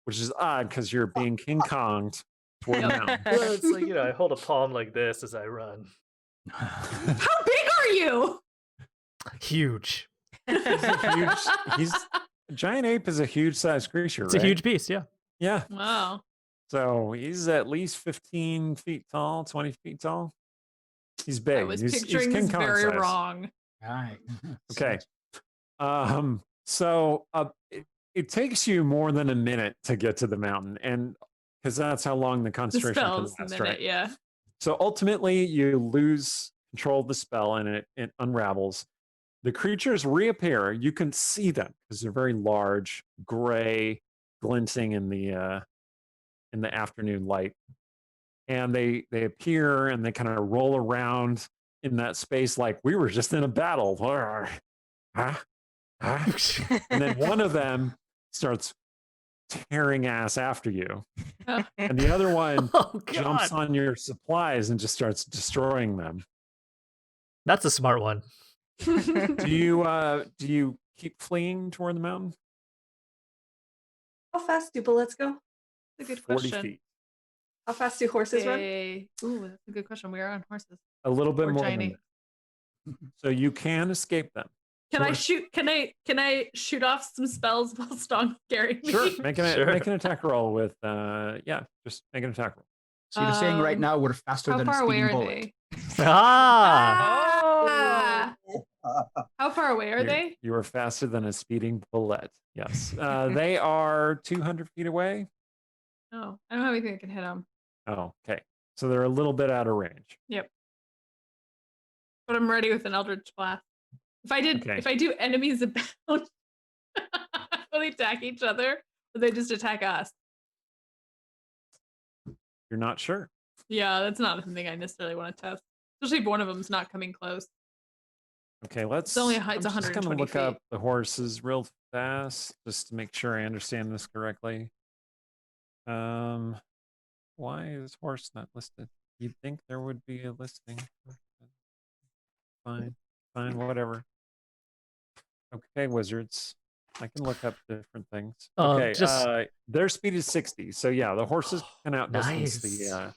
which is odd because you're being King Konged toward the mountain. Well, it's like, I hold a palm like this as I run. How big are you? Huge. He's a giant ape is a huge sized creature. It's right? a huge beast, yeah. Yeah. Wow. So he's at least 15 feet tall, 20 feet tall. He's big. I was he's picturing King this Kong very size. wrong. All right. Okay. So it takes you more than a minute to get to the mountain, and because that's how long the The concentration can spells a last, minute, right? yeah. So ultimately, you lose control of the spell, and it unravels. The creatures reappear. You can see them because they're very large, gray, glinting in the afternoon light, and they appear and they kind of roll around in that space like we were just in a battle. And then one of them starts tearing ass after you, Oh. and the other one Oh, jumps God. on your supplies and just starts destroying them. That's a smart one. Do you keep fleeing toward the mountain? How fast do bullets go? That's a good 40 question. feet. How fast do horses run? Ooh, that's a good question. We are on horses. A little bit Or more giant than ape. that. So you can escape them. Can I Sure. shoot? Can I shoot off some spells while Stong carrying me? Sure. Make Sure. an attack roll with just make an attack roll. So you're saying right Um, now we're faster How than a far away speeding are bullet. they? Ah! How far away are You- they? You are faster than a speeding bullet. Yes. They are 200 feet away. No, I don't have anything that can hit them. Oh, okay. So they're a little bit out of range. But I'm ready with an Eldritch Blast. Okay. If I do enemies abound, will they attack each other? Or they just attack us? You're not sure. Yeah, that's not something I necessarily want to test. Especially if one of them's not coming close. Okay, let's. only I'm it's just gonna 120 look up feet. the horses real fast just to make sure I understand this correctly. Why is horse not listed? You'd think there would be a listing. Fine, whatever. Okay, wizards. I can look up different things. Okay, their speed is 60. So yeah, the horses can outdistance Nice.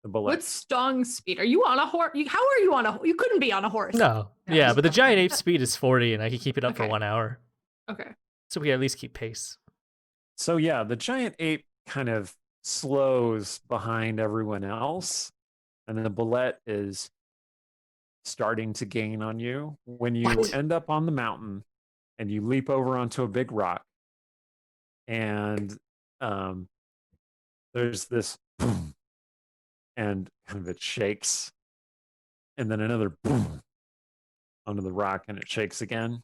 the bullet. What's Stong's speed? Are you on a horse? How are you on a? You couldn't be on a horse. No. No, Yeah, just but the fucking- giant ape speed is 40 and I can keep it up for Okay. 1 hour. Okay. So we can at least keep pace. So yeah, the giant ape kind of slows behind everyone else, and then the bullet is starting to gain on you when you end up on the mountain and you leap over onto a big rock. And there's this boom, and kind of it shakes. And then another boom onto the rock, and it shakes again.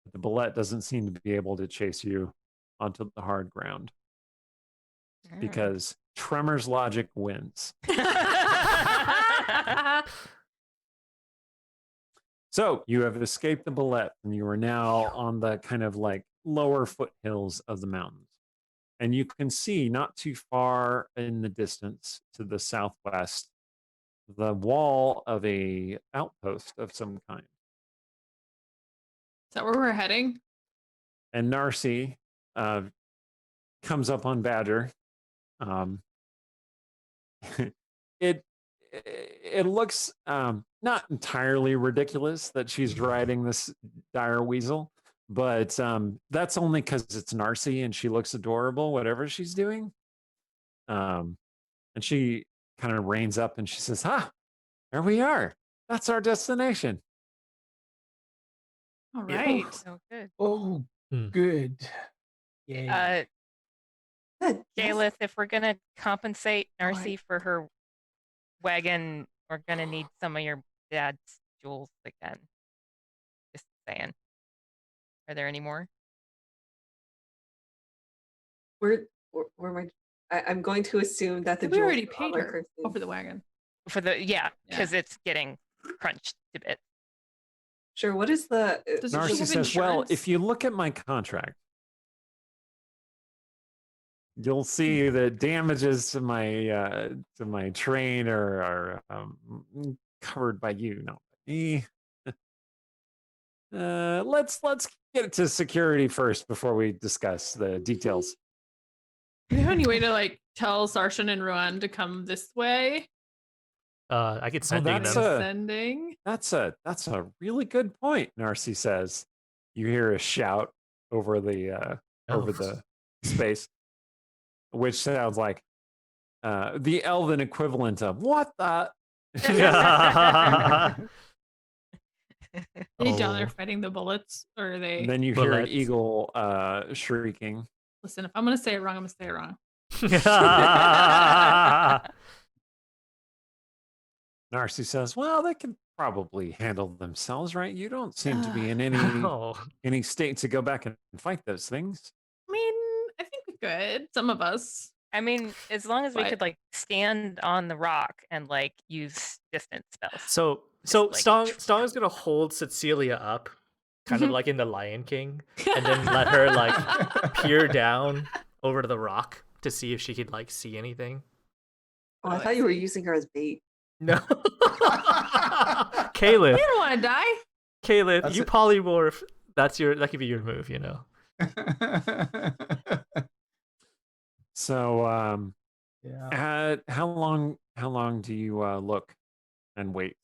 But the bullet doesn't seem to be able to chase you onto the hard ground because Tremors logic wins. So you have escaped the bullet, and you are now on the kind of like lower foothills of the mountains. And you can see not too far in the distance to the southwest the wall of a outpost of some kind. Is that where we're heading? And Narcy comes up on Badger. It looks not entirely ridiculous that she's riding this dire weasel, but that's only because it's Narcy and she looks adorable, whatever she's doing. And she kind of reins up and she says, there we are. That's our destination. All right. So good. Oh, good. Yeah. Good. Galeth, if we're gonna compensate Narcy for her wagon, we're gonna need some of your dad's jewels again. Just saying. Are there any more? I'm going to assume that the We jewels already are on paid my her person. over the wagon. For the because it's getting crunched a bit. Sure. What is the? Does she Narcy have says, well, insurance? if you look at my contract, you'll see that damages to my train are covered by you, not by me. Let's get to security first before we discuss the details. Do you have any way to like tell Sarshan and Ruan to come this way? I could send them. Sending. That's a really good point, Narcy says. You hear a shout over the space, which sounds like the elven equivalent of "what the." Are they down there fighting the bullets, or are they? Then you hear an eagle shrieking. Listen, if I'm gonna say it wrong, I'm gonna say it wrong. Narcy says, well, they can probably handle themselves, right? You don't seem to be in any state to go back and fight those things. I mean, I think we could. Some of us. I mean, as long as we could like stand on the rock and like use distance spells. So Stong is gonna hold Cecilia up, kind of like in the Lion King, and then let her like peer down over to the rock to see if she could like see anything. Oh, I thought you were using her as bait. No. Caleb. We don't want to die. Caleb, you polymorph. That could be your move, you know. So how long do you look and wait?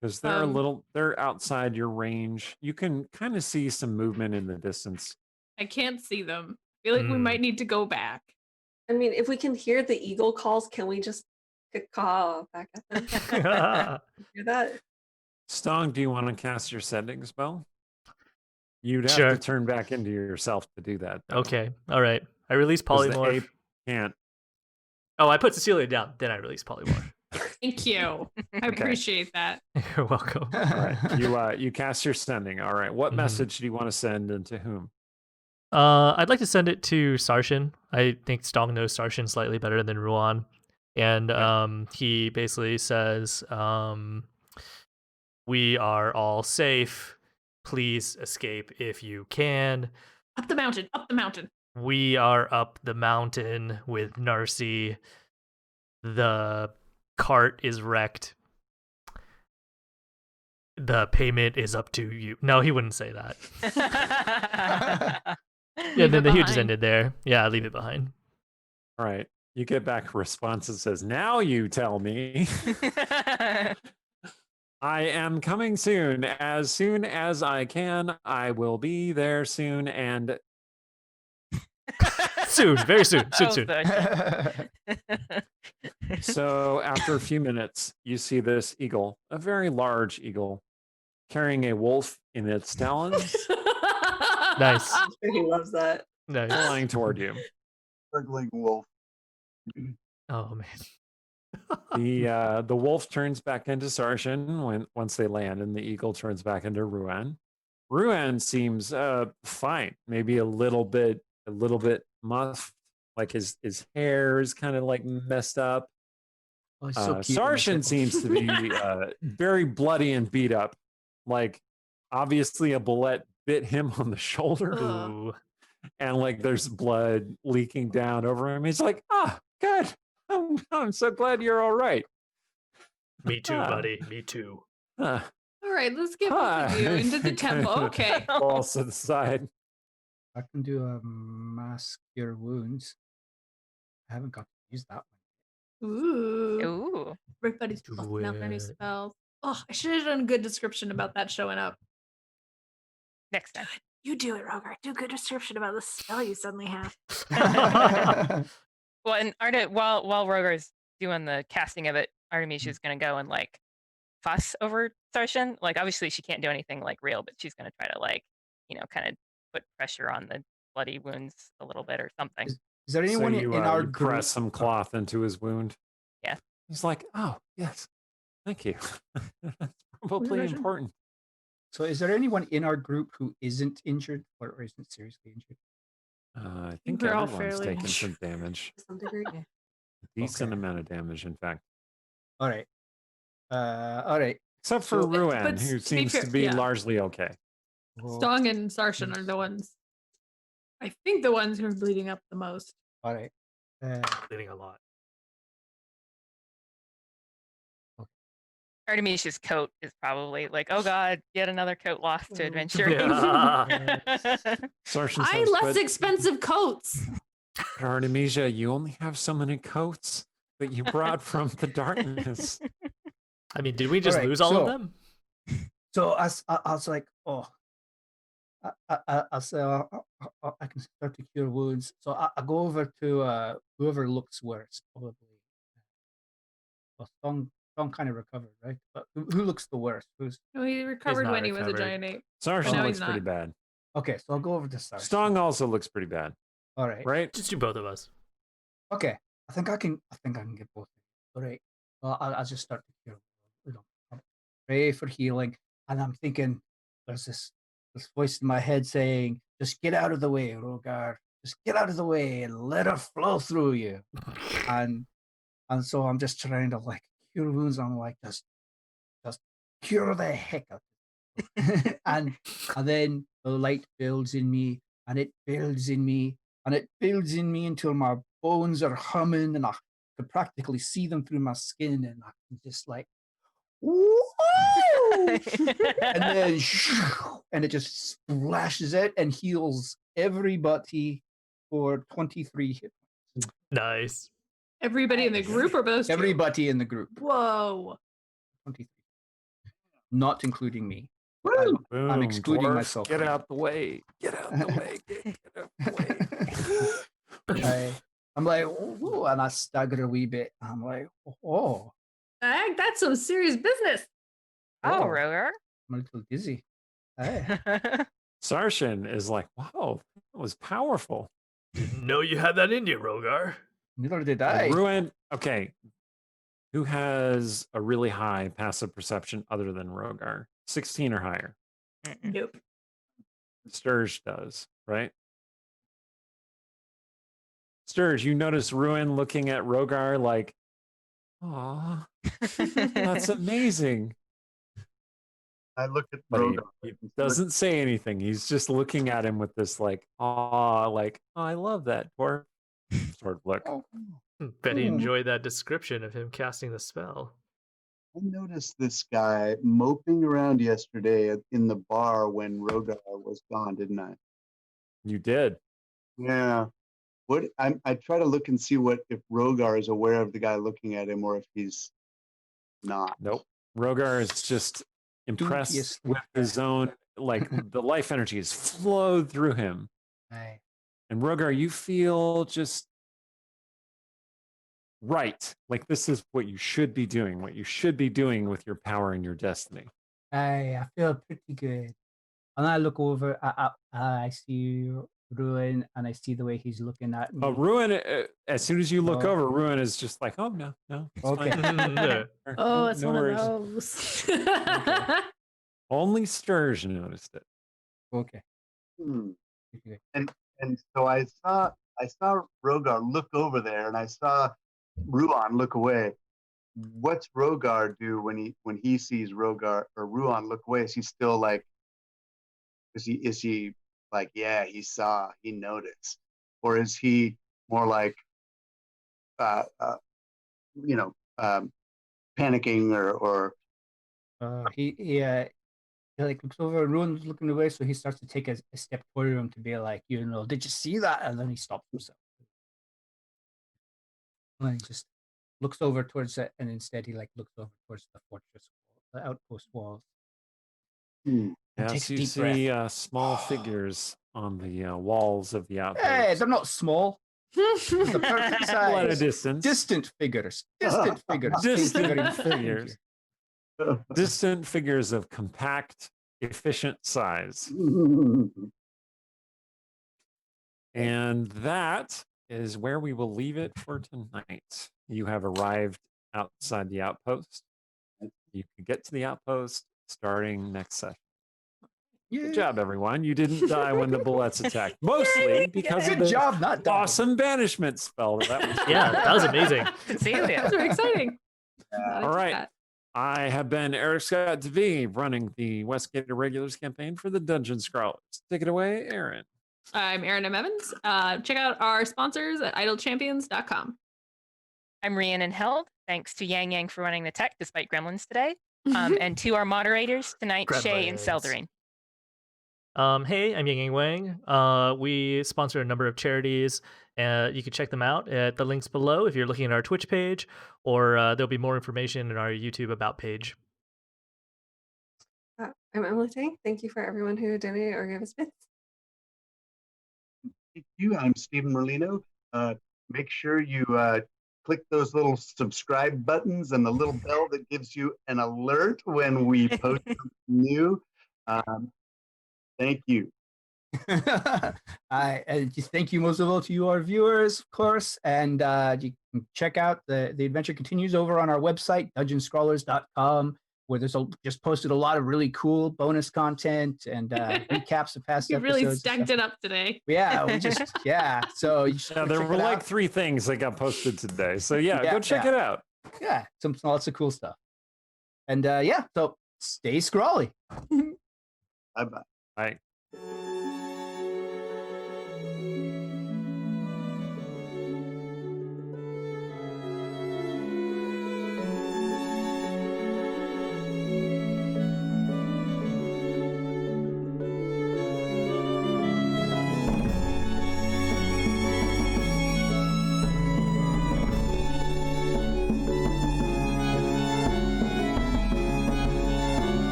Because they're outside your range. You can kind of see some movement in the distance. I can't see them. I feel like we might need to go back. I mean, if we can hear the eagle calls, can we just caw back at them? Hear that? Stong, do you want to cast your sending spell? You'd have to turn back into yourself to do that, though. Okay. All right. I release polymorph. The ape can't. Oh, I put Cecilia down. Then I release polymorph. Thank you. I appreciate that. You're welcome. All right. You cast your sending. All right. What message do you want to send and to whom? I'd like to send it to Sarshan. I think Stong knows Sarshan slightly better than Ruan. And he basically says, we are all safe. Please escape if you can. Up the mountain. Up the mountain. We are up the mountain with Narcy. The cart is wrecked. The payment is up to you. No, he wouldn't say that. Yeah, then he just ended there. Yeah, leave it behind. All right. You get back a response that says, now you tell me. I am coming soon. As soon as I can, I will be there soon. And Soon, very soon, soon, Oh, soon. the- So after a few minutes, you see this eagle, a very large eagle, carrying a wolf in its talons, Nice. He loves that. Nice. flying toward you. Struggling wolf. Oh man. The wolf turns back into Sarshan once they land, and the eagle turns back into Ruan. Ruan seems fine, maybe a little bit muffed, like his hair is kind of like messed up. Oh, he's so cute. Sarshan seems to be very bloody and beat up, like obviously a bullet bit him on the shoulder, Ooh. and like there's blood leaking down over him. He's like, good. I'm so glad you're all right. Me too, Ah. buddy. Me too. All right, let's get both of you into the temple. Okay. Falls to the side. I can do a mask cure wounds. I haven't got to use that one. Ooh. Ooh. Everybody's Do busting out their new it. spells. Oh, I should have done a good description about that showing up. Next time. You do it, Rogar. Do a good description about the spell you suddenly have. Well, and while Rogar's doing the casting of it, Artemisia's going to go and like fuss over Sarshan. Like, obviously, she can't do anything like real, but she's going to try to like, kind of put pressure on the bloody wounds a little bit or something. Is there anyone So you, in our you group? press some cloth into his wound. Yeah. He's like, oh yes, thank you. That's probably Imagine. important. So is there anyone in our group who isn't injured or isn't seriously injured? I think We're all everyone's fairly taken some damage. To some degree. A decent Okay. amount of damage, in fact. All right. All right. Except for So- Ruan, but who to be seems fair- to be yeah. largely okay. Well, Stong and Sarshan are the ones. I think the ones who are bleeding up the most. all right. Bleeding a lot. Artemisia's coat is probably like, oh god, yet another coat lost to adventuring. Sarshan I says, less but expensive coats. Artemisia, you only have so many coats that you brought from the darkness. I mean, did we just Alright, lose all so- of them? So I was like, oh, I said, I can start to cure wounds. So I go over to whoever looks worse, probably. Well, Stong kind of recovered, right? But who looks the worst? Who's No, he recovered not when he was a recovered. giant ape. Sarshan No, looks he's pretty not. bad. okay? So I'll go over to Sarshan. Stong also looks pretty bad, All right. right? Just do both of us. Okay. I think I can get both. All right. Well, I'll just start to cure. I'll pray for healing, and I'm thinking there's this voice in my head saying, "Just get out of the way, Rogar. Just get out of the way and let her flow through you." and so I'm just trying to like cure wounds. I'm like just cure the heck out of it. and then the light builds in me, and it builds in me, and it builds in me until my bones are humming, and I could practically see them through my skin, and I can just like, woo! and then and it just splashes out and heals everybody for 23 hit points. Nice. Everybody in the group or both? Everybody in the group, Whoa. 23, not including me. Woo! Boom, excluding dwarf, myself Get from out the way. Get out the way. Get out the way. I'm like, ooh, and I stagger a wee bit. I'm like, oh, Dang, that's some serious business. Oh, Oh. Rogar. I'm a little dizzy. Hey. Sarshan is like, wow, that was powerful. Didn't know you had that in you, Rogar. Neither did I. Ruin, okay. Who has a really high passive perception other than Rogar? 16 or higher. Mm-mm. Nope. Sturge does, right? Sturge, you notice Ruin looking at Rogar like, aw, that's amazing. I look at But Rogar. he doesn't say anything. He's just looking at him with this like, aw, like, oh, I love that dwarf sort of look. Oh, Bet he Hmm. enjoyed that description of him casting the spell. I noticed this guy moping around yesterday in the bar when Rogar was gone, didn't I? You did. Yeah. What I try to look and see what if Rogar is aware of the guy looking at him or if he's not. Nope. Rogar is just impressed Dubious. with his own, like the life energy has flowed through him. aye. And Rogar, you feel just right. Like this is what you should be doing, what you should be doing with your power and your destiny. I feel pretty good. And I look over, I see Ruan, and I see the way he's looking at me. But Ruan, as soon as you look Oh. over, Ruan is just like, oh, no, it's Okay. fine. Yeah. Oh, it's no one worries. of those. Only Sturge noticed it. Okay. Hmm. Okay. And so I saw Rogar look over there, and I saw Ruan look away. What's Rogar do when he sees Rogar or Ruan look away? Is he still like? Is he like, yeah, he saw, he noticed, or is he more like, panicking or? He like looks over, and Ruan's looking away, so he starts to take a step toward him to be like, did you see that? And then he stops himself. And then he just looks over towards it, and instead he like looks over towards the fortress wall, the outpost walls. And takes Yes, a you deep see breath. small figures on the walls of the outpost. Hey, they're not small. They're the perfect At a size. distance. Distant figures. Distant figures. Distant Figuring figures. Distant figures of compact, efficient size. And that is where we will leave it for tonight. You have arrived outside the outpost. You can get to the outpost starting next session. Good job, everyone. You didn't die when the bullets attacked. Mostly because of Good the job, not dying. awesome banishment spell. That was Yeah, that was amazing. Celia. That's very exciting. All right. I have been Eric Scott DeVee, running the Westgate Irregulars campaign for the Dungeon Scrawlers. Take it away, Aaron. I'm Aaron M. Evans. Check out our sponsors at idlechampions.com. I'm Rhiannon Held. Thanks to Yang Yang for running the tech despite gremlins today. And to our moderators tonight, Shay and Gremlins. Seldering. Hey, I'm Yang Yang Wang. We sponsor a number of charities. You can check them out at the links below if you're looking at our Twitch page, or there'll be more information in our YouTube About page. I'm Emily Tang. Thank you for everyone who donated or gave us bits. Thank you. I'm Stephen Merlino. Make sure you click those little subscribe buttons and the little bell that gives you an alert when we post something new. Thank you. I just thank you most of all to you, our viewers, of course. And you can check out the adventure continues over on our website, dungeonscrawlers.com, where there's just posted a lot of really cool bonus content and recaps of past You episodes. really and stacked stuff. it up today. Yeah, we just So you should Yeah, there check were it like out. 3 things that got posted today. So yeah, Yeah, go check yeah. it out. Yeah, lots of cool stuff. And so stay scrawly. Bye bye. Bye.